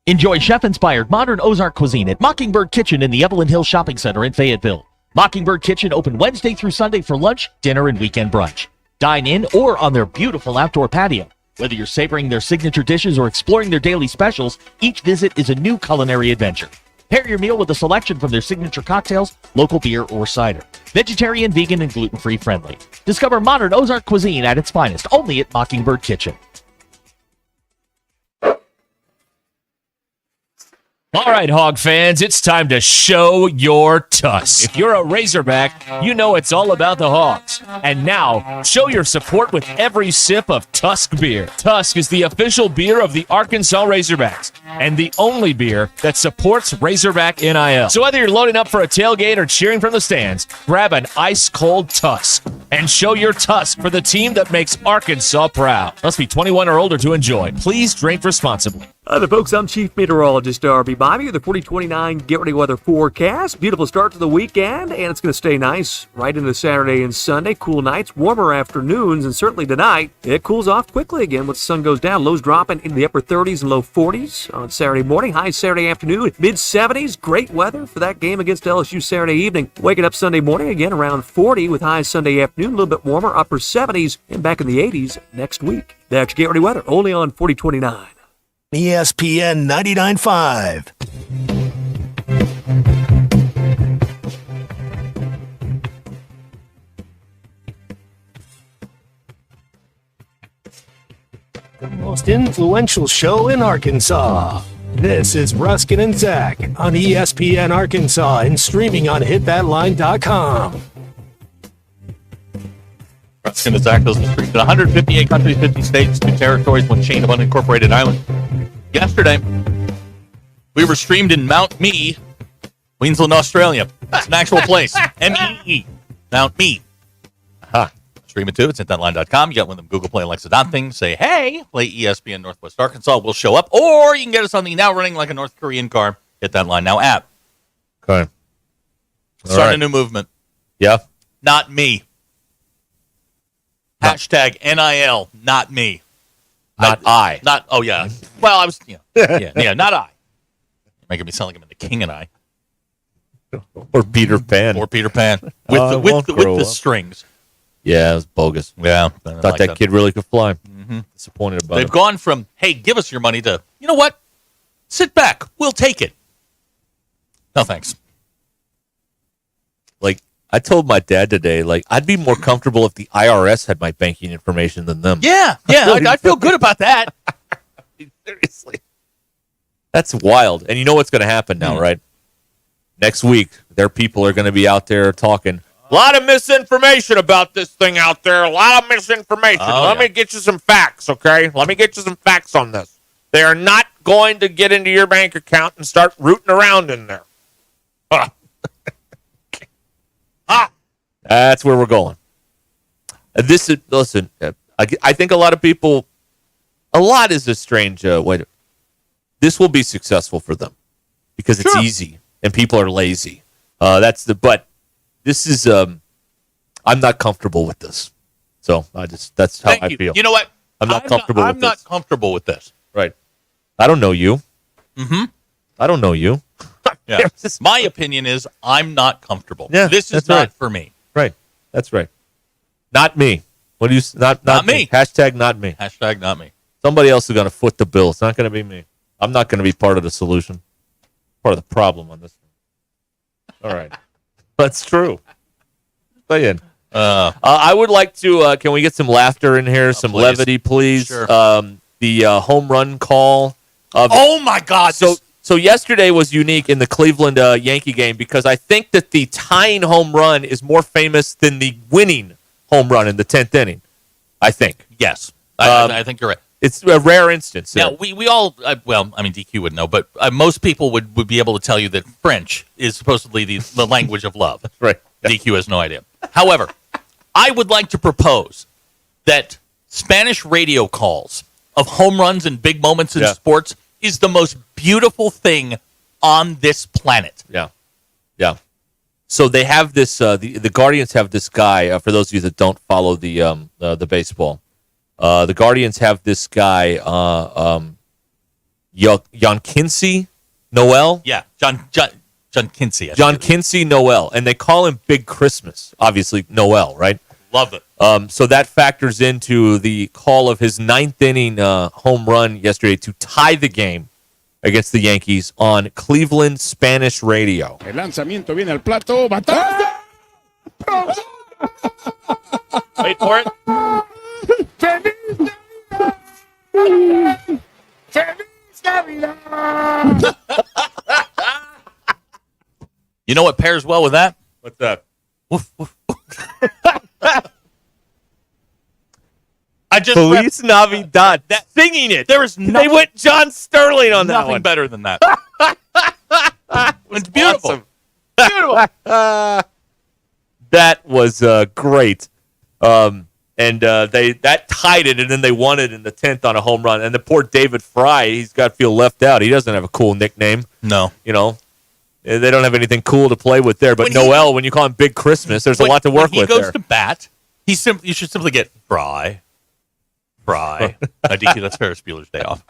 Enjoy chef-inspired modern Ozark cuisine at Mockingbird Kitchen in the Evelyn Hills Shopping Center in Fayetteville. Mockingbird Kitchen open Wednesday through Sunday for lunch, dinner, and weekend brunch. Dine in or on their beautiful outdoor patio. Whether you're savoring their signature dishes or exploring their daily specials, each visit is a new culinary adventure. Pair your meal with a selection from their signature cocktails, local beer, or cider. Vegetarian, vegan, and gluten-free friendly. Discover modern Ozark cuisine at its finest, only at Mockingbird Kitchen. All right, Hog fans, it's time to show your tusk. If you're a Razorback, you know it's all about the Hogs. And now, show your support with every sip of Tusk beer. Tusk is the official beer of the Arkansas Razorbacks and the only beer that supports Razorback NIL. So whether you're loading up for a tailgate or cheering from the stands, grab an ice-cold Tusk and show your Tusk for the team that makes Arkansas proud. Must be 21 or older to enjoy. Please drink responsibly. Hi there, folks. I'm Chief Meteorologist Darby Bobby with the 4029 Get Ready Weather forecast. Beautiful start to the weekend, and it's going to stay nice right into Saturday and Sunday. Cool nights, warmer afternoons, and certainly tonight, it cools off quickly again once the sun goes down. Lows dropping into the upper 30s and low 40s on Saturday morning. Highs Saturday afternoon, mid-70s. Great weather for that game against LSU Saturday evening. Waking up Sunday morning again around 40 with highs Sunday afternoon, a little bit warmer, upper 70s, and back in the 80s next week. That's Get Ready Weather, only on 4029. ESPN 99.5. The most influential show in Arkansas. This is Ruscin and Zach on ESPN Arkansas and streaming on hitthatline.com. Ruscin and Zach goes to the streets in 158 countries, 50 states, 2 territories, 1 chain of unincorporated islands. Yesterday, we were streamed in Mount Mee, Queensland, Australia. It's an actual place. M-E-E. Mount Mee. Aha. Stream it too. It's at thatline.com. You got one of them Google Play, Alexa dot things. Say, hey, play ESPN Northwest Arkansas. We'll show up. Or you can get us on the now running like a North Korean car. Get That Line Now app. Okay. Start a new movement. Yeah. Not me. Hashtag NIL. Not me. Not I. Not. Oh yeah. Well, I was. Yeah. Not I. You're making me sound like I'm in The King and I. Or Peter Pan. Or Peter Pan with the strings. Yeah, it was bogus. Yeah, thought that kid really could fly. Mm-hmm. Disappointed about They've it. gone from, hey, give us your money to, you know what? Sit back. We'll take it. No, thanks. Like, I told my dad today, like, I'd be more comfortable if the IRS had my banking information than them. Yeah, I feel good about that. Seriously. That's wild. And you know what's going to happen now, right? Next week, their people are going to be out there talking. A lot of misinformation about this thing out there. A lot of misinformation. Let me get you some facts, okay? Let me get you some facts on this. They are not going to get into your bank account and start rooting around in there. That's where we're going. Listen, I think a lot of people, a lot is a strange way. This will be successful for them because it's easy and people are lazy. But this is, I'm not comfortable with this. So that's how I feel. You know what? I'm not comfortable with this. I'm not comfortable with this. Right. I don't know you. Mm-hmm. I don't know you. Yeah. My opinion is I'm not comfortable. Yeah, this is that's not right. for me. Right. That's right. Not me. What do you? Not me. Hashtag not me. Hashtag not me. Somebody else is going to foot the bill. It's not going to be me. I'm not going to be part of the solution. Part of the problem on this one. All right. That's true. Stay in. I would like to. Can we get some laughter in here? Some levity, please. Sure. The home run call. Oh my God! So yesterday was unique in the Cleveland Yankee game because I think that the tying home run is more famous than the winning home run in the 10th inning. I think. Yes, I think you're right. It's a rare instance. Now, we all, DQ would know, but most people would be able to tell you that French is supposedly the language of love. Right. DQ has no idea. However, I would like to propose that Spanish radio calls of home runs and big moments in sports is the most beautiful thing on this planet. Yeah. Yeah. So they have this, the Guardians have this guy, for those of you that don't follow the baseball, the Guardians have this guy, Jan Kinsey Noel. Yeah, John Kinsey. John Kinsey Noel, and they call him Big Christmas. Obviously, Noel, right? Love it. So that factors into the call of his 9th inning home run yesterday to tie the game against the Yankees on Cleveland Spanish radio. El lanzamiento viene al plato. ¡Batazo! Wait for it. You know what pairs well with that? What's that? Woof, woof, woof. I just Feliz Navidad. Singing it. There is They went John Sterling on that nothing one. better than that. It's beautiful. Awesome. Beautiful. That was great. And that tied it, and then they won it in the 10th on a home run. And the poor David Fry, he's got to feel left out. He doesn't have a cool nickname. No. You know, they don't have anything cool to play with there. But Noel, when you call him Big Christmas, there's a lot to work with there. When he goes to bat, you should simply get Fry. DQ, that's Ferris Bueller's Day Off.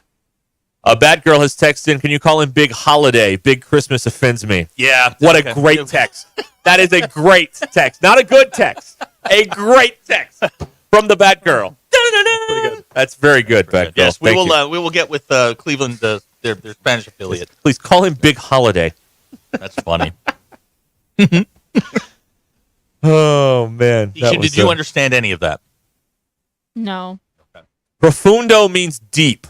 Batgirl has texted in, can you call him Big Holiday? Big Christmas offends me. Yeah. What a great text. That is a great text. Not a good text. A great text from the Batgirl. Pretty good. That's very good, Batgirl. Yes, we Thank you. will get with Cleveland, their Spanish affiliate. Please call him Big Holiday. That's funny. Oh, man. Did you understand any of that? No. Profundo means deep.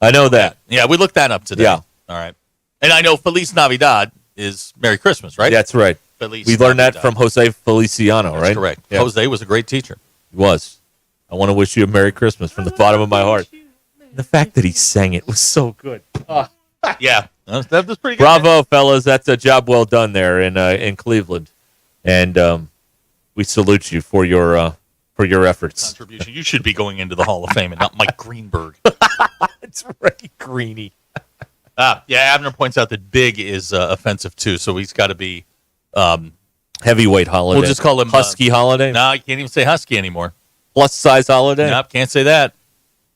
I know that. Yeah, we looked that up today. Yeah. All right. And I know Feliz Navidad is Merry Christmas, right? That's right. Feliz We learned that Navidad. from Jose Feliciano, That's right? correct. Yeah. Jose was a great teacher. He was. I want to wish you a Merry Christmas from the bottom of my heart. The fact that he sang it was so good. Yeah, that was pretty good. Bravo, fellas. That's a job well done there in Cleveland. And we salute you for your efforts. Contribution. You should be going into the Hall of Fame and not Mike Greenberg. It's Ray Greeny. Yeah, Abner points out that big is offensive too, so he's got to be heavyweight holiday. We'll just call him Husky holiday. No, you can't even say Husky anymore. Plus size holiday. Nope, can't say that.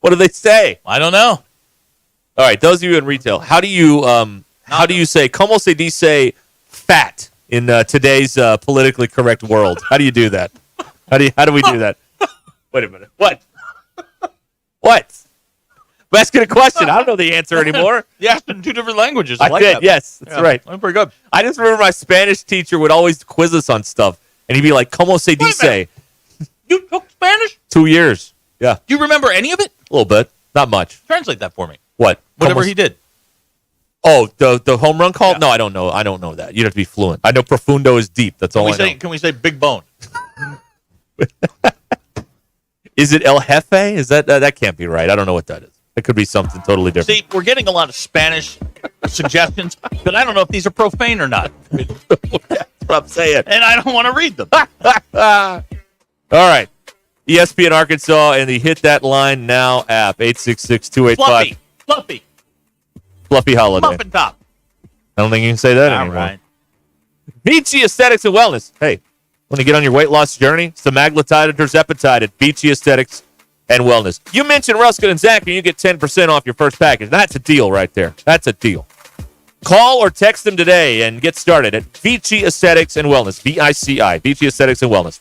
What do they say? I don't know. All right, those of you in retail, how do you say como se dice fat in today's politically correct world? How do you do that? How do we do that? Wait a minute. What? I'm asking a question. I don't know the answer anymore. You asked in two different languages. I like did. that. Yes, that's right. I'm pretty good. I just remember my Spanish teacher would always quiz us on stuff, and he'd be like, "Como se dice?" You took Spanish? 2 years. Yeah. Do you remember any of it? A little bit. Not much. Translate that for me. What? Whatever he did. Oh, the home run call? Yeah. No, I don't know. I don't know that. You'd have to be fluent. I know profundo is deep. That's all I know. Can we say big bone? Is it El Jefe? Is that can't be right. I don't know what that is. It could be something totally different. See, we're getting a lot of Spanish suggestions, but I don't know if these are profane or not. That's what I'm saying. And I don't want to read them. All right. ESPN Arkansas and the Hit That Line Now app, 866-285. Fluffy holiday. Muffin top. I don't think you can say that anymore. Right. Beachy Aesthetics and Wellness. Hey, want to get on your weight loss journey? Semaglutide or tirzepatide at Beachy Aesthetics and Wellness. You mentioned Ruscin and Zach, and you get 10% off your first package. That's a deal right there. That's a deal. Call or text them today and get started at Beachy Aesthetics and Wellness. BICI, Beachy Aesthetics and Wellness.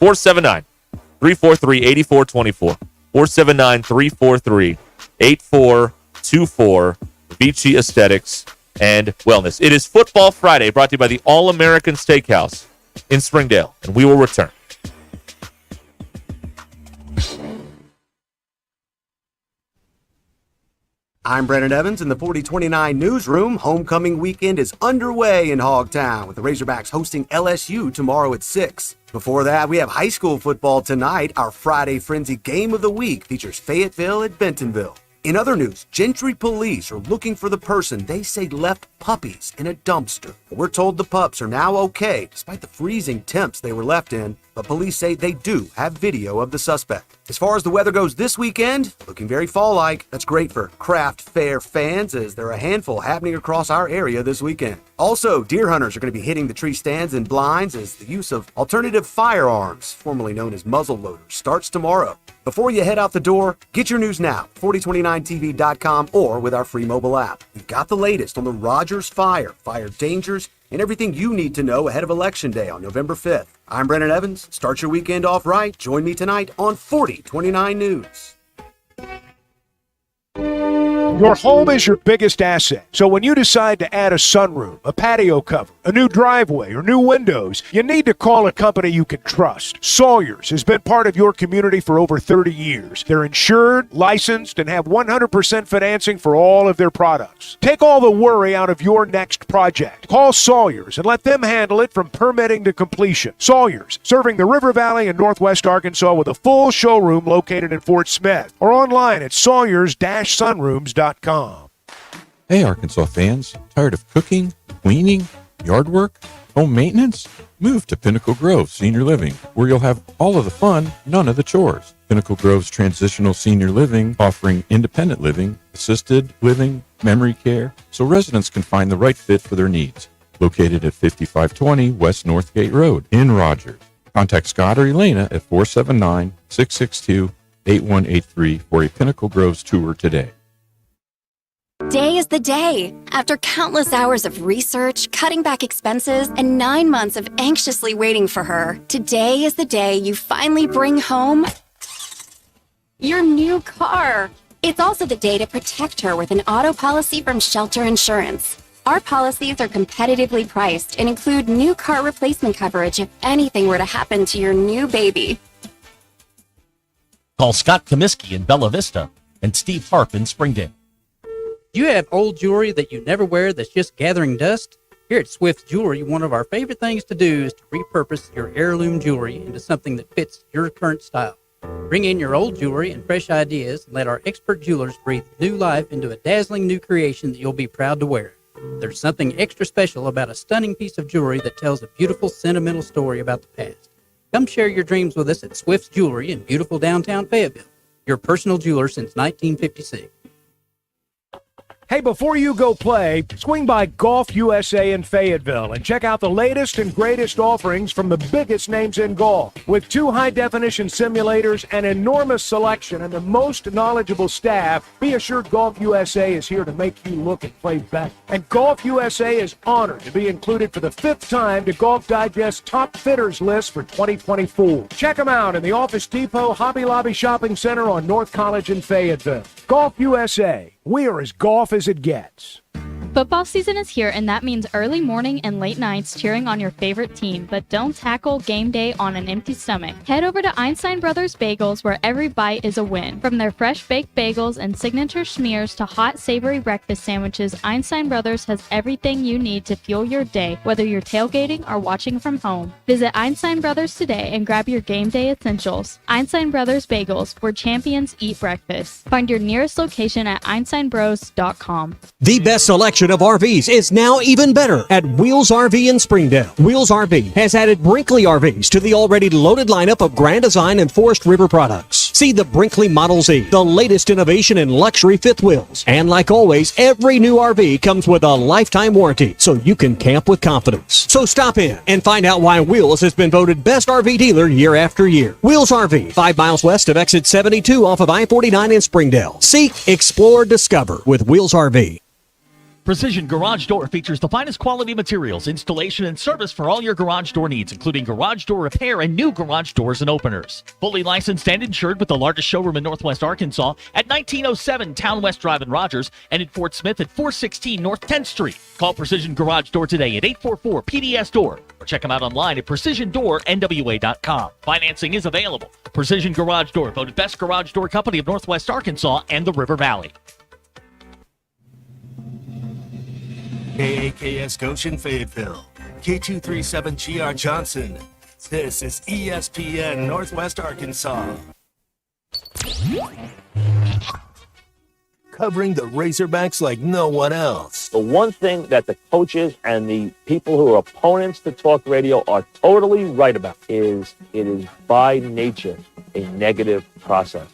479-343-8424. 479-343-8424. Beachy Aesthetics and Wellness. It is Football Friday, brought to you by the All-American Steakhouse in Springdale, and we will return. I'm Brandon Evans in the 4029 newsroom. Homecoming weekend is underway in Hogtown with the Razorbacks hosting LSU tomorrow at 6. Before that, we have high school football tonight. Our Friday Frenzy Game of the Week features Fayetteville at Bentonville. In other news, Gentry police are looking for the person they say left puppies in a dumpster. We're told the pups are now okay, despite the freezing temps they were left in, but police say they do have video of the suspect. As far as the weather goes this weekend, looking very fall-like. That's great for craft fair fans, as there are a handful happening across our area this weekend. Also, deer hunters are going to be hitting the tree stands and blinds as the use of alternative firearms, formerly known as muzzle loaders, starts tomorrow. Before you head out the door, get your news now, 4029tv.com or with our free mobile app. We've got the latest on the Rogers fire dangers, and everything you need to know ahead of Election Day on November 5th. I'm Brandon Evans. Start your weekend off right. Join me tonight on 4029 News. Your home is your biggest asset. So when you decide to add a sunroom, a patio cover, a new driveway, or new windows, you need to call a company you can trust. Sawyers has been part of your community for over 30 years. They're insured, licensed, and have 100% financing for all of their products. Take all the worry out of your next project. Call Sawyers and let them handle it from permitting to completion. Sawyers, serving the River Valley and Northwest Arkansas with a full showroom located in Fort Smith or online at sawyers-sunrooms.com. Hey, Arkansas fans, tired of cooking, cleaning, yard work, home maintenance? Move to Pinnacle Grove Senior Living, where you'll have all of the fun, none of the chores. Pinnacle Grove's transitional senior living, offering independent living, assisted living, memory care, so residents can find the right fit for their needs. Located at 5520 West Northgate Road in Rogers. Contact Scott or Elena at 479-662-8183 for a Pinnacle Groves tour today. Day is the day. After countless hours of research, cutting back expenses, and 9 months of anxiously waiting for her, today is the day you finally bring home your new car. It's also the day to protect her with an auto policy from Shelter Insurance. Our policies are competitively priced and include new car replacement coverage if anything were to happen to your new baby. Call Scott Comiskey in Bella Vista and Steve Harp in Springdale. Do you have old jewelry that you never wear that's just gathering dust? Here at Swift Jewelry, one of our favorite things to do is to repurpose your heirloom jewelry into something that fits your current style. Bring in your old jewelry and fresh ideas and let our expert jewelers breathe new life into a dazzling new creation that you'll be proud to wear. There's something extra special about a stunning piece of jewelry that tells a beautiful, sentimental story about the past. Come share your dreams with us at Swift's Jewelry in beautiful downtown Fayetteville, your personal jeweler since 1956. Hey, before you go play, swing by Golf USA in Fayetteville and check out the latest and greatest offerings from the biggest names in golf. With 2 high-definition simulators, an enormous selection, and the most knowledgeable staff, be assured Golf USA is here to make you look and play better. And Golf USA is honored to be included for the 5th time to Golf Digest's Top Fitters list for 2024. Check them out in the Office Depot Hobby Lobby Shopping Center on North College in Fayetteville. Golf USA. We are as golf as it gets. Football season is here, and that means early morning and late nights cheering on your favorite team, but don't tackle game day on an empty stomach. Head over to Einstein Brothers Bagels, where every bite is a win. From their fresh baked bagels and signature schmears to hot, savory breakfast sandwiches, Einstein Brothers has everything you need to fuel your day, whether you're tailgating or watching from home. Visit Einstein Brothers today and grab your game day essentials. Einstein Brothers Bagels, where champions eat breakfast. Find your nearest location at einsteinbros.com. The best selection of RVs is now even better at Wheels RV in Springdale. Wheels RV has added Brinkley RVs to the already loaded lineup of Grand Design and Forest River products. See the Brinkley Model Z, the latest innovation in luxury fifth wheels. And like always, every new RV comes with a lifetime warranty, so you can camp with confidence. So stop in and find out why Wheels has been voted best RV dealer year after year. Wheels RV, 5 miles west of exit 72 off of I-49 in Springdale. Seek, explore, discover with Wheels RV. Precision Garage Door features the finest quality materials, installation, and service for all your garage door needs, including garage door repair and new garage doors and openers. Fully licensed and insured with the largest showroom in Northwest Arkansas at 1907 Town West Drive in Rogers and in Fort Smith at 416 North 10th Street. Call Precision Garage Door today at 844-PDS-DOOR or check them out online at PrecisionDoorNWA.com. Financing is available. Precision Garage Door, voted best garage door company of Northwest Arkansas and the River Valley. KAKS Goshen Fayetteville, K237GR Johnson. This is ESPN Northwest Arkansas. Covering the Razorbacks like no one else. The one thing that the coaches and the people who are opponents to talk radio are totally right about is it is by nature a negative process.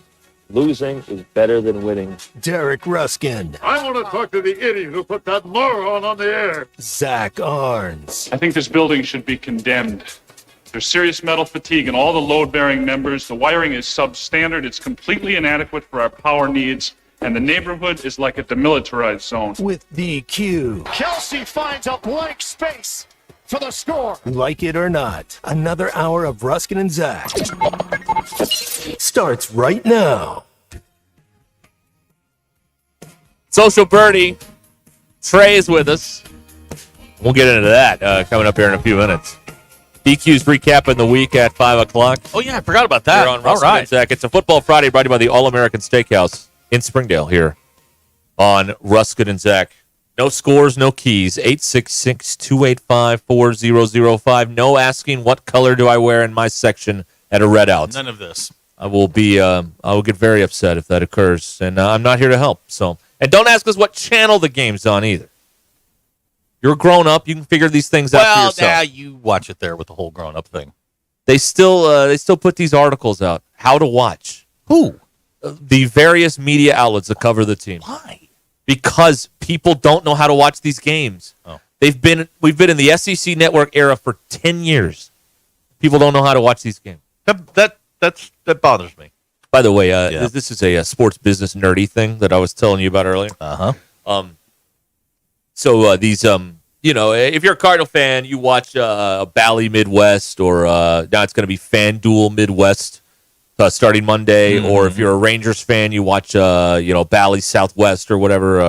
Losing is better than winning. Derek Ruskin. I want to talk to the idiot who put that moron on the air. Zach Arns. I think this building should be condemned. There's serious metal fatigue in all the load-bearing members. The wiring is substandard. It's completely inadequate for our power needs. And the neighborhood is like a demilitarized zone. With DQ. Kelsey finds a blank space for the score. Like it or not, another hour of Ruskin and Zach starts right now. Social Birdie, Trey is with us. We'll get into that coming up here in a few minutes. DQ's recapping the week at 5 o'clock. Oh, yeah, I forgot about that. Here on Ruskin and Zach. It's a Football Friday brought to you by the All-American Steakhouse in Springdale here on Ruskin and Zach. No scores, no keys. 866-285-4005. No asking what color do I wear in my section at a red out. None of this. I will get very upset if that occurs, and I'm not here to help. So, and don't ask us what channel the game's on either. You're grown up; you can figure these things out for yourself. Well, yeah, you watch it there with the whole grown up thing. They still put these articles out. How to watch? Who? The various media outlets that cover the team. Why? Because people don't know how to watch these games. Oh. We've been in the SEC network era for 10 years. People don't know how to watch these games. That bothers me. By the way, this is a sports business nerdy thing that I was telling you about earlier. So these, if you're a Cardinal fan, you watch Bally Midwest, or now it's going to be FanDuel Midwest starting Monday. Mm-hmm. Or if you're a Rangers fan, you watch Bally Southwest or whatever.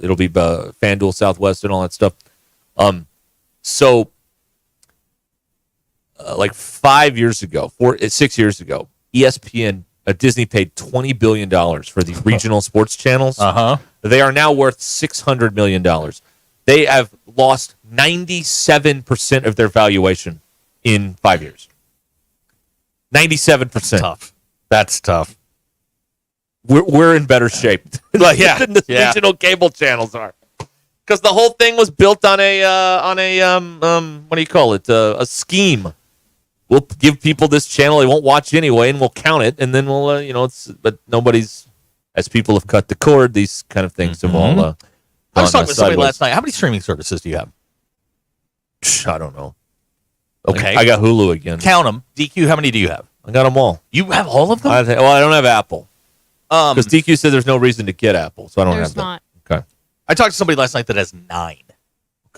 It'll be FanDuel Southwest and all that stuff. Like 6 years ago, ESPN, Disney paid $20 billion for the regional sports channels. They are now worth $600 million. They have lost 97% of their valuation in 5 years. 97%. Tough. That's tough. We're in better shape than the regional cable channels are, because the whole thing was built on a what do you call it? A scheme. We'll give people this channel they won't watch anyway, and we'll count it, and then we'll but nobody's, as people have cut the cord, these kind of things have all. I was talking with somebody last night. How many streaming services do you have? I don't know. Okay, I got Hulu again. Count them. DQ, how many do you have? I got them all. You have all of them? I don't have Apple. Because DQ said there's no reason to get Apple, so I don't have that. Not. Okay. I talked to somebody last night that has 9.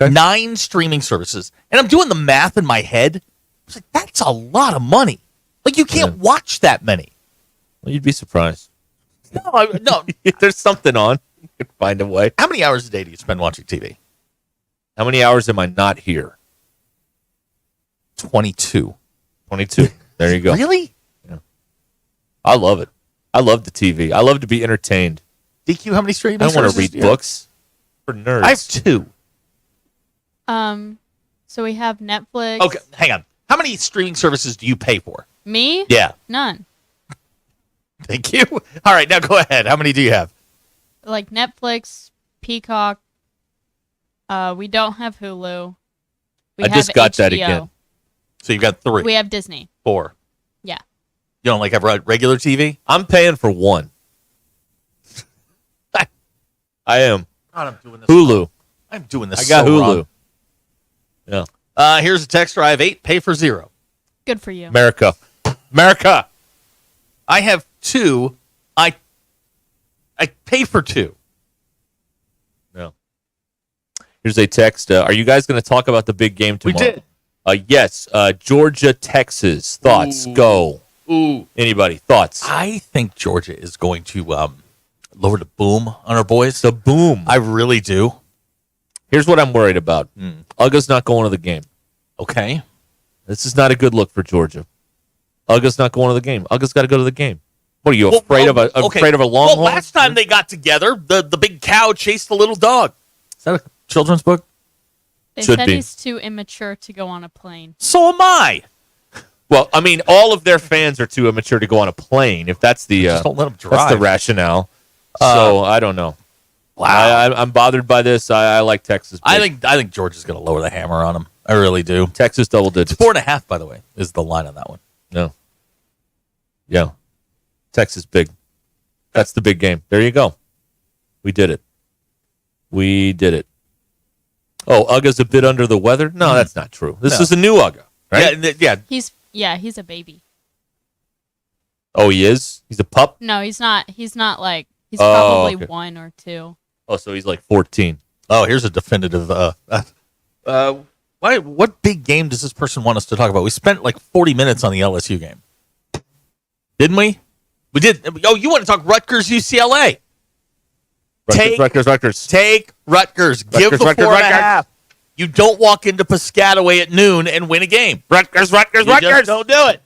Okay. 9 streaming services. And I'm doing the math in my head. I was like, that's a lot of money. Like, you can't watch that many. Well, you'd be surprised. No. There's something on. You can find a way. How many hours a day do you spend watching TV? How many hours am I not here? 22. 22. There you go. Really? Yeah. I love it. I love the TV. I love to be entertained. DQ, how many streaming I don't want to services read books for nerds. I have 2. So we have Netflix. Okay, hang on. How many streaming services do you pay for? Me? Yeah. None. Thank you. All right, now go ahead. How many do you have? Like Netflix, Peacock. We don't have Hulu. I just got that again. So you've got 3. We have Disney. 4. Yeah. You don't have regular TV? I'm paying for 1. I am. God, I'm doing this. Hulu. I'm doing this. I got so Hulu. Wrong. Here's a text. I have 8. Pay for 0. Good for you. America. I have 2. I pay for 2. No. Here's a text. Are you guys going to talk about the big game tomorrow? We did. Yes. Georgia, Texas. Thoughts? Ooh. Go. Ooh. Anybody? Thoughts? I think Georgia is going to lower the boom on our boys. The boom. I really do. Here's what I'm worried about. Uga's not going to the game. Okay. This is not a good look for Georgia. Uga's not going to the game. Uga's got to go to the game. What are you afraid of? Afraid of a long haul? Last time they got together, the big cow chased the little dog. Is that a children's book? They Should said be. he's too immature to go on a plane. So am I. Well, I mean, all of their fans are too immature to go on a plane. If that's the Just don't let them drive. that's the rationale. So I don't know. Wow. I'm bothered by this. I like Texas. Big. I think Georgia's going to lower the hammer on them. I really do. Texas double digits. 4.5, by the way, is the line on that one. No. Yeah. Texas big. That's the big game. There you go. We did it. Oh, Uga's a bit under the weather? No, that's not true. This is a new Uga, right? Yeah. He's a baby. Oh, he is? He's a pup? No, he's not. He's not like he's Oh, probably okay. 1 or 2. Oh, so he's like 14. Oh, here's a definitive. What big game does this person want us to talk about? We spent like 40 minutes on the LSU game. Didn't we? We did. Oh, you want to talk Rutgers, UCLA? Rutgers. Take Rutgers. Give the 4.5. You don't walk into Piscataway at noon and win a game. Rutgers. You just don't do it.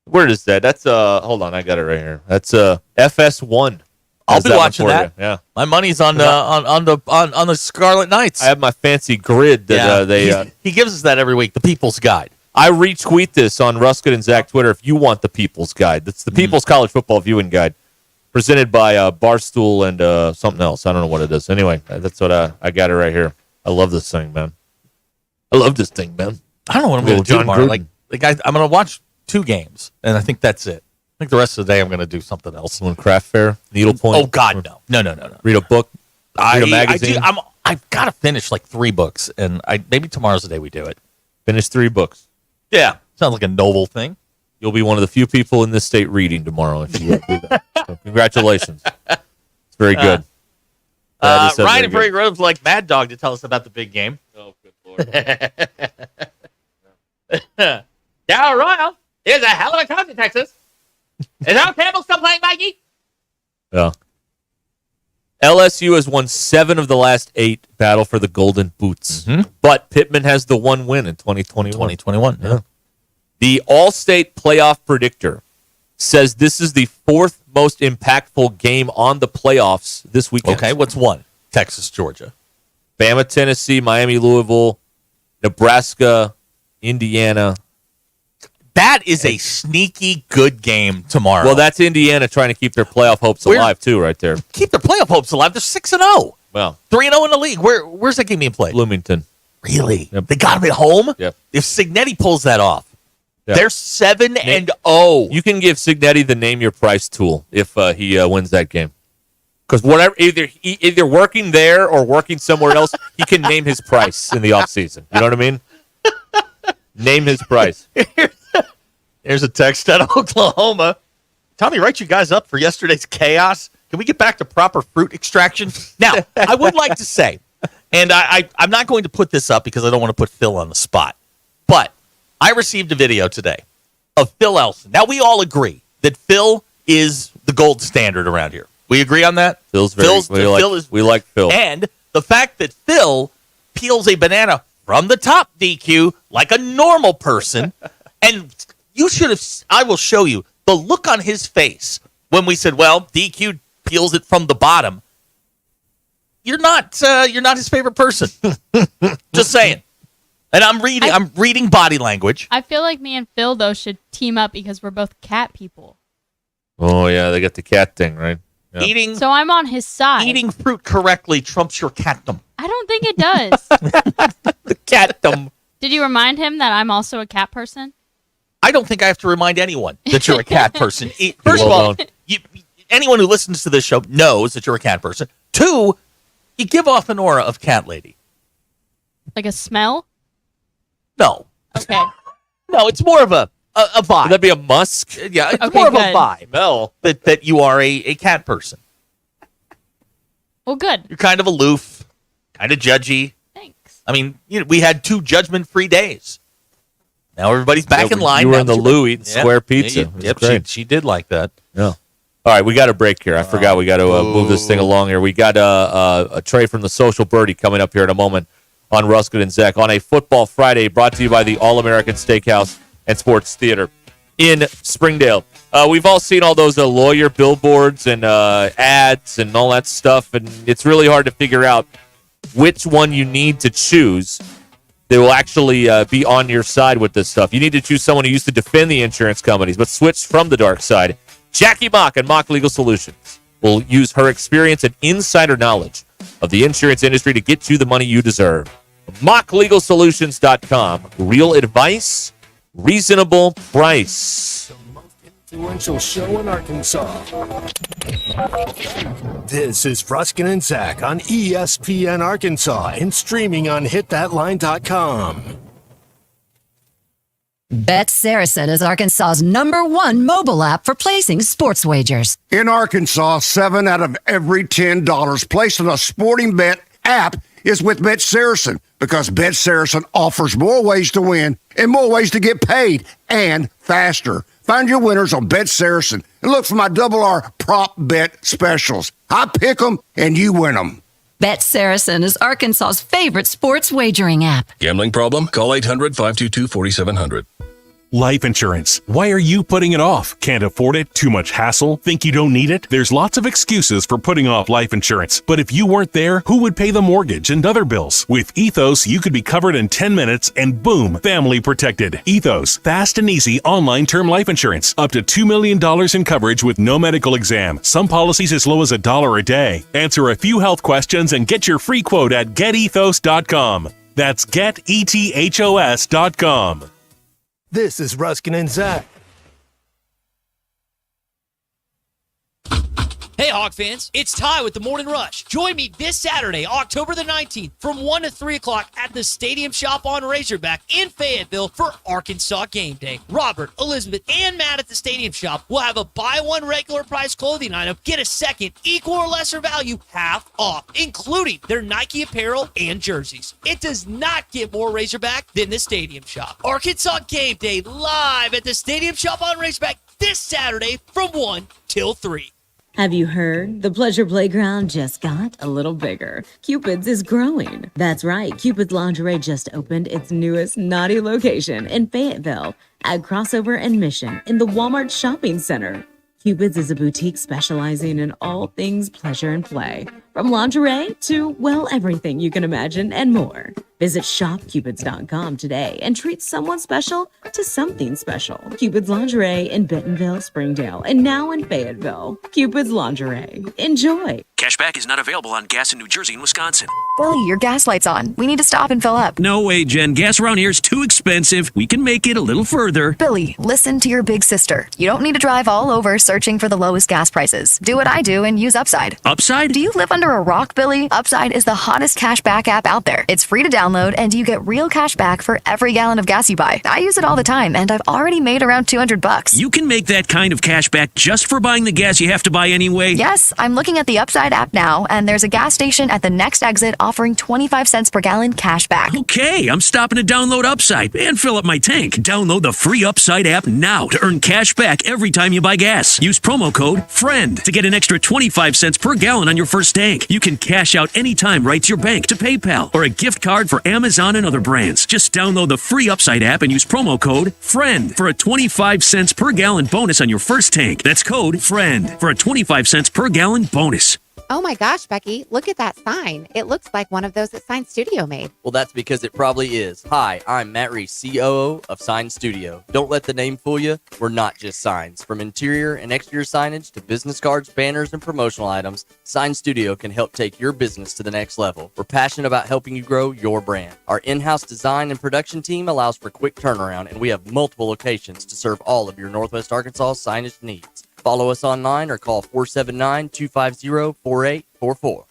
Where is that? That's hold on, I got it right here. That's FS1. I'll be watching that. Yeah, my money's on the Scarlet Knights. I have my fancy grid that he gives us that every week. The People's Guide. I retweet this on Ruscin and Zach Twitter if you want the People's Guide. That's the People's College Football Viewing Guide, presented by Barstool and something else. I don't know what it is. Anyway, that's what I got it right here. I love this thing, man. I don't know what I'm going to do tomorrow. I'm going to watch 2 games, and I think that's it. I think the rest of the day I'm going to do something else. One craft fair, needlepoint. Oh God, no. Read a book. Read a magazine. I've got to finish like 3 books, and maybe tomorrow's the day we do it. Finish 3 books. Yeah, sounds like a noble thing. You'll be one of the few people in this state reading tomorrow if you do that. So congratulations. It's very good. Ryan and Prairie Grove's like Mad Dog to tell us about the big game. Oh, good Lord. Dow Royal is a hell of a coach in Texas. Is Al Campbell still playing, Mikey? Yeah. LSU has won 7 of the last 8 battle for the Golden Boots. Mm-hmm. But Pittman has the 1 win in 2021. 2021, yeah. The All-State Playoff Predictor says this is the 4th most impactful game on the playoffs this weekend. Okay, what's 1? Texas, Georgia. Bama, Tennessee, Miami, Louisville, Nebraska, Indiana. That is a sneaky good game tomorrow. Well, that's Indiana trying to keep their playoff hopes alive, too, right there. Keep their playoff hopes alive. They're 6-0. Well, 3-0 in the league. Where's that game being played? Bloomington. Really? Yep. They got them at home? Yep. If Signetti pulls that off, they're 7-0. You can give Signetti the name your price tool if he wins that game. Because whatever, either working there or working somewhere else, he can name his price in the offseason. You know what I mean? Name his price. Here's a text out of Oklahoma. Tommy, write you guys up for yesterday's chaos. Can we get back to proper fruit extraction? Now, I would like to say, and I'm not going to put this up because I don't want to put Phil on the spot, but I received a video today of Phil Elson. Now, we all agree that Phil is the gold standard around here. We agree on that? We like Phil. And the fact that Phil peels a banana from the top, DQ, like a normal person, and you should have, I will show you, the look on his face when we said, well, DQ peels it from the bottom. You're not his favorite person. Just saying. And I'm reading body language. I feel like me and Phil, though, should team up because we're both cat people. Oh, yeah, they got the cat thing, right? Yeah. So I'm on his side. Eating fruit correctly trumps your catdom. I don't think it does. The catdom. Did you remind him that I'm also a cat person? I don't think I have to remind anyone that you're a cat person. First of all, anyone who listens to this show knows that you're a cat person. 2, you give off an aura of cat lady. Like a smell? No. Okay. No, it's more of a vibe. Would that be a musk? Yeah, it's Okay, more of a good. vibe. Mel. That you are a cat person. Well, good. You're kind of aloof, kind of judgy. Thanks. I mean, we had 2 judgment-free days. Now everybody's back in line. You were Now in the that Lou eating square pizza. Yeah, It was yep, great. she did like that. Yeah. All right, we got a break here. I forgot we got to move this thing along here. We got a trade from the Social Birdie coming up here in a moment on Ruscin and Zach on a Football Friday brought to you by the All-American Steakhouse and Sports Theater in Springdale. We've all seen all those lawyer billboards and ads and all that stuff, and it's really hard to figure out which one you need to choose. They will actually be on your side with this stuff. You need to choose someone who used to defend the insurance companies but switched from the dark side. Jackie Mock and Mock Legal Solutions will use her experience and insider knowledge of the insurance industry to get you the money you deserve. MockLegalSolutions.com. Real advice, reasonable price. Influential show in Arkansas. This is Ruscin and Zach on ESPN Arkansas and streaming on hitthatline.com. Bet Saracen is Arkansas's #1 mobile app for placing sports wagers. In Arkansas, 7 out of every $10 placed on a sporting bet app is with Bet Saracen because Bet Saracen offers more ways to win and more ways to get paid and faster. Find your winners on Bet Saracen and look for my R prop bet specials. I pick them and you win them. Bet Saracen is Arkansas's favorite sports wagering app. Gambling problem? Call 800-522-4700. Life insurance. Why are you putting it off? Can't afford it? Too much hassle? Think you don't need it? There's lots of excuses for putting off life insurance. But if you weren't there, who would pay the mortgage and other bills? With Ethos, you could be covered in 10 minutes and boom, family protected. Ethos, fast and easy online term life insurance. Up to $2 million in coverage with no medical exam. Some policies as low as $1 a day. Answer a few health questions and get your free quote at getethos.com. That's getethos.com. This is Ruscin and Zach. Hey, Hawk fans, it's Ty with the Morning Rush. Join me this Saturday, October the 19th, from 1 to 3 o'clock at the Stadium Shop on Razorback in Fayetteville for Arkansas Game Day. Robert, Elizabeth, and Matt at the Stadium Shop will have a buy one regular price clothing item, get a second equal or lesser value half off, including their Nike apparel and jerseys. It does not get more Razorback than the Stadium Shop. Arkansas Game Day live at the Stadium Shop on Razorback this Saturday from 1 till 3. Have you heard? The Pleasure Playground just got a little bigger. Cupid's is growing. That's right, Cupid's Lingerie just opened its newest naughty location in Fayetteville at Crossover and Mission in the Walmart Shopping Center. Cupid's is a boutique specializing in all things pleasure and play, from lingerie to, well, everything you can imagine and more. Visit shopcupids.com today and treat someone special to something special. Cupid's Lingerie in Bentonville, Springdale, and now in Fayetteville. Cupid's Lingerie. Enjoy. Cashback is not available on gas in New Jersey and Wisconsin. Billy, your gas light's on. We need to stop and fill up. No way, Jen. Gas around here is too expensive. We can make it a little further. Billy, listen to your big sister. You don't need to drive all over searching for the lowest gas prices. Do what I do and use Upside. Upside? Do you live under a rock, Billy? Upside is the hottest cashback app out there. It's free to download, and you get real cash back for every gallon of gas you buy. I use it all the time, and I've already made around $200. You can make that kind of cash back just for buying the gas you have to buy anyway? Yes, I'm looking at the Upside app now, and there's a gas station at the next exit offering 25 cents per gallon cash back. Okay, I'm stopping to download Upside and fill up my tank. Download the free Upside app now to earn cash back every time you buy gas. Use promo code FRIEND to get an extra 25 cents per gallon on your first tank. You can cash out anytime right to your bank, to PayPal, or a gift card for Amazon and other brands. Just download the free Upside app and use promo code FRIEND for a 25 cents per gallon bonus on your first tank. That's code FRIEND for a 25 cents per gallon bonus. Oh my gosh, Becky, look at that sign. It looks like one of those that Sign Studio made. Well, that's because it probably is. Hi, I'm Matt Reese, COO of Sign Studio. Don't let the name fool you. We're not just signs. From interior and exterior signage to business cards, banners, and promotional items, Sign Studio can help take your business to the next level. We're passionate about helping you grow your brand. Our in-house design and production team allows for quick turnaround, and we have multiple locations to serve all of your Northwest Arkansas signage needs. Follow us online or call 479-250-4844.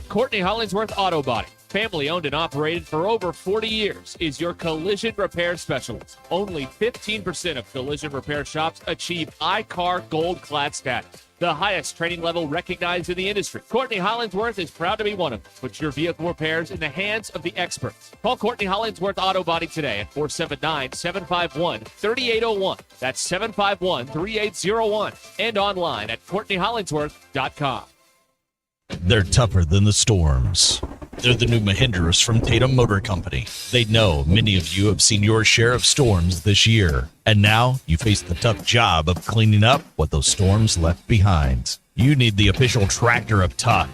Courtney Hollingsworth Auto Body, family owned and operated for over 40 years, is your collision repair specialist. Only 15% of collision repair shops achieve iCar Gold Clad status, the highest training level recognized in the industry. Courtney Hollingsworth is proud to be one of them. Put your vehicle repairs in the hands of the experts. Call Courtney Hollingsworth Auto Body today at 479-751-3801. That's 751-3801. And online at CourtneyHollingsworth.com. They're tougher than the storms. They're the new Mahindras from Tatum Motor Company. They know many of you have seen your share of storms this year, and now you face the tough job of cleaning up what those storms left behind. You need the official tractor of tough.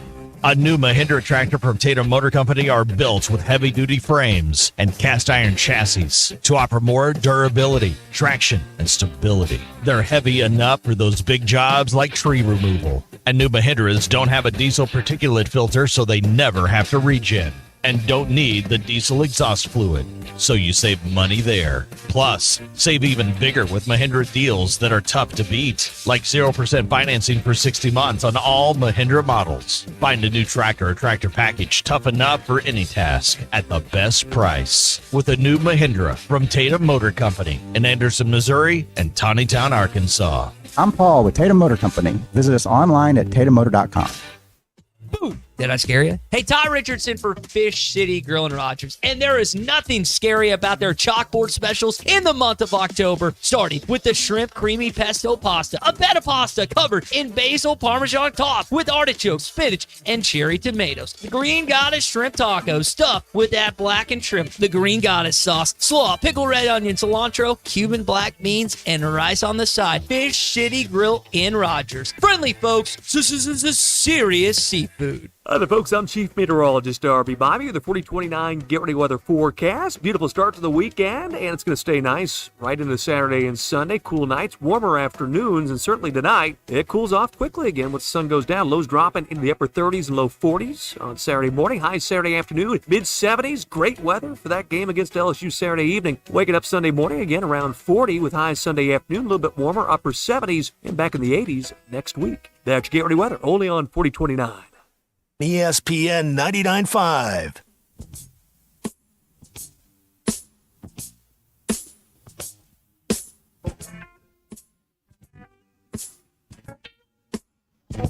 A new Mahindra tractor from Tatum Motor Company are built with heavy-duty frames and cast-iron chassis to offer more durability, traction, and stability. They're heavy enough for those big jobs like tree removal. And new Mahindras don't have a diesel particulate filter, so they never have to regen. And don't need the diesel exhaust fluid, so you save money there. Plus, save even bigger with Mahindra deals that are tough to beat, like 0% financing for 60 months on all Mahindra models. Find a new tractor or tractor package tough enough for any task at the best price with a new Mahindra from Tatum Motor Company in Anderson, Missouri and Tawnytown, Arkansas. I'm Paul with Tatum Motor Company. Visit us online at tatummotor.com. Boom. Did I scare you? Hey, Ty Richardson for Fish City Grill and Rogers. And there is nothing scary about their chalkboard specials in the month of October, starting with the shrimp creamy pesto pasta, a betta pasta covered in basil parmesan tossed with artichoke, spinach, and cherry tomatoes. The Green Goddess shrimp tacos stuffed with that blackened shrimp, the Green Goddess sauce, slaw, pickled red onion, cilantro, Cuban black beans, and rice on the side. Fish City Grill in Rogers. Friendly folks, serious seafood. Hi there, folks. I'm Chief Meteorologist Darby Bobby with the 4029 Get Ready Weather forecast. Beautiful start to the weekend, and it's going to stay nice right into Saturday and Sunday. Cool nights, warmer afternoons, and certainly tonight, it cools off quickly again once the sun goes down. Lows dropping into the upper 30s and low 40s on Saturday morning. High Saturday afternoon, mid-70s. Great weather for that game against LSU Saturday evening. Waking up Sunday morning again around 40 with high Sunday afternoon. A little bit warmer, upper 70s, and back in the 80s next week. That's Get Ready Weather, only on 4029. ESPN 99.5.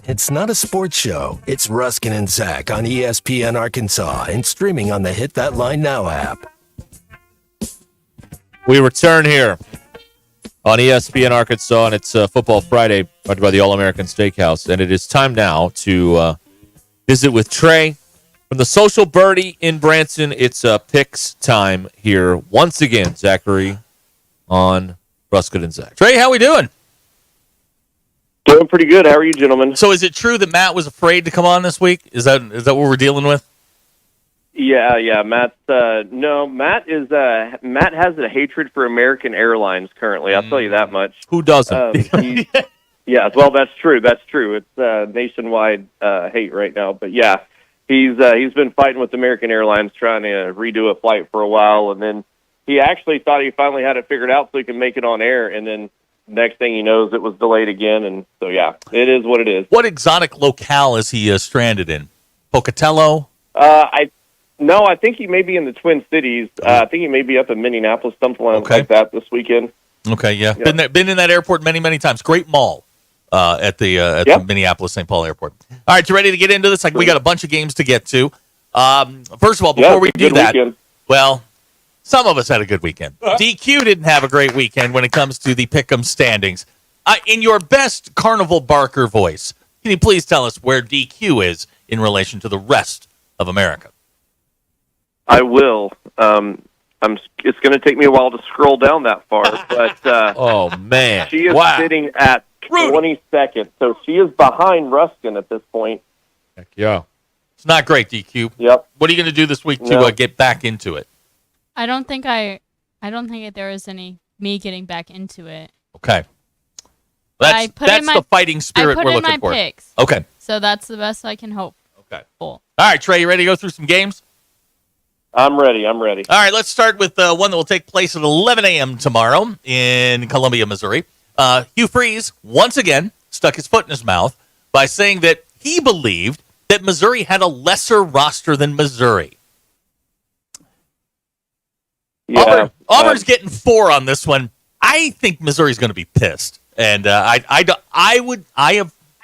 It's not a sports show. It's Ruscin and Zach on ESPN Arkansas and streaming on the Hit That Line Now app. We return here on ESPN Arkansas, and it's Football Friday, brought to you by the All-American Steakhouse. And it is time now to visit with Trey from the Social Birdie in Branson. It's picks time here once again, Zachary, on Ruscin and Zach. Trey, how we doing? Doing pretty good. How are you, gentlemen? So is it true that Matt was afraid to come on this week? Is that what we're dealing with? Yeah. Matt has a hatred for American Airlines currently. I'll tell you that much. Who doesn't? Yeah, well, that's true. It's nationwide hate right now. But yeah, he's been fighting with American Airlines, trying to redo a flight for a while, and then he actually thought he finally had it figured out so he could make it on air, and then next thing he knows, it was delayed again, and so yeah, it is what it is. What exotic locale is he stranded in? Pocatello? I think he may be in the Twin Cities. I think he may be up in Minneapolis, something like that this weekend. Okay, yeah. Been in that airport many, many times. Great mall at the Minneapolis St. Paul airport. All right, you ready to get into this? We got a bunch of games to get to. First of all, before we do that, well, some of us had a good weekend. DQ didn't have a great weekend when it comes to the Pick'em standings. In your best Carnival Barker voice, can you please tell us where DQ is in relation to the rest of America? I will. It's going to take me a while to scroll down that far, but oh man, she is sitting at 22nd, so she is behind Ruscin at this point. Heck yeah, it's not great, DQ. Yep. What are you going to do this week to get back into it? I don't think there is any me getting back into it. Okay, that's the fighting spirit we're looking for. Picks, okay, so that's the best I can hope. Okay. All right, Trey, you ready to go through some games? I'm ready. All right, let's start with one that will take place at 11 a.m. tomorrow in Columbia, Missouri. Hugh Freeze, once again, stuck his foot in his mouth by saying that he believed that Missouri had a lesser roster than Missouri. Yeah, Auburn's getting 4 on this one. I think Missouri's going to be pissed, and I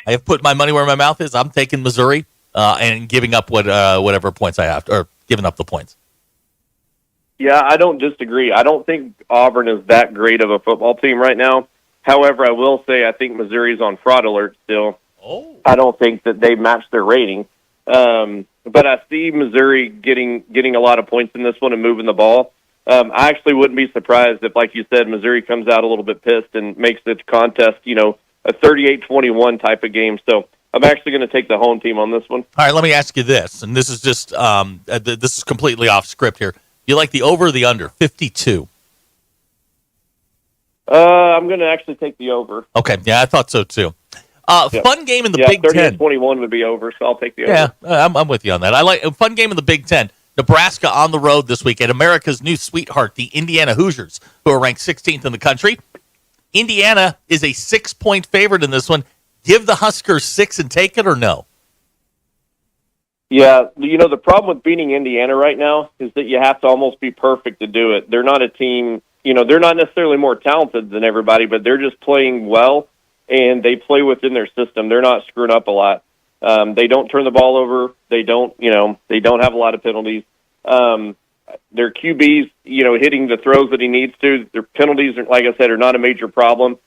have put my money where my mouth is. I'm taking Missouri and giving up whatever points I have, or giving up the points. Yeah, I don't disagree. I don't think Auburn is that great of a football team right now. However, I will say I think Missouri's on fraud alert still. Oh. I don't think that they matched their rating. But I see Missouri getting a lot of points in this one and moving the ball. I actually wouldn't be surprised if, like you said, Missouri comes out a little bit pissed and makes the contest, a 38-21 type of game. So I'm actually going to take the home team on this one. All right, let me ask you this, and this is just this is completely off script here. You like the over or the under? 52. I'm going to actually take the over. Okay, yeah, I thought so too. Fun game in the Big 10. 38-21 would be over, so I'll take the over. Yeah, I'm with you on that. I like a fun game in the Big 10. Nebraska on the road this week at America's new sweetheart, the Indiana Hoosiers, who are ranked 16th in the country. Indiana is a 6-point favorite in this one. Give the Huskers 6 and take it, or no? Yeah, the problem with beating Indiana right now is that you have to almost be perfect to do it. They're not a team, they're not necessarily more talented than everybody, but they're just playing well, and they play within their system. They're not screwing up a lot. They don't turn the ball over. They don't have a lot of penalties. Their QB's, hitting the throws that he needs to. Their penalties, like I said, are not a major problem.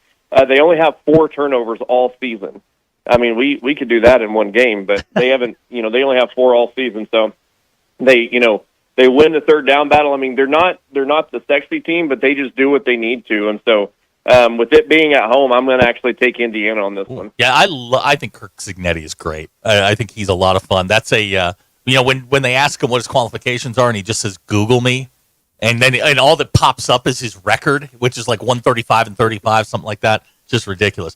They only have 4 turnovers all season. I mean, we could do that in one game, but they haven't. They only have 4 all season, so they win the third down battle. I mean, they're not the sexy team, but they just do what they need to, and so with it being at home, I'm going to actually take Indiana on this one. Yeah, I think Kirk Cignetti is great. I think he's a lot of fun. That's a when they ask him what his qualifications are, and he just says Google me, and all that pops up is his record, which is like 135-35, something like that. Just ridiculous.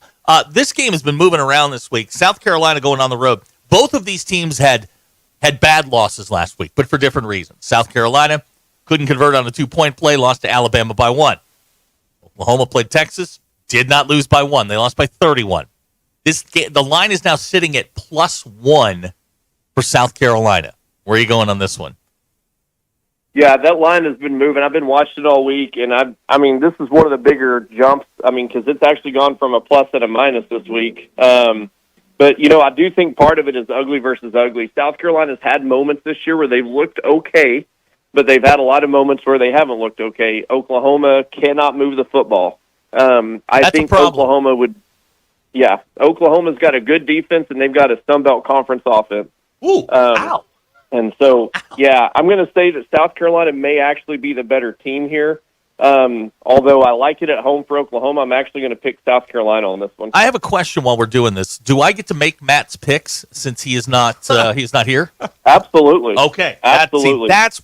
This game has been moving around this week. South Carolina going on the road. Both of these teams had bad losses last week, but for different reasons. South Carolina couldn't convert on a 2-point play, lost to Alabama by 1. Oklahoma played Texas, did not lose by 1. They lost by 31. The line is now sitting at +1 for South Carolina. Where are you going on this one? Yeah, that line has been moving. I've been watching it all week, and I mean, this is one of the bigger jumps. I mean, because it's actually gone from a plus and a minus this week. But, I do think part of it is ugly versus ugly. South Carolina's had moments this year where they've looked okay, but they've had a lot of moments where they haven't looked okay. Oklahoma cannot move the football. I think Oklahoma would – yeah, Oklahoma's got a good defense, and they've got a Sun Belt Conference offense. Ooh, ow. And so, yeah, I'm going to say that South Carolina may actually be the better team here. Although I like it at home for Oklahoma, I'm actually going to pick South Carolina on this one. I have a question while we're doing this. Do I get to make Matt's picks since he is not he's not here? Absolutely. Okay. Absolutely. That's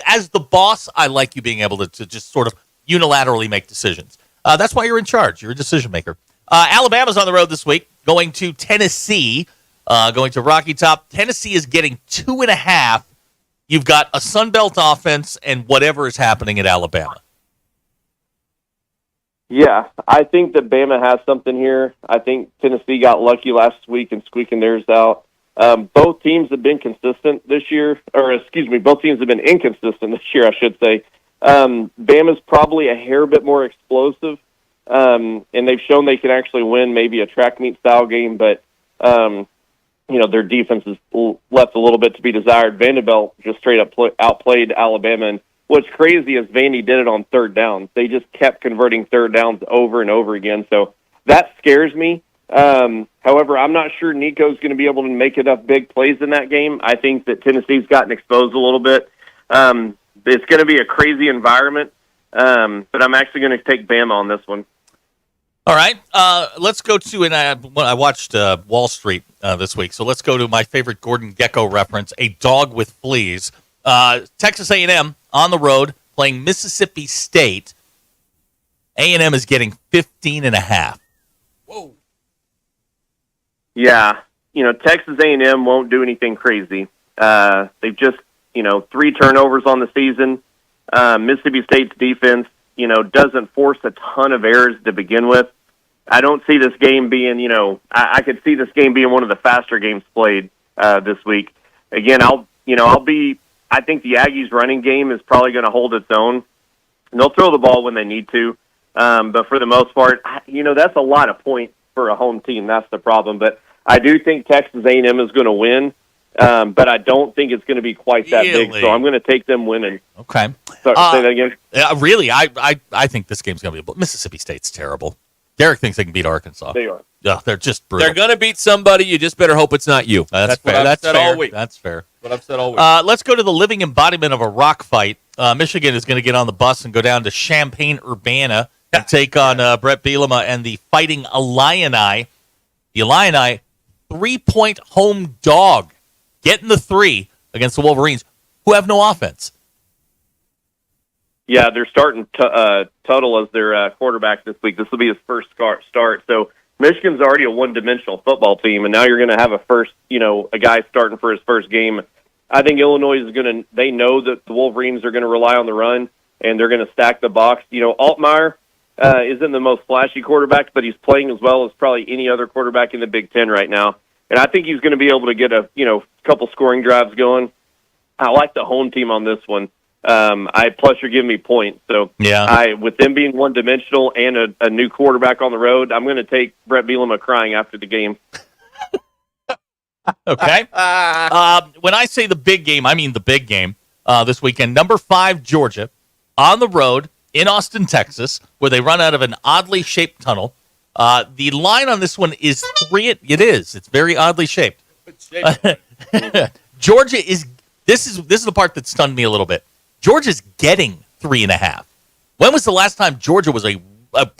as the boss, I like you being able to just sort of unilaterally make decisions. That's why you're in charge. You're a decision maker. Alabama's on the road this week, going to Tennessee, going to Rocky Top. Tennessee is getting 2.5. You've got a Sun Belt offense and whatever is happening at Alabama. Yeah, I think that Bama has something here. I think Tennessee got lucky last week in squeaking theirs out. Both teams have been consistent this year, both teams have been inconsistent this year, I should say. Bama's probably a hair bit more explosive, and they've shown they can actually win maybe a track meet style game, but their defense has left a little bit to be desired. Vanderbilt just straight up outplayed Alabama, and what's crazy is Vandy did it on third downs. They just kept converting third downs over and over again, so that scares me. However, I'm not sure Nico's going to be able to make enough big plays in that game. I think that Tennessee's gotten exposed a little bit. It's going to be a crazy environment, but I'm actually going to take Bama on this one. All right, let's go to, and I watched Wall Street this week, so let's go to my favorite Gordon Gekko reference, a dog with fleas. Texas A&M on the road playing Mississippi State. A&M is getting 15.5. Whoa. Yeah, Texas A&M won't do anything crazy. They've just, 3 turnovers on the season. Mississippi State's defense, doesn't force a ton of errors to begin with. I don't see this game being, I could see this game being one of the faster games played this week. Again, I think the Aggies' running game is probably going to hold its own. And they'll throw the ball when they need to. But for the most part, that's a lot of points for a home team. That's the problem. But I do think Texas A&M is going to win. But I don't think it's going to be quite that big. So I'm going to take them winning. Okay. Sorry, say that again. Really, I think this game's going to be. Mississippi State's terrible. Derek thinks they can beat Arkansas. They are. Yeah, they're just brutal. They're going to beat somebody. You just better hope it's not you. That's fair. What I've That's said fair. all week. That's fair. What I've said all week. Let's go to the living embodiment of a rock fight. Michigan is going to get on the bus and go down to Champaign-Urbana and take on Brett Bielema and the Fighting Illini. The Illini, 3-point home dog, getting the 3 against the Wolverines, who have no offense. Yeah, they're starting Tuttle as their quarterback this week. This will be his first start. So Michigan's already a one-dimensional football team, and now you're going to have a guy starting for his first game. I think Illinois is going to. They know that the Wolverines are going to rely on the run, and they're going to stack the box. Altmaier isn't the most flashy quarterback, but he's playing as well as probably any other quarterback in the Big Ten right now. And I think he's going to be able to get a couple scoring drives going. I like the home team on this one. Plus you're giving me points. So yeah. With them being one-dimensional and a new quarterback on the road, I'm going to take Brett Bielema crying after the game. Okay. When I say the big game, I mean the big game this weekend. Number 5, Georgia, on the road in Austin, Texas, where they run out of an oddly shaped tunnel. The line on this one is 3. It is. It's very oddly shaped. Georgia is. This is the part that stunned me a little bit. Georgia's getting 3.5. When was the last time Georgia was a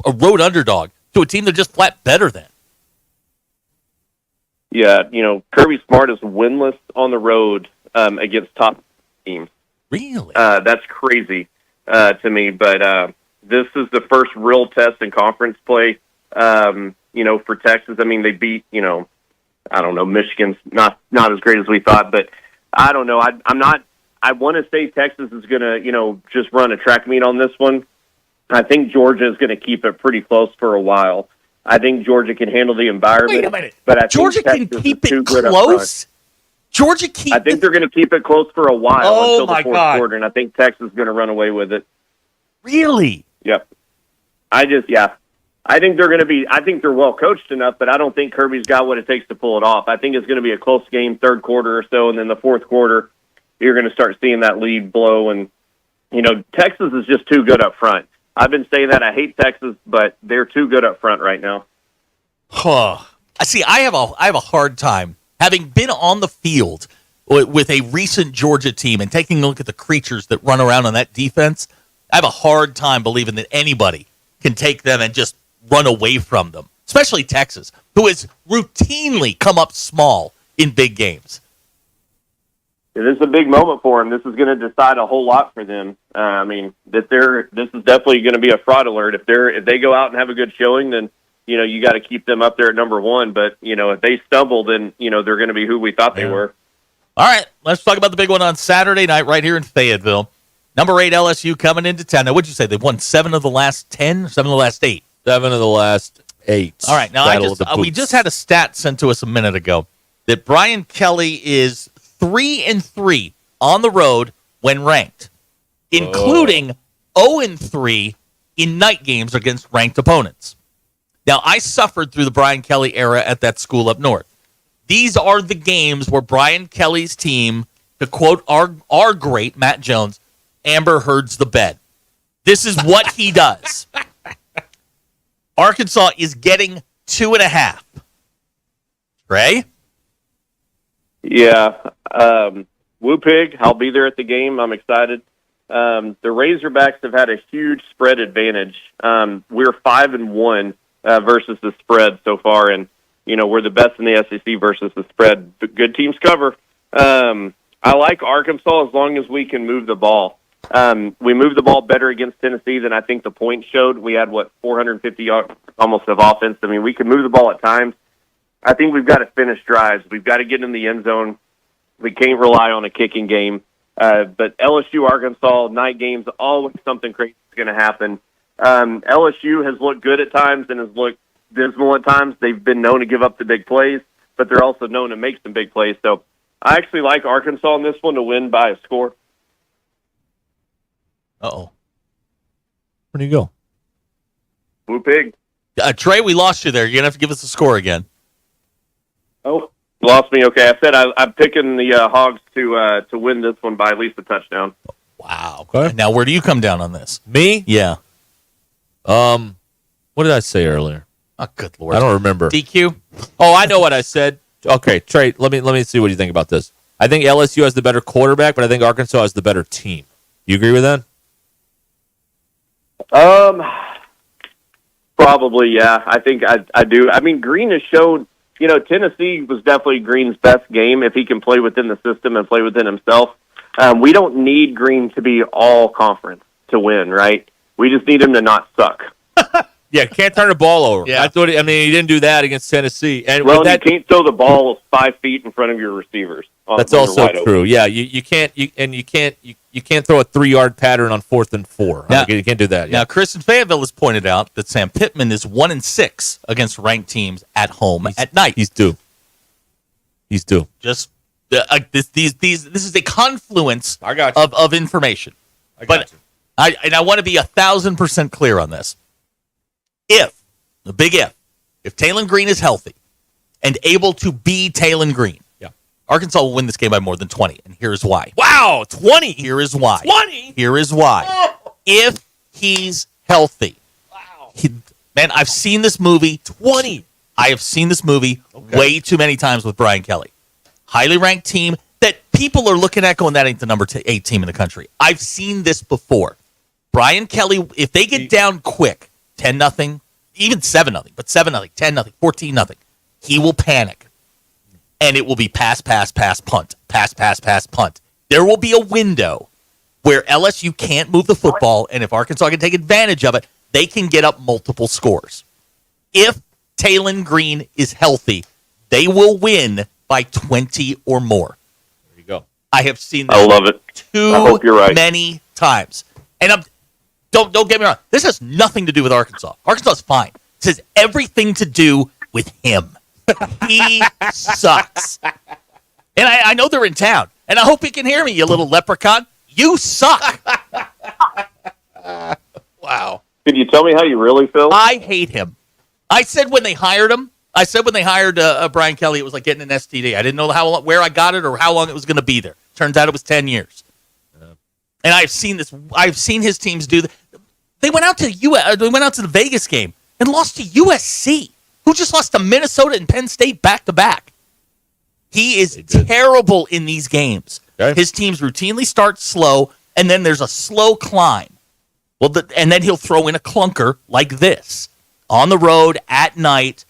road underdog to a team they're just flat better than? Yeah, Kirby Smart is winless on the road against top teams. Really? That's crazy to me. But this is the first real test in conference play, for Texas. I mean, they beat, I don't know, Michigan's not as great as we thought. But I don't know. I want to say Texas is going to, just run a track meet on this one. I think Georgia is going to keep it pretty close for a while. I think Georgia can handle the environment. Wait a minute. But I Georgia think can keep it close? I think they're going to keep it close for a while until the fourth quarter, and I think Texas is going to run away with it. Really? Yep. I think they're going to be. I think they're well coached enough, but I don't think Kirby's got what it takes to pull it off. I think it's going to be a close game, third quarter or so, and then the fourth quarter, you're going to start seeing that lead blow. And Texas is just too good up front. I've been saying that. I hate Texas, but they're too good up front right now. Huh. See, I have a hard time having been on the field with a recent Georgia team and taking a look at the creatures that run around on that defense. I have a hard time believing that anybody can take them and just run away from them, especially Texas, who has routinely come up small in big games. It is a big moment for them. This is going to decide a whole lot for them. This is definitely going to be a fraud alert. If they go out and have a good showing, then you got to keep them up there at number one. But if they stumble, then they're going to be who we thought they were. All right, let's talk about the big one on Saturday night right here in Fayetteville. Number 8 LSU coming into town. Now, what'd you say? They've won 7 of the last 10, 7 of the last 8. 7 of the last 8. All right, now we just had a stat sent to us a minute ago that Brian Kelly is 3-3 on the road when ranked, including 0-3 in night games against ranked opponents. Now, I suffered through the Brian Kelly era at that school up north. These are the games where Brian Kelly's team, to quote our great Matt Jones, Amber herds the bed. This is what he does. Arkansas is getting 2.5. Ray? Yeah. Woo Pig, I'll be there at the game. I'm excited. The Razorbacks have had a huge spread advantage. We're 5-1 versus the spread so far, and we're the best in the SEC versus the spread. But good teams cover. I like Arkansas as long as we can move the ball. We moved the ball better against Tennessee than I think the points showed. We had 450 yards almost of offense. We could move the ball at times. I think we've got to finish drives. We've got to get in the end zone. We can't rely on a kicking game. But LSU, Arkansas, night games, always something crazy is going to happen. LSU has looked good at times and has looked dismal at times. They've been known to give up the big plays, but they're also known to make some big plays. So I actually like Arkansas in this one to win by a score. Uh-oh. Where do you go? Blue Pig. Trey, we lost you there. You're going to have to give us a score again. Oh, lost me. Okay, I said I'm picking the Hogs to win this one by at least a touchdown. Wow. Okay. Now, where do you come down on this? Me? Yeah. What did I say earlier? Oh, good Lord. I don't remember. DQ? Oh, I know what I said. Okay, Trey, let me see what you think about this. I think LSU has the better quarterback, but I think Arkansas has the better team. You agree with that? Probably, yeah. I think I do. Green has showed, Tennessee was definitely Green's best game if he can play within the system and play within himself. We don't need Green to be all conference to win, right? We just need him to not suck. Yeah, can't turn the ball over. Yeah. He didn't do that against Tennessee. And you can't throw the ball 5 feet in front of your receivers. That's also true. Yeah, you can't throw a 3-yard pattern on 4th and 4. Now, you can't do that. Yeah. Now, Chris in Fayetteville has pointed out that Sam Pittman is 1-6 against ranked teams at home at night. He's due. Just this is a confluence I got you. of information. I want to be 1,000% clear on this. If Taylon Green is healthy and able to be Taylon Green, Arkansas will win this game by more than 20, and here's why. Wow, 20! Here is why. 20? Here is why. Oh. If he's healthy. Wow. Man, I've seen this movie. 20! I have seen this movie way too many times with Brian Kelly. Highly ranked team that people are looking at going, that ain't the number 8 team in the country. I've seen this before. Brian Kelly, if they get down quick, 10-0, even 7-0, but 7-0, 10-0, 14-0, he will panic. And it will be pass, punt, pass, punt. There will be a window where LSU can't move the football, and if Arkansas can take advantage of it, they can get up multiple scores. If Taylon Green is healthy, they will win by 20 or more. There you go. I have seen that I love it. too hope you're right. many times. And don't get me wrong. This has nothing to do with Arkansas. Arkansas is fine. This has everything to do with him. He sucks. And I know they're in town. And I hope you can hear me, you little leprechaun. You suck. Wow. Could you tell me how you really feel? I hate him. I said when they hired him, Brian Kelly, it was like getting an STD. I didn't know where I got it or how long it was going to be there. Turns out it was 10 years. And I've seen this. I've seen his teams do that. They went out to the Vegas game and lost to USC, who just lost to Minnesota and Penn State back-to-back. He is terrible in these games. Okay. His teams routinely start slow, and then there's a slow climb. Well, and then he'll throw in a clunker like this on the road at night.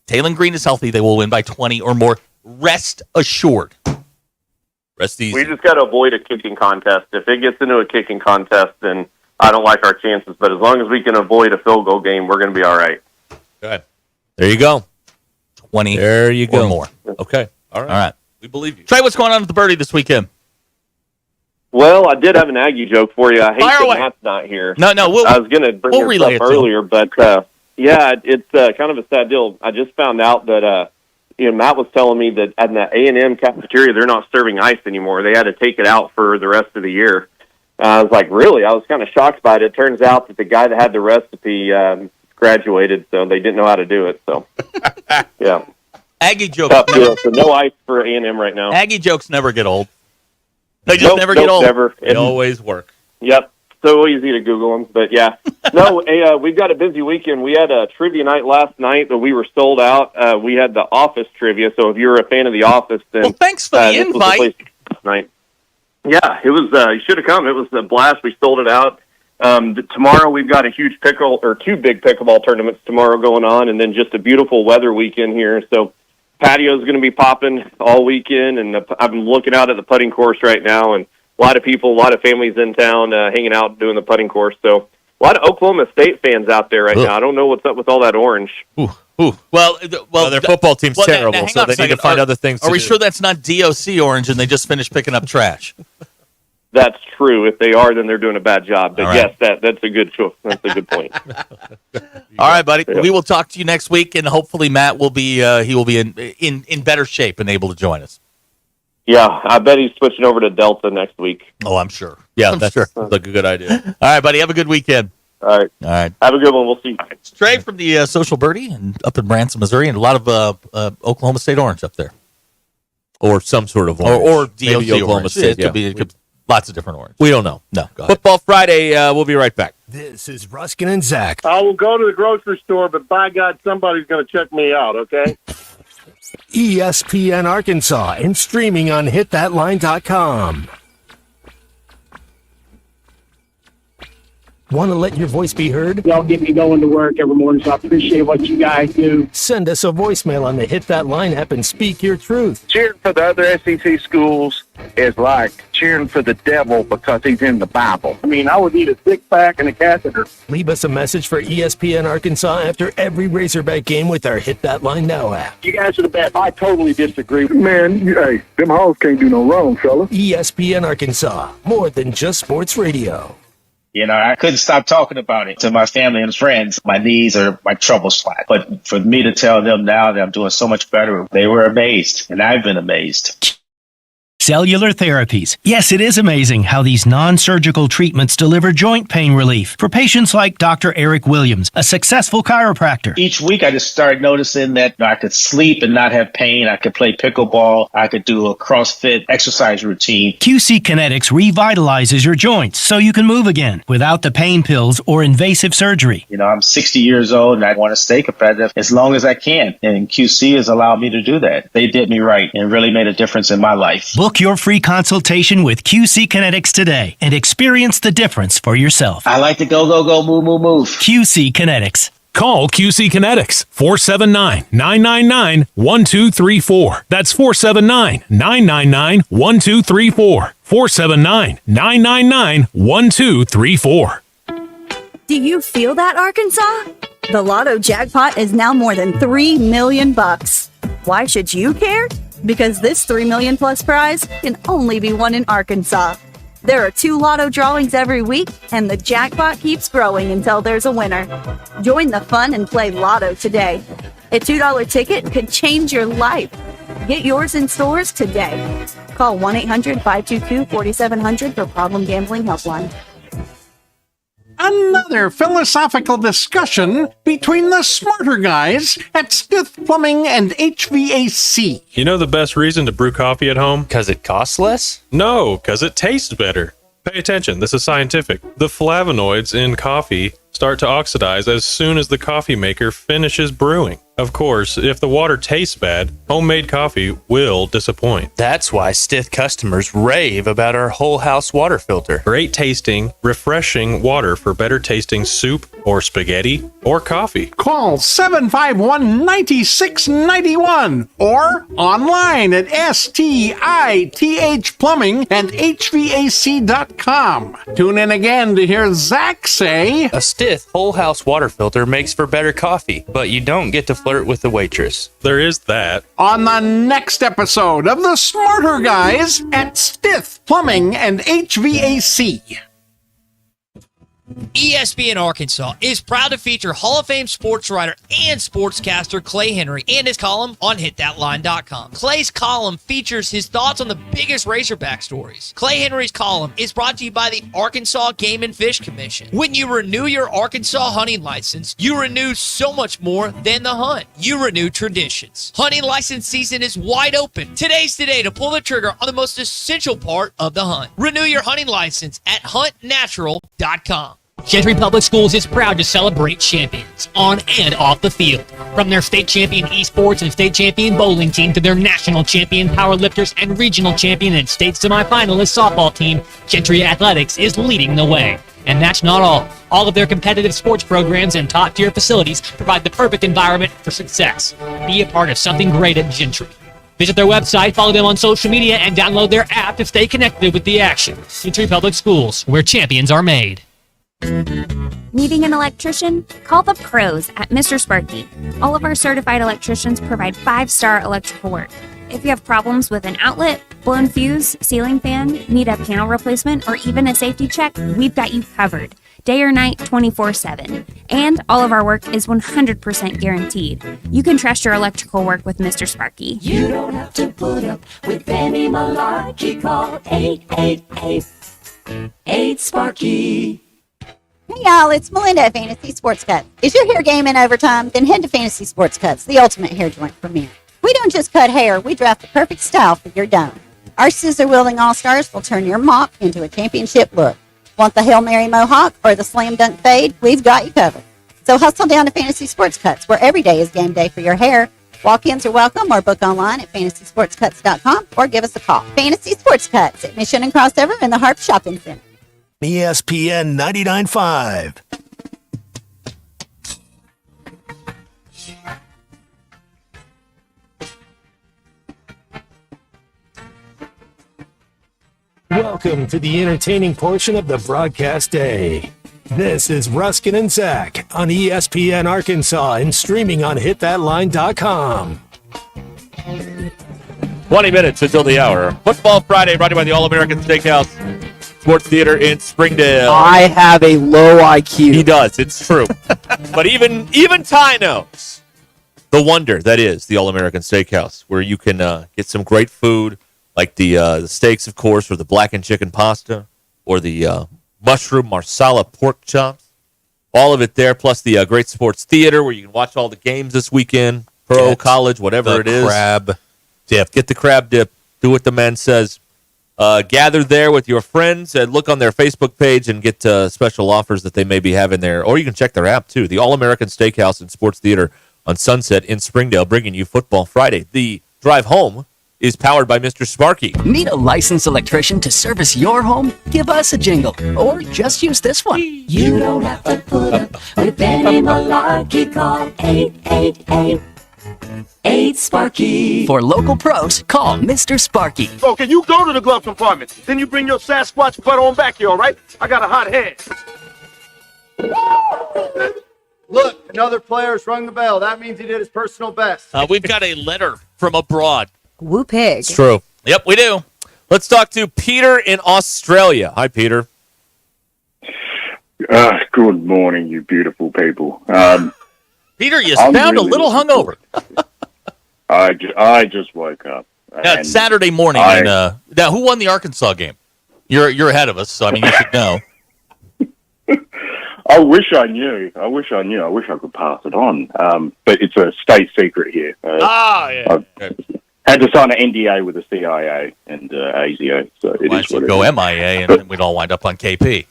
Taylen Green is healthy. They will win by 20 or more. Rest assured. Rest easy. We just got to avoid a kicking contest. If it gets into a kicking contest, then I don't like our chances. But as long as we can avoid a field goal game, we're going to be all right. Good. There you go. 20 there you go. or more. Okay. All right. All right. We believe you. Trey, what's going on with the Birdie this weekend? Well, I did have an Aggie joke for you. I hate Fire that away. Matt's not here. No, I was going to bring this relay up it to him. earlier, but yeah, it's kind of a sad deal. I just found out that Matt was telling me that at the A&M cafeteria, they're not serving ice anymore. They had to take it out for the rest of the year. I was like, really? I was kind of shocked by it. It turns out that the guy that had the recipe graduated, so they didn't know how to do it. So, yeah. Aggie jokes. Tough deal. So no ice for A&M right now. Aggie jokes never get old. They just never get old. Never. They always work. Yep. So easy to Google them. But, yeah. No, we've got a busy weekend. We had a trivia night last night, but we were sold out. We had the Office trivia. So if you're a fan of The Office, then well, thanks for the this was invite. place tonight. Yeah, it was. You should have come. It was a blast. We sold it out. Tomorrow we've got a huge two big pickleball tournaments tomorrow going on, and then just a beautiful weather weekend here. So patio's going to be popping all weekend, and I'm looking out at the putting course right now, and a lot of people, a lot of families in town hanging out doing the putting course. So a lot of Oklahoma State fans out there right now. I don't know what's up with all that orange. Well, their football team's terrible, hang so on a they need to second. find other things to Are we do. sure that's not DOC orange and they just finished picking up trash? That's true. If they are, then they're doing a bad job. But All right. yes, that's a good choice. That's a good point. All right, buddy. Yeah. We will talk to you next week, and hopefully Matt will be in better shape and able to join us. Yeah, I bet he's switching over to Delta next week. Oh, I'm sure. Yeah, I'm that's sure. like a good idea. All right, buddy. Have a good weekend. All right. All right. Have a good one. We'll see you. It's Trey from the Social Birdie and up in Branson, Missouri, and a lot of Oklahoma State orange up there. Or some sort of orange. Or DOC Maybe Oklahoma orange. State. It could be lots of different orange. We don't know. No, go ahead. Football Friday. We'll be right back. This is Ruskin and Zach. I will go to the grocery store, but by God, somebody's going to check me out, okay? ESPN Arkansas and streaming on hitthatline.com. Want to let your voice be heard? Y'all get me going to work every morning, so I appreciate what you guys do. Send us a voicemail on the Hit That Line app and speak your truth. Cheering for the other SEC schools is like cheering for the devil because he's in the Bible. I mean, I would need a six-pack and a catheter. Leave us a message for ESPN Arkansas after every Razorback game with our Hit That Line Now app. You guys are the best. I totally disagree. Man, hey, them hoes can't do no wrong, fella. ESPN Arkansas, more than just sports radio. You know, I couldn't stop talking about it to my family and friends. My knees are my trouble spot. But for me to tell them now that I'm doing so much better, they were amazed, and I've been amazed. Cellular therapies. Yes, it is amazing how these non-surgical treatments deliver joint pain relief for patients like Dr. Eric Williams, a successful chiropractor. Each week, I just started noticing that I could sleep and not have pain. I could play pickleball. I could do a CrossFit exercise routine. QC Kinetics revitalizes your joints so you can move again without the pain pills or invasive surgery. You know, I'm 60 years old and I want to stay competitive as long as I can. And QC has allowed me to do that. They did me right and really made a difference in my life. Book your free consultation with QC Kinetics today and experience the difference for yourself. I like to go, move, move, move. QC Kinetics. Call QC Kinetics 479-999-1234. That's 479-999-1234. 479-999-1234. Do you feel that, Arkansas? The Lotto jackpot is now more than $3 million. Why should you care? Because this $3 million plus prize can only be won in Arkansas. There are 2 Lotto drawings every week, and the jackpot keeps growing until there's a winner. Join the fun and play Lotto today. A $2 ticket could change your life. Get yours in stores today. Call 1-800-522-4700 for Problem Gambling Helpline. Another philosophical discussion between the smarter guys at Smith Plumbing and HVAC. You know the best reason to brew coffee at home? Because it costs less? No, because it tastes better. Pay attention, this is scientific. The flavonoids in coffee start to oxidize as soon as the coffee maker finishes brewing. Of course, if the water tastes bad, homemade coffee will disappoint. That's why Stith customers rave about our whole house water filter. Great tasting, refreshing water for better tasting soup or spaghetti or coffee. Call 751-9691 or online at STITH Plumbing and HVAC.com. Tune in again to hear Zach say, A Stith whole house water filter makes for better coffee, but you don't get to flirt with the waitress. There is that. On the next episode of The Smarter Guys at Stith Plumbing and HVAC. ESPN Arkansas is proud to feature Hall of Fame sports writer and sportscaster Clay Henry and his column on hitthatline.com. Clay's column features his thoughts on the biggest Razorback stories. Clay Henry's column is brought to you by the Arkansas Game and Fish Commission. When you renew your Arkansas hunting license, you renew so much more than the hunt. You renew traditions. Hunting license season is wide open. Today's the day to pull the trigger on the most essential part of the hunt. Renew your hunting license at huntnatural.com. Gentry Public Schools is proud to celebrate champions on and off the field. From their state champion esports and state champion bowling team to their national champion powerlifters and regional champion and state semifinalist softball team, Gentry Athletics is leading the way. And that's not all. All of their competitive sports programs and top-tier facilities provide the perfect environment for success. Be a part of something great at Gentry. Visit their website, follow them on social media, and download their app to stay connected with the action. Gentry Public Schools, where champions are made. Needing an electrician? Call the pros at Mr. Sparky. All of our certified electricians provide 5-star electrical work. If you have problems with an outlet, blown fuse, ceiling fan, need a panel replacement, or even a safety check, we've got you covered. Day or night, 24/7. And all of our work is 100% guaranteed. You can trust your electrical work with Mr. Sparky. You don't have to put up with any malarkey. Call 888-8-SPARKY. Hey y'all, it's Melinda at Fantasy Sports Cuts. Is your hair game in overtime? Then head to Fantasy Sports Cuts, the ultimate hair joint for men. We don't just cut hair, we draft the perfect style for your dome. Our scissor-wielding all-stars will turn your mop into a championship look. Want the Hail Mary mohawk or the slam dunk fade? We've got you covered. So hustle down to Fantasy Sports Cuts, where every day is game day for your hair. Walk-ins are welcome or book online at fantasysportscuts.com or give us a call. Fantasy Sports Cuts at Mission and Crossover in the Harp Shopping Center. ESPN 99.5. Welcome to the entertaining portion of the broadcast day. This is Ruscin and Zach on ESPN Arkansas and streaming on hitthatline.com. 20 minutes until the hour. Football Friday brought to you by the All-American Steakhouse Sports Theater in Springdale. I have a low IQ. He does. It's true. But even Ty knows the wonder that is the All-American Steakhouse, where you can get some great food, like the steaks, of course, or the blackened chicken pasta, or the mushroom marsala pork chops. All of it there, plus the great sports theater where you can watch all the games this weekend, college, whatever it is. Crab dip. Get the crab dip. Do what the man says. Gather there with your friends and look on their Facebook page and get special offers that they may be having there. Or you can check their app, too. The All-American Steakhouse and Sports Theater on Sunset in Springdale, bringing you Football Friday. The drive home is powered by Mr. Sparky. Need a licensed electrician to service your home? Give us a jingle, or just use this one. You don't have to put up with any malarkey. Call 888-8-SPARKY. For local pros, call Mr. Sparky. So can you go to the glove compartment? Then you bring your Sasquatch butt on back here, all right? I got a hot head. Look, another player's rung the bell. That means he did his personal best. We've got a letter from abroad. Woo pig. It's true. Yep, we do. Let's talk to Peter in Australia. Hi, Peter. Good morning, you beautiful people. Peter, you sound really a little hungover. I just woke up. Yeah, it's Saturday morning. Now, who won the Arkansas game? You're ahead of us, so I mean you should know. I wish I knew. I wish I could pass it on. But it's a state secret here. Yeah. I've had to sign an NDA with the CIA and ASIO, so it is what it go is. MIA, and we'd all wind up on KP.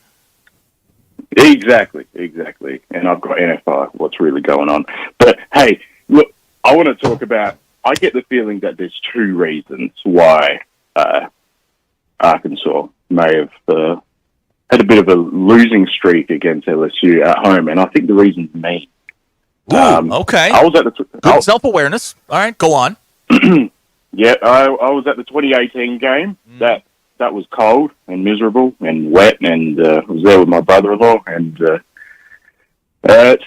Exactly. And I've got NFI, what's really going on. But, hey, look, I want to talk about. I get the feeling that there's two reasons why Arkansas may have had a bit of a losing streak against LSU at home, and I think the reason's me. Okay. I was at the Good self-awareness. All right, go on. Yeah, I was at the 2018 game. That was cold and miserable and wet, and I was there with my brother-in-law, and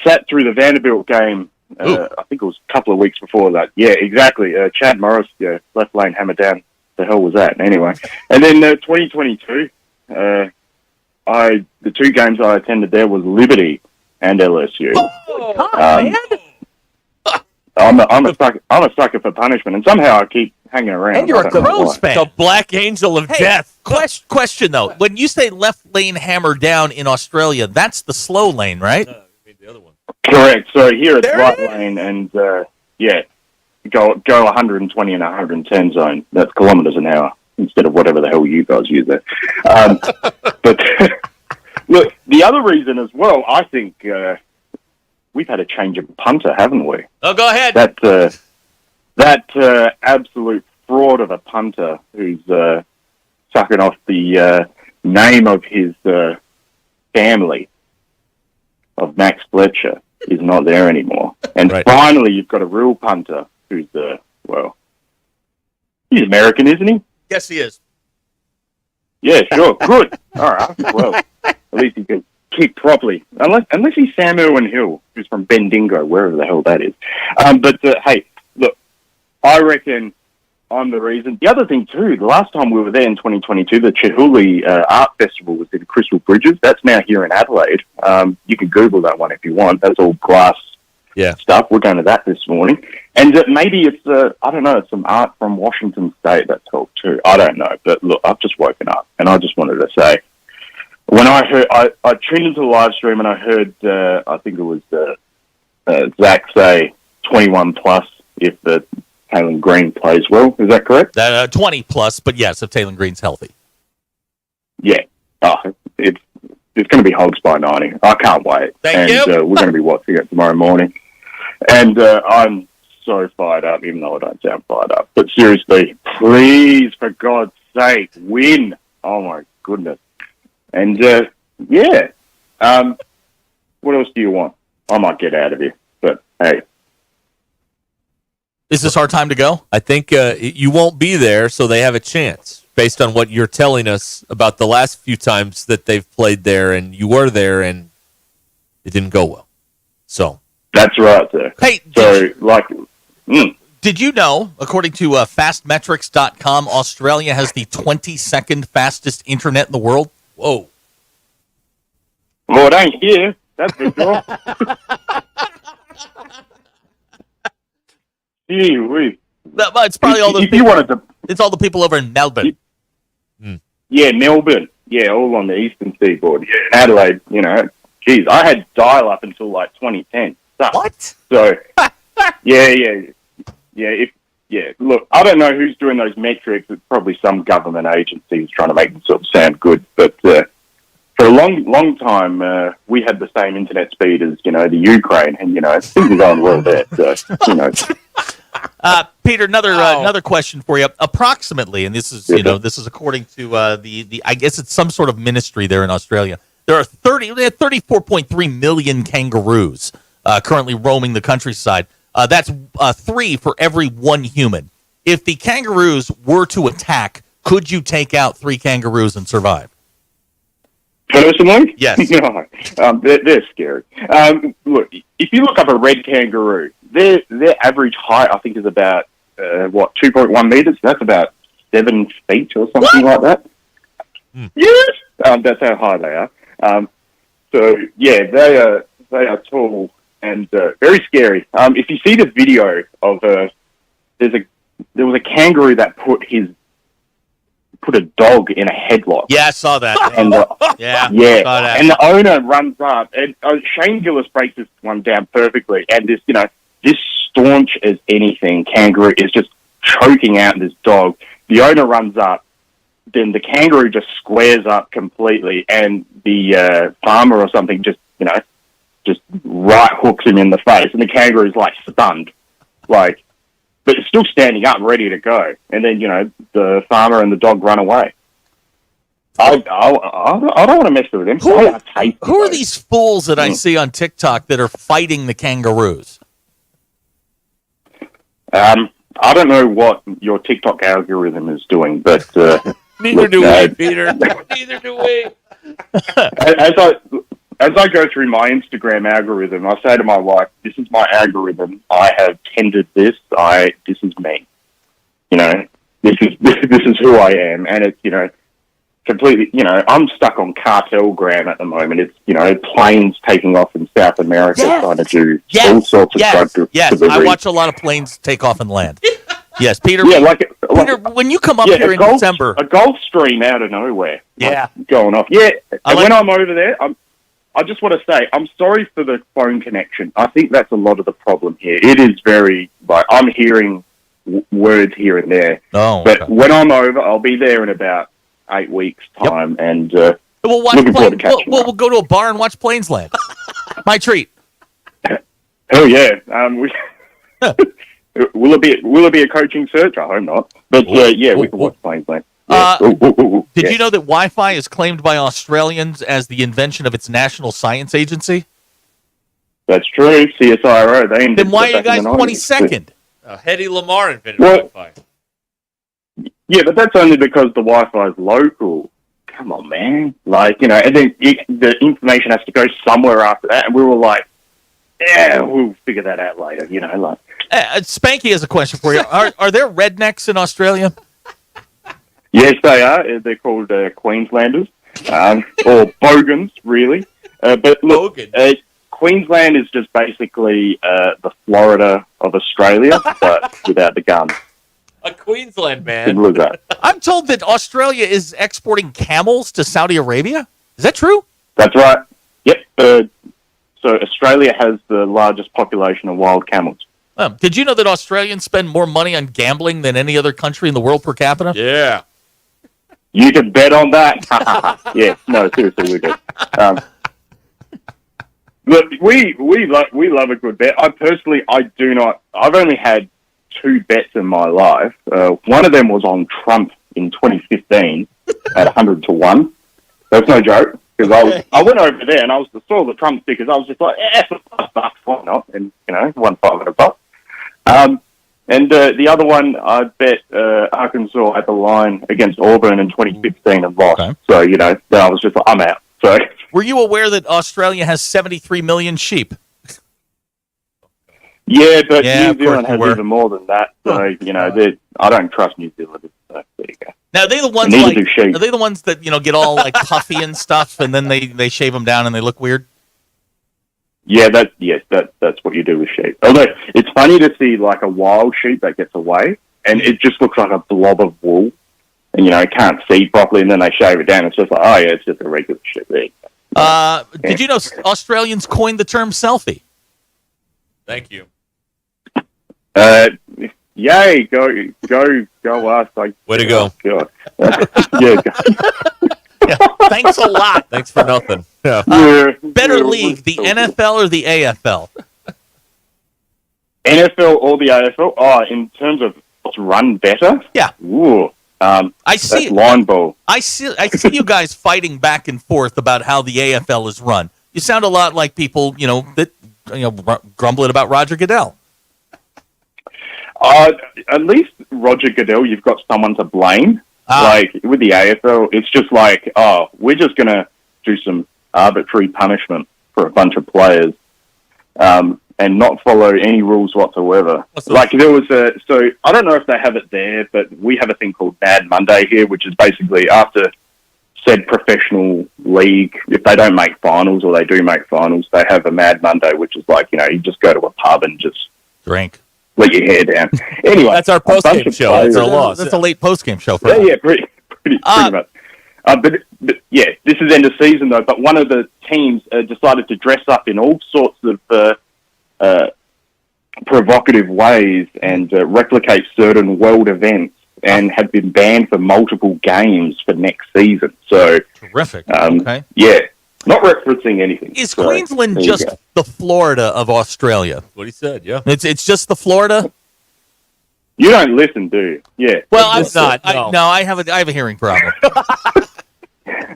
sat through the Vanderbilt game. I think it was a couple of weeks before that. Yeah, exactly. Chad Morris, left lane hammer down. The hell was that? Anyway, and then 2022, the two games I attended there was Liberty and LSU. I'm a sucker for punishment, and somehow I keep hanging around. And you're a Crows fan. The Black Angel of Death. Question, though. When you say left lane hammer down in Australia, that's the slow lane, right? Correct. So here it's right lane, and go 120 and 110 zone. That's kilometers an hour instead of whatever the hell you guys use there. But look, the other reason as well, I think we've had a change of punter, haven't we? Oh, go ahead. That absolute fraud of a punter who's sucking off the name of his family of Max Fletcher is not there anymore. And finally, you've got a real punter who's, he's American, isn't he? Yes, he is. Yeah, sure. Good. All right. Well, at least he can kick properly. Unless he's Sam Irwin Hill, who's from Bendigo, wherever the hell that is. But hey, look, I reckon I'm the reason. The other thing, too, the last time we were there in 2022, the Chihuly Art Festival was in Crystal Bridges. That's now here in Adelaide. You can Google that one if you want. That's all glass stuff. We're going to that this morning. And maybe it's, I don't know, some art from Washington State that's helped, too. I don't know. But look, I've just woken up, and I just wanted to say, when I heard, I tuned into the live stream, and I heard, I think it was Zach say 21 plus if the Taylor Green plays well. Is that correct? 20 plus, but yes, if Taylor Green's healthy. Yeah. It's going to be Hogs by 90. I can't wait. Thank you. We're going to be watching it tomorrow morning. And I'm so fired up, even though I don't sound fired up. But seriously, please, for God's sake, win. Oh, my goodness. And, what else do you want? I might get out of here. But, hey. Is this our time to go? I think you won't be there, so they have a chance, based on what you're telling us about the last few times that they've played there, and you were there, and it didn't go well. So that's right, sir. Hey, did you know, according to fastmetrics.com, Australia has the 22nd fastest internet in the world? Whoa. Well, it ain't here. That's for sure. It's probably all those people. It's all the people over in Melbourne. Yeah, Melbourne. Yeah, all on the eastern seaboard. Yeah, Adelaide, geez, I had dial-up until like 2010. What? So, look, I don't know who's doing those metrics. It's probably some government agency who's trying to make themselves sound good. But for a long time, we had the same internet speed as, the Ukraine. And, things are going well there. So, Peter, another question for you. Approximately, and this is this is according to the I guess it's some sort of ministry there in Australia. They had 34.3 million kangaroos currently roaming the countryside. That's 3 for every 1 human. If the kangaroos were to attack, could you take out 3 kangaroos and survive? Personally? Yes. No. They're scary. Look, if you look up a red kangaroo, their average height, I think, is about, 2.1 meters? That's about 7 feet or something like that. Yes! That's how high they are. They are tall and very scary. If you see the video of there was a kangaroo that put a dog in a headlock. Yeah, I saw that. And saw that. And the owner runs up, and Shane Gillis breaks this one down perfectly. And this staunch as anything kangaroo is just choking out this dog. The owner runs up, then the kangaroo just squares up completely, and the farmer or something just right hooks him in the face, and the kangaroo's like stunned. Like, but it's still standing up, ready to go. And then, the farmer and the dog run away. I don't want to mess with them. Who are these fools that I see on TikTok that are fighting the kangaroos? I don't know what your TikTok algorithm is doing, but neither do we, Peter. Neither do we. As I go through my Instagram algorithm, I say to my wife, "This is my algorithm. I have tended this. This is me. This is who I am." And it's completely. I'm stuck on cartelgram at the moment. It's planes taking off in South America trying to do all sorts of drug Yes, delivery. I watch a lot of planes take off and land. Yes, Peter. Yeah, Peter, when you come up here in December, a Gulf Stream out of nowhere. Yeah, going off. Yeah, and when I'm over there, I just want to say I'm sorry for the phone connection. I think that's a lot of the problem here. It is very I'm hearing words here and there. Oh, but when I'm over, I'll be there in about 8 weeks' time, and we'll watch looking forward to catching we'll go to a bar and watch planes land. My treat. Oh yeah. Will it be a coaching search? I hope not. But we can watch planes land. Yeah. Did you know that Wi-Fi is claimed by Australians as the invention of its national science agency? That's true. CSIRO. Then why are you guys 22nd? Hedy Lamarr invented Wi-Fi. Yeah, but that's only because the Wi-Fi is local. Come on, man. And then the information has to go somewhere after that. And we were like, yeah, we'll figure that out later. Spanky has a question for you. Are there rednecks in Australia? Yes, they are. They're called Queenslanders, or Bogans, really. But look, Queensland is just basically the Florida of Australia, but without the guns. A Queensland man. Simple as that. I'm told that Australia is exporting camels to Saudi Arabia. Is that true? That's right. Yep. So Australia has the largest population of wild camels. Did you know that Australians spend more money on gambling than any other country in the world per capita? Yeah. You can bet on that. Yeah. No, seriously, we do. Look, we love a good bet. I do not. I've only had 2 bets in my life. One of them was on Trump in 2015 at 100 to 1. That's no joke. Because I went over there and I saw the Trump stickers. I was just like, for $5, why not? And won $500. And the other one, I bet Arkansas at the line against Auburn in 2015 and lost. Okay. So then I was just like, I'm out. So were you aware that Australia has 73 million sheep? Yeah, but New Zealand has even more than that. So I don't trust New Zealand. So there you go. Now are they the ones that get all like puffy and stuff, and then they shave them down and they look weird? Yeah, that's what you do with sheep. Although it's funny to see like a wild sheep that gets away, and it just looks like a blob of wool, and can't see properly, and then they shave it down. It's just like, oh yeah, it's just a regular sheep. Did you know Australians coined the term selfie? Thank you. Yay! Go us! Way to go! God. Thanks a lot. Thanks for nothing. Better league, the NFL or the AFL? NFL or the AFL? Oh, in terms of what's run better? Yeah. Ooh. I see line ball. I see you guys fighting back and forth about how the AFL is run. You sound a lot like people, that grumbling about Roger Goodell. At least Roger Goodell, you've got someone to blame. Like with the AFL, it's just like, we're just going to do some arbitrary punishment for a bunch of players and not follow any rules whatsoever. Like there was so I don't know if they have it there, but we have a thing called Mad Monday here, which is basically after said professional league, if they don't make finals or they do make finals, they have a Mad Monday, which is like, you just go to a pub and just drink. Let your hair down. Anyway, that's our post-game show. That's our loss. That's a late post-game show for us. Yeah, pretty much. But this is end of season though. But one of the teams decided to dress up in all sorts of provocative ways and replicate certain world events, and have been banned for multiple games for next season. So terrific. Okay. Yeah. Not referencing anything. Is Queensland just the Florida of Australia? What he said, yeah. It's just the Florida? You don't listen, do you? Yeah. Well, I'm It's not, not. no. I have a hearing problem.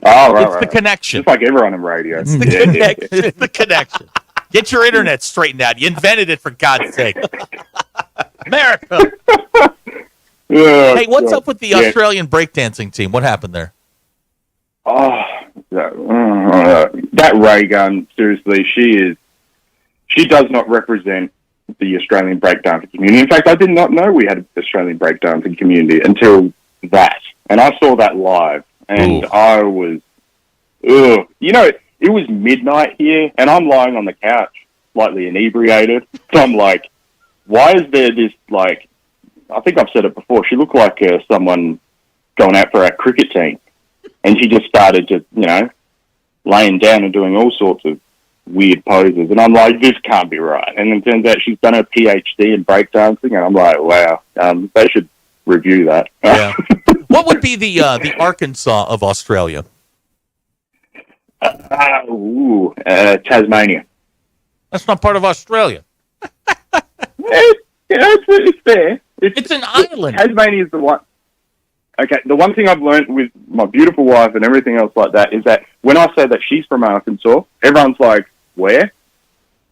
Oh, right, It's the connection. Just like everyone in radio. It's the connection. It's the connection. Get your internet straightened out. You invented it, for God's sake. America. Hey, what's up with the Australian breakdancing team? What happened there? Oh, that ray gun, seriously, she does not represent the Australian breakdancing community. In fact, I did not know we had an Australian breakdancing community until that. And I saw that live, and I was, it was midnight here, and I'm lying on the couch, slightly inebriated. So I'm like, why is there this, like, I think I've said it before, she looked like someone going out for our cricket team. And she just started laying down and doing all sorts of weird poses. And I'm like, this can't be right. And it turns out she's done her PhD in breakdancing. And I'm like, wow, they should review that. Yeah. What would be the Arkansas of Australia? Tasmania. That's not part of Australia. It's fair. It's an island. Tasmania is the one. Okay, the one thing I've learned with my beautiful wife and everything else like that is that when I say that she's from Arkansas, everyone's like, where?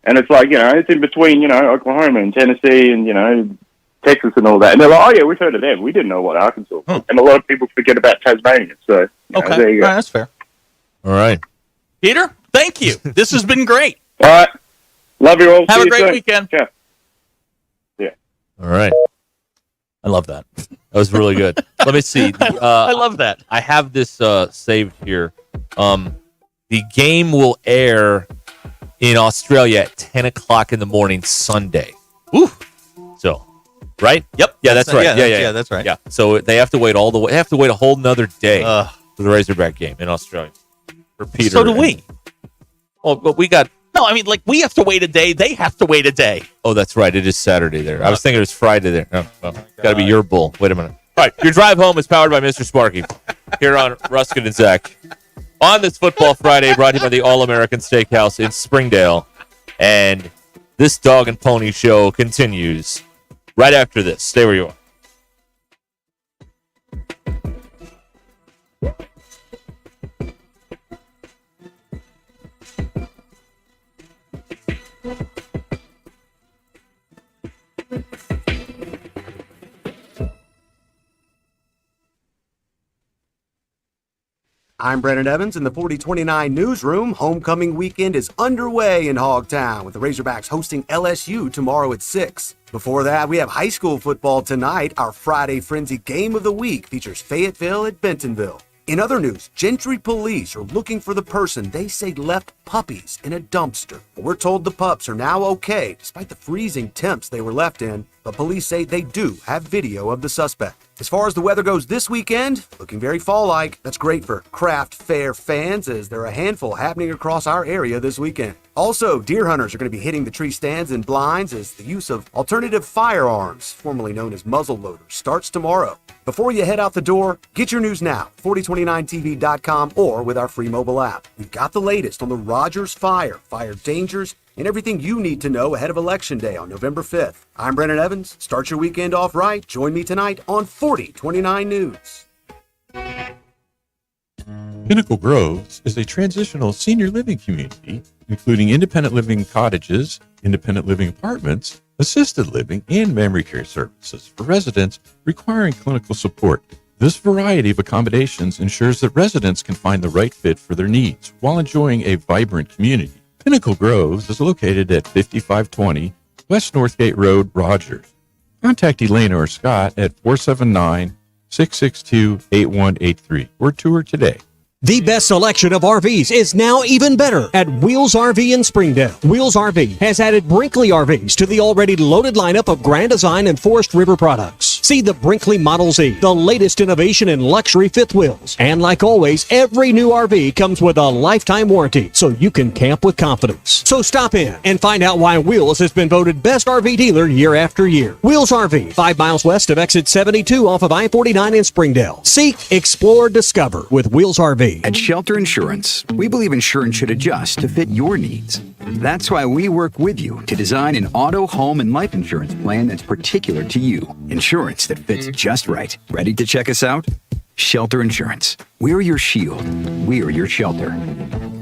And it's like, it's in between, Oklahoma and Tennessee and, Texas and all that. And they're like, oh, yeah, we've heard of them. We didn't know what Arkansas was. And a lot of people forget about Tasmania. So, there you go. All right, that's fair. All right. Peter, thank you. This has been great. All right. Love you all. Have See a you great soon. weekend. Yeah. All right. I love that. That was really good. Let me see. I love that. I have this saved here. The game will air in Australia at 10 o'clock in the morning Sunday. Ooh. So, right? Yep. Yeah, that's right. Yeah, that's right. Yeah. So they have to wait all the way. They have to wait a whole nother day for the Razorback game in Australia. For Peter. So do we. Well, but we got. No, I mean, like, we have to wait a day. They have to wait a day. Oh, that's right. It is Saturday there. I was thinking it was Friday there. Oh, well, got to be your bull. Wait a minute. All right. Your drive home is powered by Mr. Sparky here on Ruscin and Zach. On this Football Friday, brought to you by the All-American Steakhouse in Springdale. And this Dog and Pony show continues right after this. Stay where you are. I'm Brandon Evans in the 4029 newsroom. Homecoming weekend is underway in Hogtown with the Razorbacks hosting LSU tomorrow at 6. Before that, we have high school football tonight. Our Friday Frenzy Game of the Week features Fayetteville at Bentonville. In other news, Gentry police are looking for the person they say left puppies in a dumpster. We're told the pups are now okay, despite the freezing temps they were left in, but police say they do have video of the suspect. As far as the weather goes this weekend, looking very fall-like. That's great for craft fair fans, as there are a handful happening across our area this weekend. Also, deer hunters are going to be hitting the tree stands and blinds as the use of alternative firearms, formerly known as muzzle loaders, starts tomorrow. Before you head out the door, get your news now, 4029tv.com or with our free mobile app. We've got the latest on the Rogers fire dangers, and everything you need to know ahead of Election Day on November 5th. I'm Brandon Evans. Start your weekend off right. Join me tonight on 4029 News. Pinnacle Groves is a transitional senior living community, including independent living cottages, independent living apartments, assisted living, and memory care services for residents requiring clinical support. This variety of accommodations ensures that residents can find the right fit for their needs while enjoying a vibrant community. Pinnacle Groves is located at 5520 West Northgate Road, Rogers. Contact Elena or Scott at 479-662-8183 or tour today. The best selection of RVs is now even better at Wheels RV in Springdale. Wheels RV has added Brinkley RVs to the already loaded lineup of Grand Design and Forest River products. See the Brinkley Model Z, the latest innovation in luxury fifth wheels. And like always, every new RV comes with a lifetime warranty, so you can camp with confidence. So stop in and find out why Wheels has been voted best RV dealer year after year. Wheels RV, 5 miles west of exit 72 off of I-49 in Springdale. Seek, explore, discover with Wheels RV. At Shelter Insurance, we believe insurance should adjust to fit your needs. That's why we work with you to design an auto, home, and life insurance plan that's particular to you. Insurance that fits just right. Ready to check us out? Shelter Insurance. We're your shield. We're your shelter.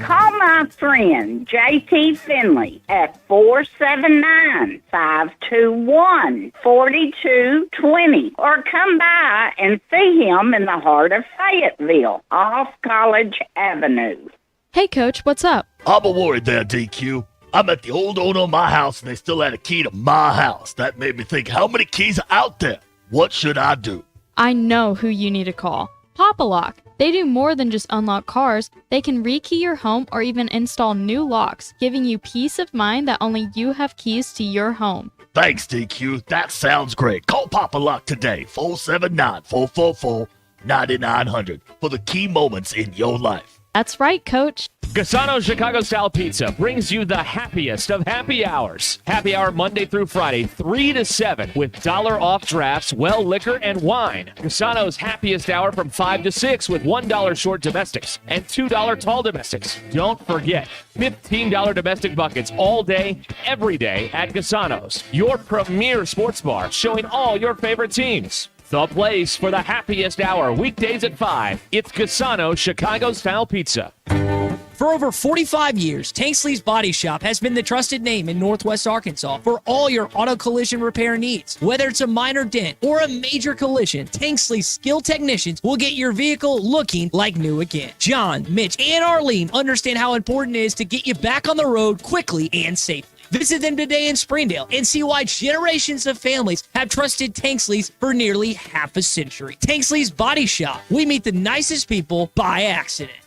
Call my friend JT Finley at 479-521-4220 or come by and see him in the heart of Fayetteville off College Avenue. Hey, Coach, what's up? I'm a worried there, DQ. I met the old owner of my house, and they still had a key to my house. That made me think, how many keys are out there? What should I do? I know who you need to call. Papa Lock. They do more than just unlock cars. They can rekey your home or even install new locks, giving you peace of mind that only you have keys to your home. Thanks, DQ. That sounds great. Call Papa Lock today, 479-444-9900 for the key moments in your life. That's right, Coach. Gasano's Chicago-style pizza brings you the happiest of happy hours. Happy hour Monday through Friday, 3 to 7, with $1 off drafts, well liquor, and wine. Gasano's happiest hour from 5 to 6 with $1 short domestics and $2 tall domestics. Don't forget, $15 domestic buckets all day, every day at Gasano's, your premier sports bar showing all your favorite teams. The place for the happiest hour, weekdays at 5. It's Gasano's Chicago-style pizza. For over 45 years, Tanksley's Body Shop has been the trusted name in Northwest Arkansas for all your auto collision repair needs. Whether it's a minor dent or a major collision, Tanksley's skilled technicians will get your vehicle looking like new again. John, Mitch, and Arlene understand how important it is to get you back on the road quickly and safely. Visit them today in Springdale and see why generations of families have trusted Tanksley's for nearly half a century. Tanksley's Body Shop. We meet the nicest people by accident.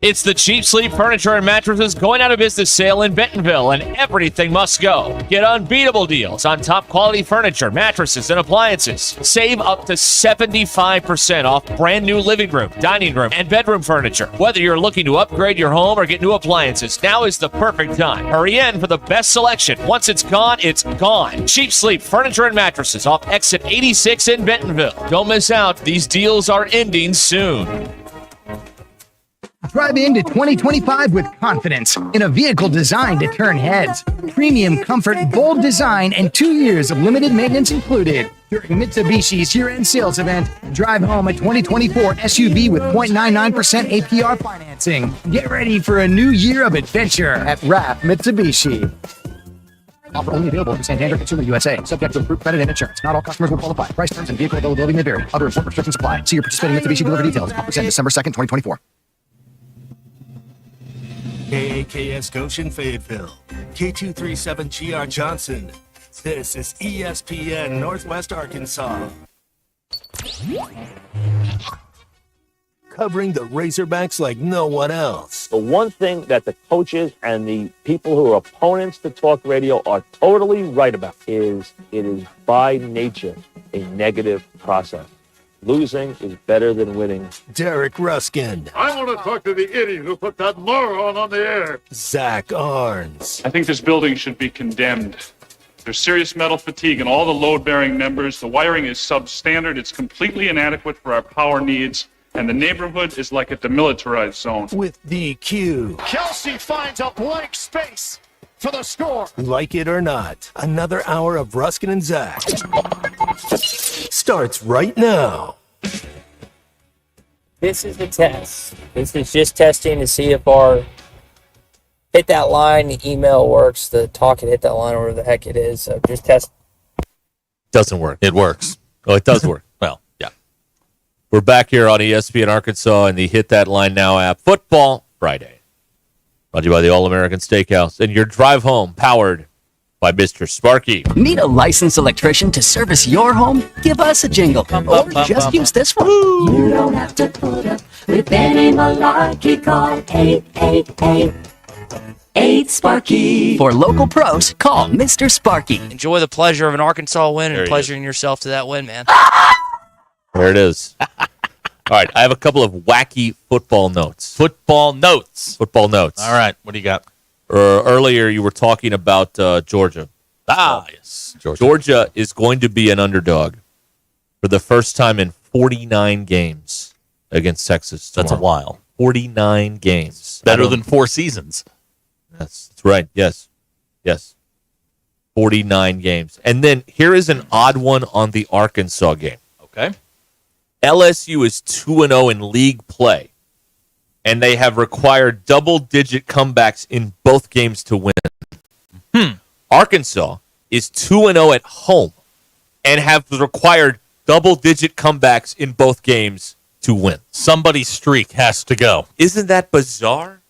It's the Cheap Sleep Furniture and Mattresses going out of business sale in Bentonville, and everything must go. Get unbeatable deals on top quality furniture, mattresses, and appliances. Save up to 75% off brand new living room, dining room, and bedroom furniture. Whether you're looking to upgrade your home or get new appliances, now is the perfect time. Hurry in for the best selection. Once it's gone, it's gone. Cheap Sleep Furniture and Mattresses off exit 86 in Bentonville. Don't miss out. These deals are ending soon. Drive into 2025 with confidence in a vehicle designed to turn heads. Premium comfort, bold design, and 2 years of limited maintenance included. During Mitsubishi's year-end sales event, drive home a 2024 SUV with 0.99% APR financing. Get ready for a new year of adventure at RAF Mitsubishi. Offer only available through Santander Consumer USA. Subject to approved credit and insurance. Not all customers will qualify. Price terms and vehicle availability may vary. Other important restrictions apply. See your participating Mitsubishi dealer details. Offers end December 2nd, 2024. KAKS Goshen Fayetteville, K237GR Johnson. This is ESPN Northwest Arkansas. Covering the Razorbacks like no one else. The one thing that the coaches and the people who are opponents to talk radio are totally right about is it is by nature a negative process. Losing is better than winning. Derek Ruscin. I want to talk to the idiot who put that moron on the air. Zach Arns. I think this building should be condemned. There's serious metal fatigue in all the load-bearing members. The wiring is substandard. It's completely inadequate for our power needs. And the neighborhood is like a demilitarized zone. With DQ. Kelsey finds a blank space for the score. Like it or not, another hour of Ruscin and Zach starts right now. This is the test. This is just testing to see if our hit that line, the email works, the talk and hit that line, or whatever the heck it is. So just test. Doesn't work. It works. Oh, it does work. Well, yeah. We're back here on ESPN Arkansas and the Hit That Line Now app. Football Friday. Brought to you by the All-American Steakhouse. And your drive home powered by Mr. Sparky. Need a licensed electrician to service your home? Give us a jingle. Or just use this one. You don't have to put up with any malarkey. Call 888 8-8-Sparky. For local pros, call Mr. Sparky. Enjoy the pleasure of an Arkansas win There and he pleasuring yourself to that win, man. There it is. All right, I have a couple of wacky football notes. Football notes. Football notes. All right, what do you got? Earlier, you were talking about Georgia. Yes. Georgia is going to be an underdog for the first time in 49 games against Texas tomorrow. That's a while. 49 games. Better than 4 seasons. That's right. Yes. 49 games. And then here is an odd one on the Arkansas game. Okay. LSU is 2-0 in league play, and they have required double-digit comebacks in both games to win. Arkansas is 2-0 at home and have required double-digit comebacks in both games to win. Somebody's streak has to go. Isn't that bizarre?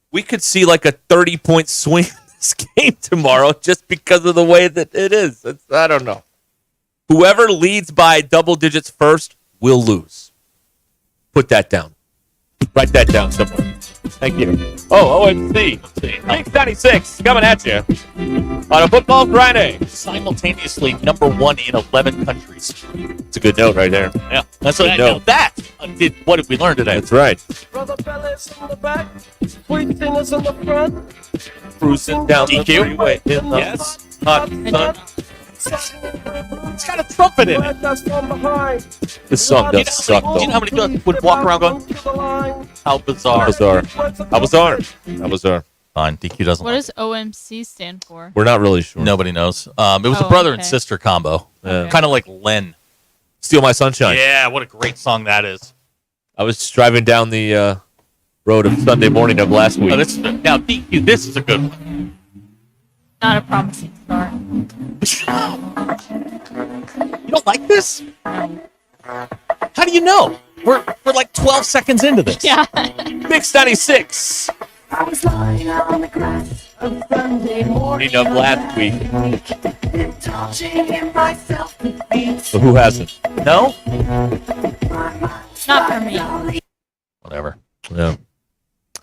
We could see like a 30-point swing in this game tomorrow just because of the way that it is. I don't know. Whoever leads by double digits first will lose. Put that down. Write that down somewhere. Thank you. Oh, OMC. Big 96 coming at you on a Football Friday. Simultaneously number 1 in 11 countries. It's a good note right there. Yeah, that's what I know. That what did we learn today? That's right. Brother fellas in the back, sweet singers in the front. Cruising down the DQ? freeway in the Yes. hot sun. It's got a trumpet in it. This song does suck, though. Do you know how many guys would walk around going, how bizarre. How bizarre. Fine, DQ doesn't What like does OMC stand for? We're not really sure. Nobody knows. It was a Oh, brother and okay. sister combo. Yeah. Kind of like Len. Steal My Sunshine. Yeah, what a great song that is. I was driving down the road of Sunday morning of last week. Oh, now, DQ, this is a good one. Not a promising start. You don't like this? How do you know? We're like 12 seconds into this. Yeah. Mix 96. I was lying on the grass on Sunday morning Of last week. indulging in myself. So who hasn't? No? Not for me. Whatever. Yeah.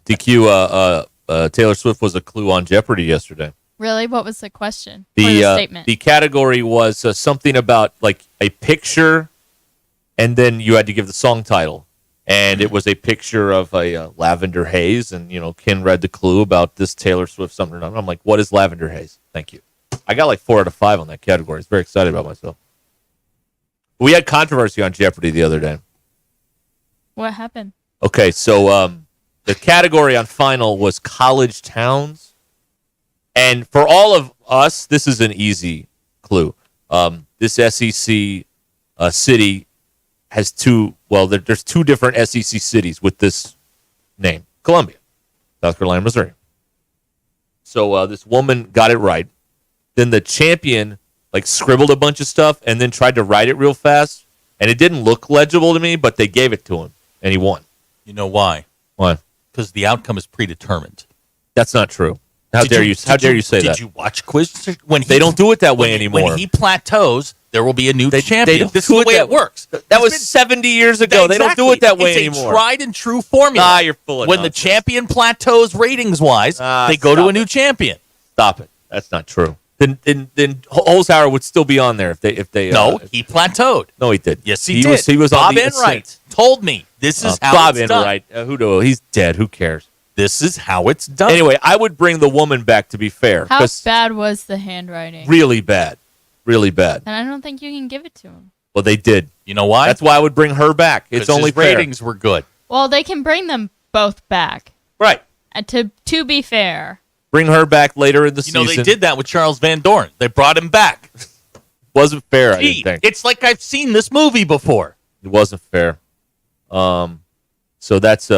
DQ, Taylor Swift was a clue on Jeopardy yesterday. Really? What was the question? Or the statement? The category was something about like a picture, and then you had to give the song title. And it was a picture of a lavender haze, and Ken read the clue about this Taylor Swift something. I'm like, what is lavender haze? Thank you. I got like 4 out of 5 on that category. I was very excited about myself. We had controversy on Jeopardy the other day. What happened? Okay, so the category on final was college towns. And for all of us, this is an easy clue. This SEC city has there's 2 different SEC cities with this name. Columbia, South Carolina, Missouri. So this woman got it right. Then the champion scribbled a bunch of stuff and then tried to write it real fast. And it didn't look legible to me, but they gave it to him, and he won. You know why? Why? Because the outcome is predetermined. That's not true. How dare you say that? Did you watch Quiz? When they don't do it that way anymore. When he plateaus, there will be a new champion. don't This is do the it way that it works. That was 70 years ago. They don't do it that way It's anymore. a tried and true formula. You're full of When nonsense. the champion plateaus ratings-wise, they go to a new champion. Stop it. That's not true. Then Holzhauer would still be on there if they. No, he plateaued. No, he did. Yes, he did. He was Bob on the Enright told me this is how Bob it's done. Enright. He's dead. Who cares? This is how it's done. Anyway, I would bring the woman back, to be fair. How 'cause bad was the handwriting? really bad. Really bad. And I don't think you can give it to him. Well, they did. You know why? That's why I would bring her back. It's 'Cause only his fair. ratings were good. Well, they can bring them both back. Right. And to be fair. Bring her back later in the You season. know, they did that with Charles Van Doren. They brought him back. Wasn't fair, I Gee, didn't think. it's like I've seen this movie before. It wasn't fair. So that's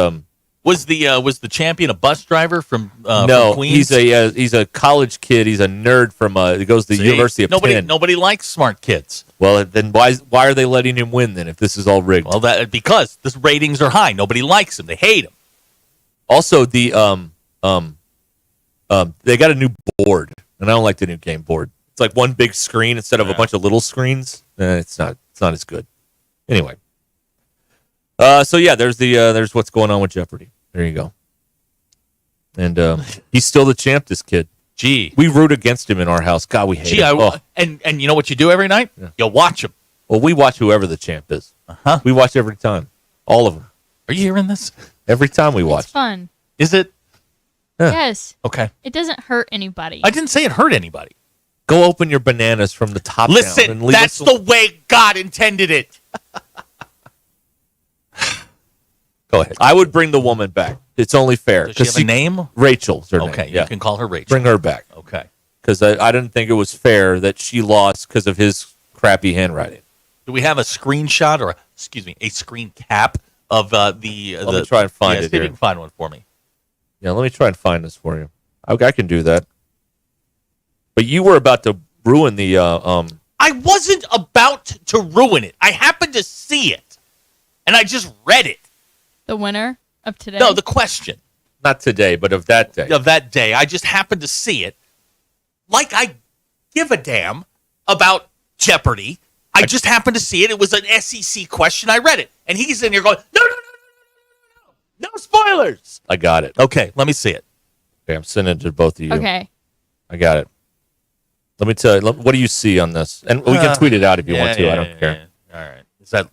Was the champion a bus driver from no. from Queens? He's a college kid. He's a nerd from he goes to the University of Penn. Nobody likes smart kids. Well, then why are they letting him win then if this is all rigged? Well, because the ratings are high. Nobody likes him. They hate him. Also, the they got a new board, and I don't like the new game board. It's like one big screen instead of a bunch of little screens. It's not as good. Anyway, so yeah, there's what's going on with Jeopardy. There you go. And he's still the champ, this kid. Gee. We root against him in our house. God, we hate him. And you know what you do every night? Yeah. You watch him. Well, we watch whoever the champ is. Uh-huh. We watch every time. All of them. Are you hearing this? Every time we watch. It's fun. Is it? Yeah. Yes. Okay. It doesn't hurt anybody. I didn't say it hurt anybody. Go open your bananas from the top down. Listen, And leave that's us the way God intended it. Go ahead. I would bring the woman back. It's only fair. Does she have a name? Rachel's her name. Okay, Yeah. you can call her Rachel. Bring her back. Okay. Because I didn't think it was fair that she lost because of his crappy handwriting. Do we have a screenshot or, a screen cap of Let me try and find it see if here. you can find one for me. Yeah, let me try and find this for you. I can do that. But you were about to ruin the. I wasn't about to ruin it. I happened to see it, and I just read it. The winner of today? No, the question. Not today, but of that day. Of that day. I just happened to see it. Like I give a damn about Jeopardy. I just happened to see it. It was an SEC question. I read it. And he's in here going, no spoilers. I got it. Okay, let me see it. Okay, I'm sending it to both of you. Okay. I got it. Let me tell you, what do you see on this? And we can tweet it out if you want to. I don't care. All right. Is that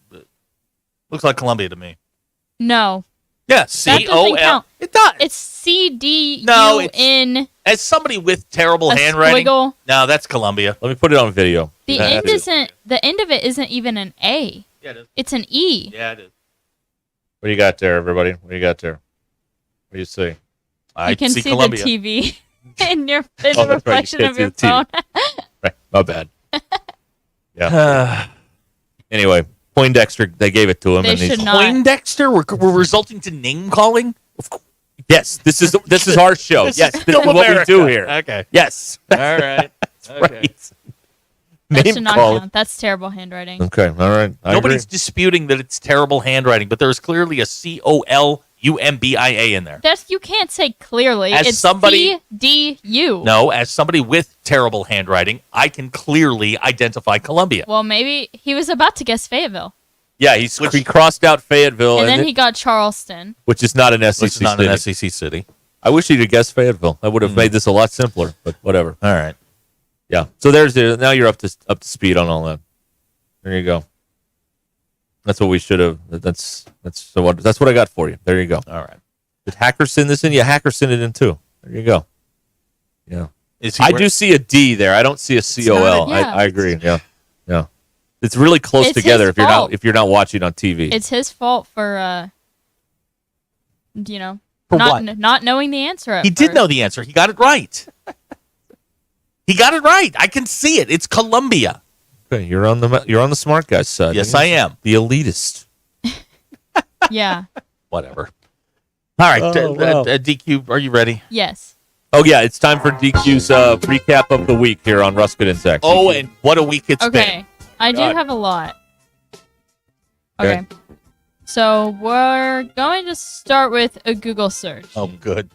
looks like Columbia to me. No. Yeah, That doesn't C-O-L. count. It does. It's C-D-U-N. No, it's as somebody with terrible A handwriting. squiggle. No, that's Columbia. Let me put it on video. The end isn't. The end of it isn't even an A. Yeah, it is. It's an E. Yeah, it is. What do you got there, everybody? What do you got there? What do you see? I You can see Columbia. the TV in your in Oh, the that's right, you reflection can't of see your the TV. phone. Right, my bad. Yeah. Anyway, Poindexter, they gave it to him. They and he's should not. Poindexter? We're resulting to name calling? Yes, this is our show. This Yes, is this is still what we do America. here. Okay. Yes. All right. That's Okay. right. That Name should not calling. count. That's terrible handwriting. Okay, all right. I Nobody's agree. disputing that it's terrible handwriting, but there is clearly a C-O-L-U-M-B-I-A in there. You can't say clearly. As It's somebody- C-D-U. No, as somebody with terrible handwriting, I can clearly identify Columbia. Well, maybe he was about to guess Fayetteville. Yeah, he crossed out Fayetteville, And then he got Charleston. which is not an SEC Which is not city. an SEC city. I wish he'd have guessed Fayetteville. That would have made this a lot simpler, but whatever. All right. Yeah. So there's now you're up to speed on all that. There you go. That's what we should have. That's what I got for you. There you go. All right. Did Hacker send this in? Yeah, Hacker sent it in too. There you go. Yeah. I do see a D there. I don't see a COL. yeah. I agree. Yeah. Yeah. It's really close It's together his if you're fault. not watching on TV. It's his fault for For not what? not knowing the answer. At He did first. know the answer. He got it right. He got it right. I can see it. It's Columbia. Okay, you're on the smart guy's side. Yes, I am. The elitist. Yeah. Whatever. All right, Oh, wow. DQ, are you ready? Yes. Oh yeah, it's time for DQ's recap of the week here on Ruscin and Zach. Oh, and what a week it's been. Okay. I do God. have a lot. Okay. Okay. So we're going to start with a Google search Oh, good.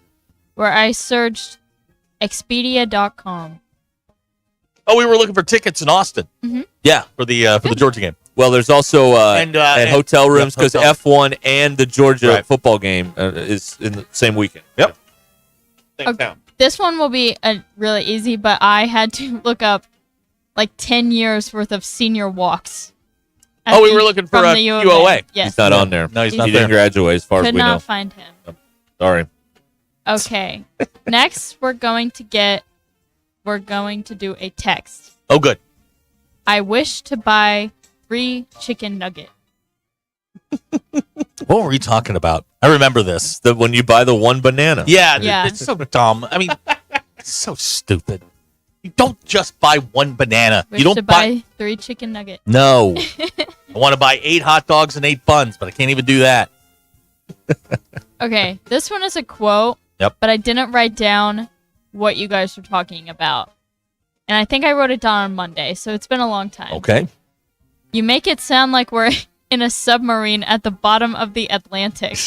where I searched Expedia.com. Oh, we were looking for tickets in Austin. Mhm. Yeah, for the Georgia game. Well, there's also And hotel rooms because hotel. F1 and the Georgia Right. football game is in the same weekend. Yep. Same Okay. town. This one will be really easy, but I had to look up like 10 years worth of senior walks. at Oh, we the- were looking for from the U of A. UOA. Yes. He's not on there. No, he's he not didn't there. graduate, as far as Could we not know. find him. Sorry. Okay. Next, we're going to do a text. Oh, good. I wish to buy 3 chicken nugget. What were we talking about? I remember this. When you buy the one banana. Yeah, Yeah. it's so dumb. I mean, it's so stupid. You don't just buy one banana. Wish You don't to buy 3 chicken nugget. No. I want to buy 8 hot dogs and 8 buns, but I can't even do that. Okay, this one is a quote. Yep. But I didn't write down what you guys were talking about. And I think I wrote it down on Monday, so it's been a long time. Okay. You make it sound like we're in a submarine at the bottom of the Atlantic.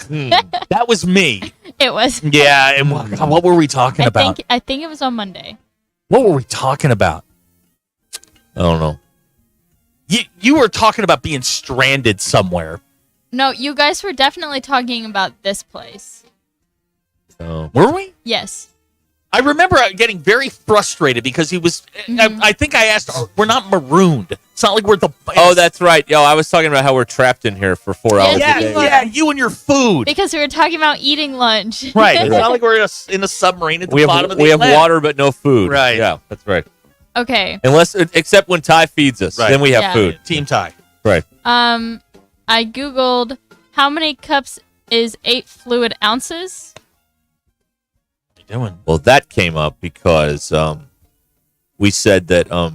That was me. It was. Yeah, and what were we talking about? I think it was on Monday. What were we talking about? I don't know. You were talking about being stranded somewhere. No, you guys were definitely talking about this place. Oh. Were we? Yes. I remember getting very frustrated because he was. I think I asked, we're not marooned. It's not like we're the. Oh, that's right. Yo, I was talking about how we're trapped in here for 4 hours a day. Yeah, you and your food. Because we were talking about eating lunch. Right. It's not like we're in a submarine at the bottom of the We have Atlantic. water but no food. Right. Yeah, that's right. Okay. Except when Ty feeds us. Right. Then we have Yeah. food. Team Ty. Right. I Googled how many cups is 8 fluid ounces? Doing? Well, that came up because we said that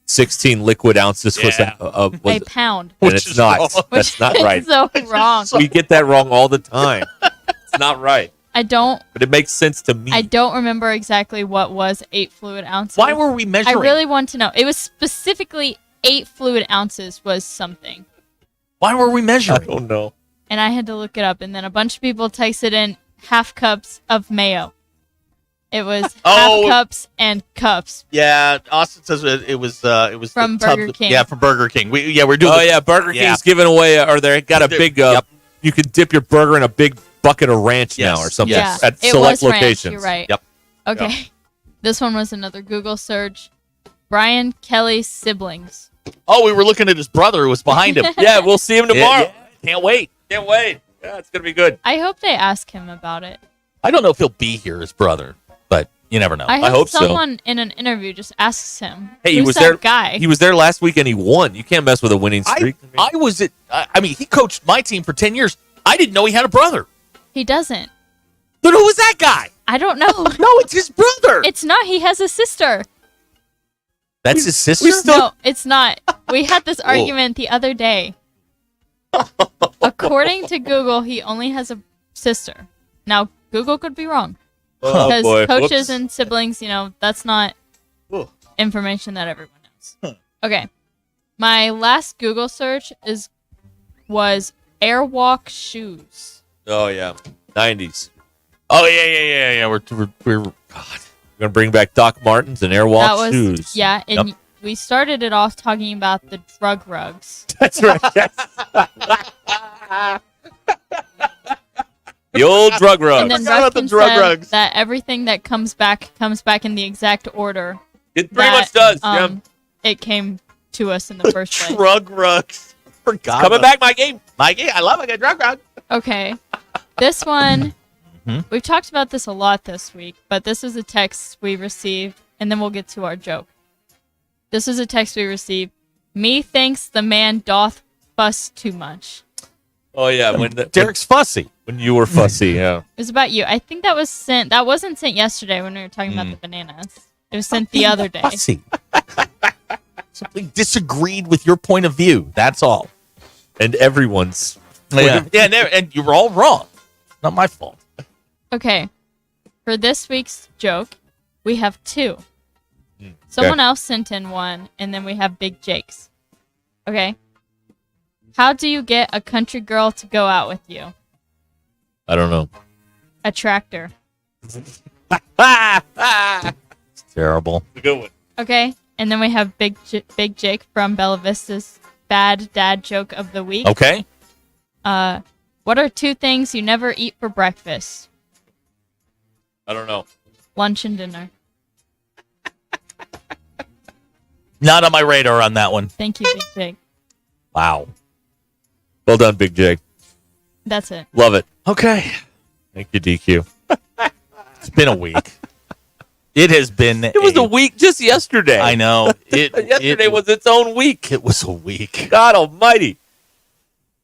16 liquid ounces was A pound. and it's not. That's not right. So wrong. We get that wrong all the time. It's not right. I don't But it makes sense to me. I don't remember exactly what was 8 fluid ounces. Why were we measuring? I really want to know. It was specifically 8 fluid ounces was something. Why were we measuring? I don't know. And I had to look it up, and then a bunch of people texted in half cups of mayo. It was half cups and cups. Yeah, Austin says it was From the Burger tub- King. Yeah, from Burger King. We're doing. Burger King's giving away, or they got a big. You can dip your burger in a big bucket of ranch now, or something Yeah, at it select was ranch, locations. you're right. Yep. Okay. Yep. This one was another Google search. Brian Kelly's siblings. Oh, we were looking at his brother who was behind him. Yeah, we'll see him tomorrow. Can't wait. Can't wait. Yeah, it's gonna be good. I hope they ask him about it. I don't know if he'll be here, his brother, but you never know. I hope, hope so. someone in an interview just asks him. Hey, he Who's was that there. guy? He was there last week and he won. You can't mess with a winning streak. I was at. I mean, he coached my team for 10 years. I didn't know he had a brother. He doesn't. Then who was that guy? I don't know. No, it's his brother. It's not. He has a sister. That's his sister? No, it's not. We had this argument the other day. According to Google, he only has a sister. Now, Google could be wrong. Oh, Because boy. coaches Whoops. and siblings, that's not information that everyone knows. Okay. My last Google search was Airwalk shoes. Oh yeah, 90s. Oh yeah. We're God. We're gonna bring back Doc Martens and Airwalk shoes. Yeah, and Yep. we started it off talking about the drug rugs. That's right. Yes. The old drug rug. And then Ruscin said that everything that comes back in the exact order. It pretty much does. It came to us in the first place. Drug rugs. Forgot. Coming back, Mikey. Mikey, I love a drug rug. Okay. This one, we've talked about this a lot this week, but this is a text we received, and then we'll get to our joke. This is a text we received. Me thinks the man doth fuss too much. Oh yeah, Derek's fussy. When you were fussy, yeah. It was about you. I think that was sent. That wasn't sent yesterday when we were talking about the bananas. It was sent the other day. Fussy. Simply disagreed with your point of view. That's all. And everyone's. And you were all wrong. Not my fault. Okay. For this week's joke, we have 2. Someone else sent in one, and then we have Big Jake's. Okay. How do you get a country girl to go out with you? I don't know. A tractor. It's terrible. A good one. Okay. And then we have Big Jake from Bella Vista's bad dad joke of the week. Okay. What are 2 things you never eat for breakfast? I don't know. Lunch and dinner. Not on my radar on that one. Thank you, Big Jake. Wow. Well done, Big Jake. That's it. Love it. Okay. Thank you, DQ. It's been a week. It has been. It was a week just yesterday. I know. Yesterday was its own week. It was a week. God Almighty.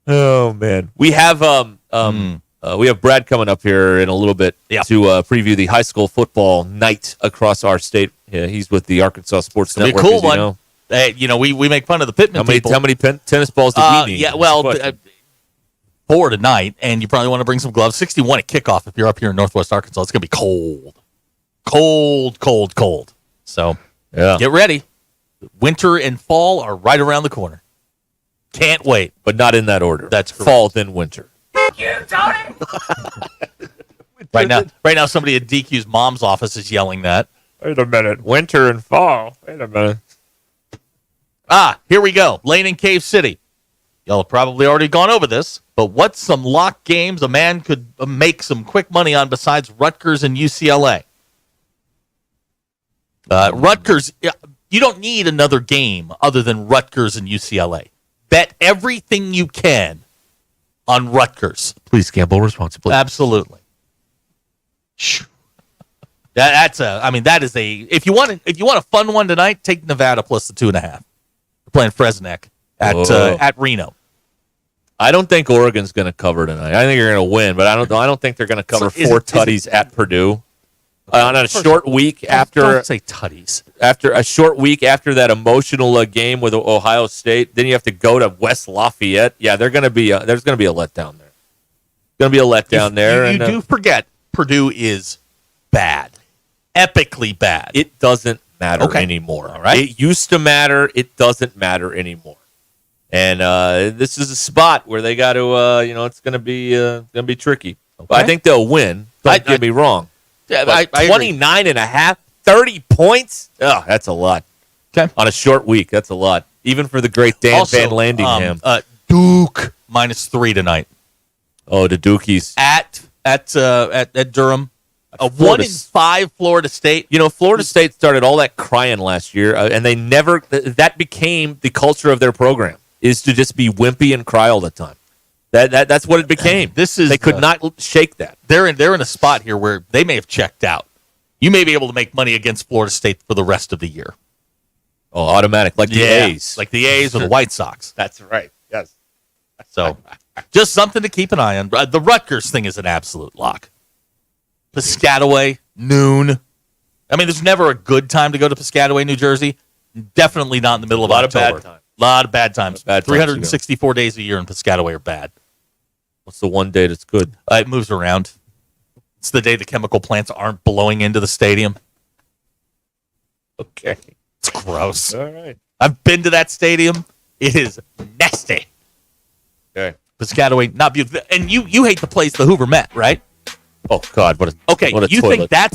Oh man, we have Brad coming up here in a little bit to preview the high school football night across our state. Yeah, he's with the Arkansas Sports It's gonna Network. be a cool as you one. know. Hey, we make fun of the Pittman people. How many tennis balls do we need? Yeah, well, 4 tonight, and you probably want to bring some gloves. 61 at kickoff if you're up here in Northwest Arkansas. It's going to be cold. Cold. So get ready. Winter and fall are right around the corner. Can't wait. But not in that order. That's correct. Fall, then winter. You, Tony! Right now, somebody at DQ's mom's office is yelling that. Wait a minute. Winter and fall. Wait a minute. Here we go. Lane in Cave City. Y'all have probably already gone over this, but what's some lock games a man could make some quick money on besides Rutgers and UCLA? Rutgers, you don't need another game other than Rutgers and UCLA. Bet everything you can on Rutgers. Please gamble responsibly. Absolutely. That is a if you want a fun one tonight, take Nevada plus the 2.5. We're playing Fresnec at Reno. I don't think Oregon's going to cover tonight. I think they're going to win, but I don't think they're going to cover four tutties at Purdue. On a short week after, don't say tutties. After a short week after that emotional game with Ohio State, then you have to go to West Lafayette. Yeah, there's going to be a letdown there. Going to be a letdown there. You do forget Purdue is bad, epically bad. It doesn't matter anymore. All right, it used to matter. It doesn't matter anymore. And this is a spot where they got to, it's going to be tricky. Okay. But I think they'll win. Don't get me wrong. Yeah, I 29 and a half, 30 points. Oh, that's a lot. Okay. On a short week, that's a lot. Even for the great Dan Van Landingham. Duke -3 tonight. Oh, the Dukies at Durham. A 1-5 Florida State. Florida State started all that crying last year, and they never. That became the culture of their program, is to just be wimpy and cry all the time. That's what it became. They could not shake that. They're in a spot here where they may have checked out. You may be able to make money against Florida State for the rest of the year. Oh, automatic, like the A's. Like the A's or the White Sox. That's right. Yes. So, just something to keep an eye on. The Rutgers thing is an absolute lock. Piscataway, noon. I mean, there's never a good time to go to Piscataway, New Jersey. Definitely not in the middle of October. A lot of bad times. 364 times days a year in Piscataway are bad. What's the one day that's good? It moves around. It's the day the chemical plants aren't blowing into the stadium. Okay. It's gross. All right. I've been to that stadium. It is nasty. Okay. Piscataway, not beautiful. And you hate the place the Hoover Met, right? Oh, God. What a you toilet. think that's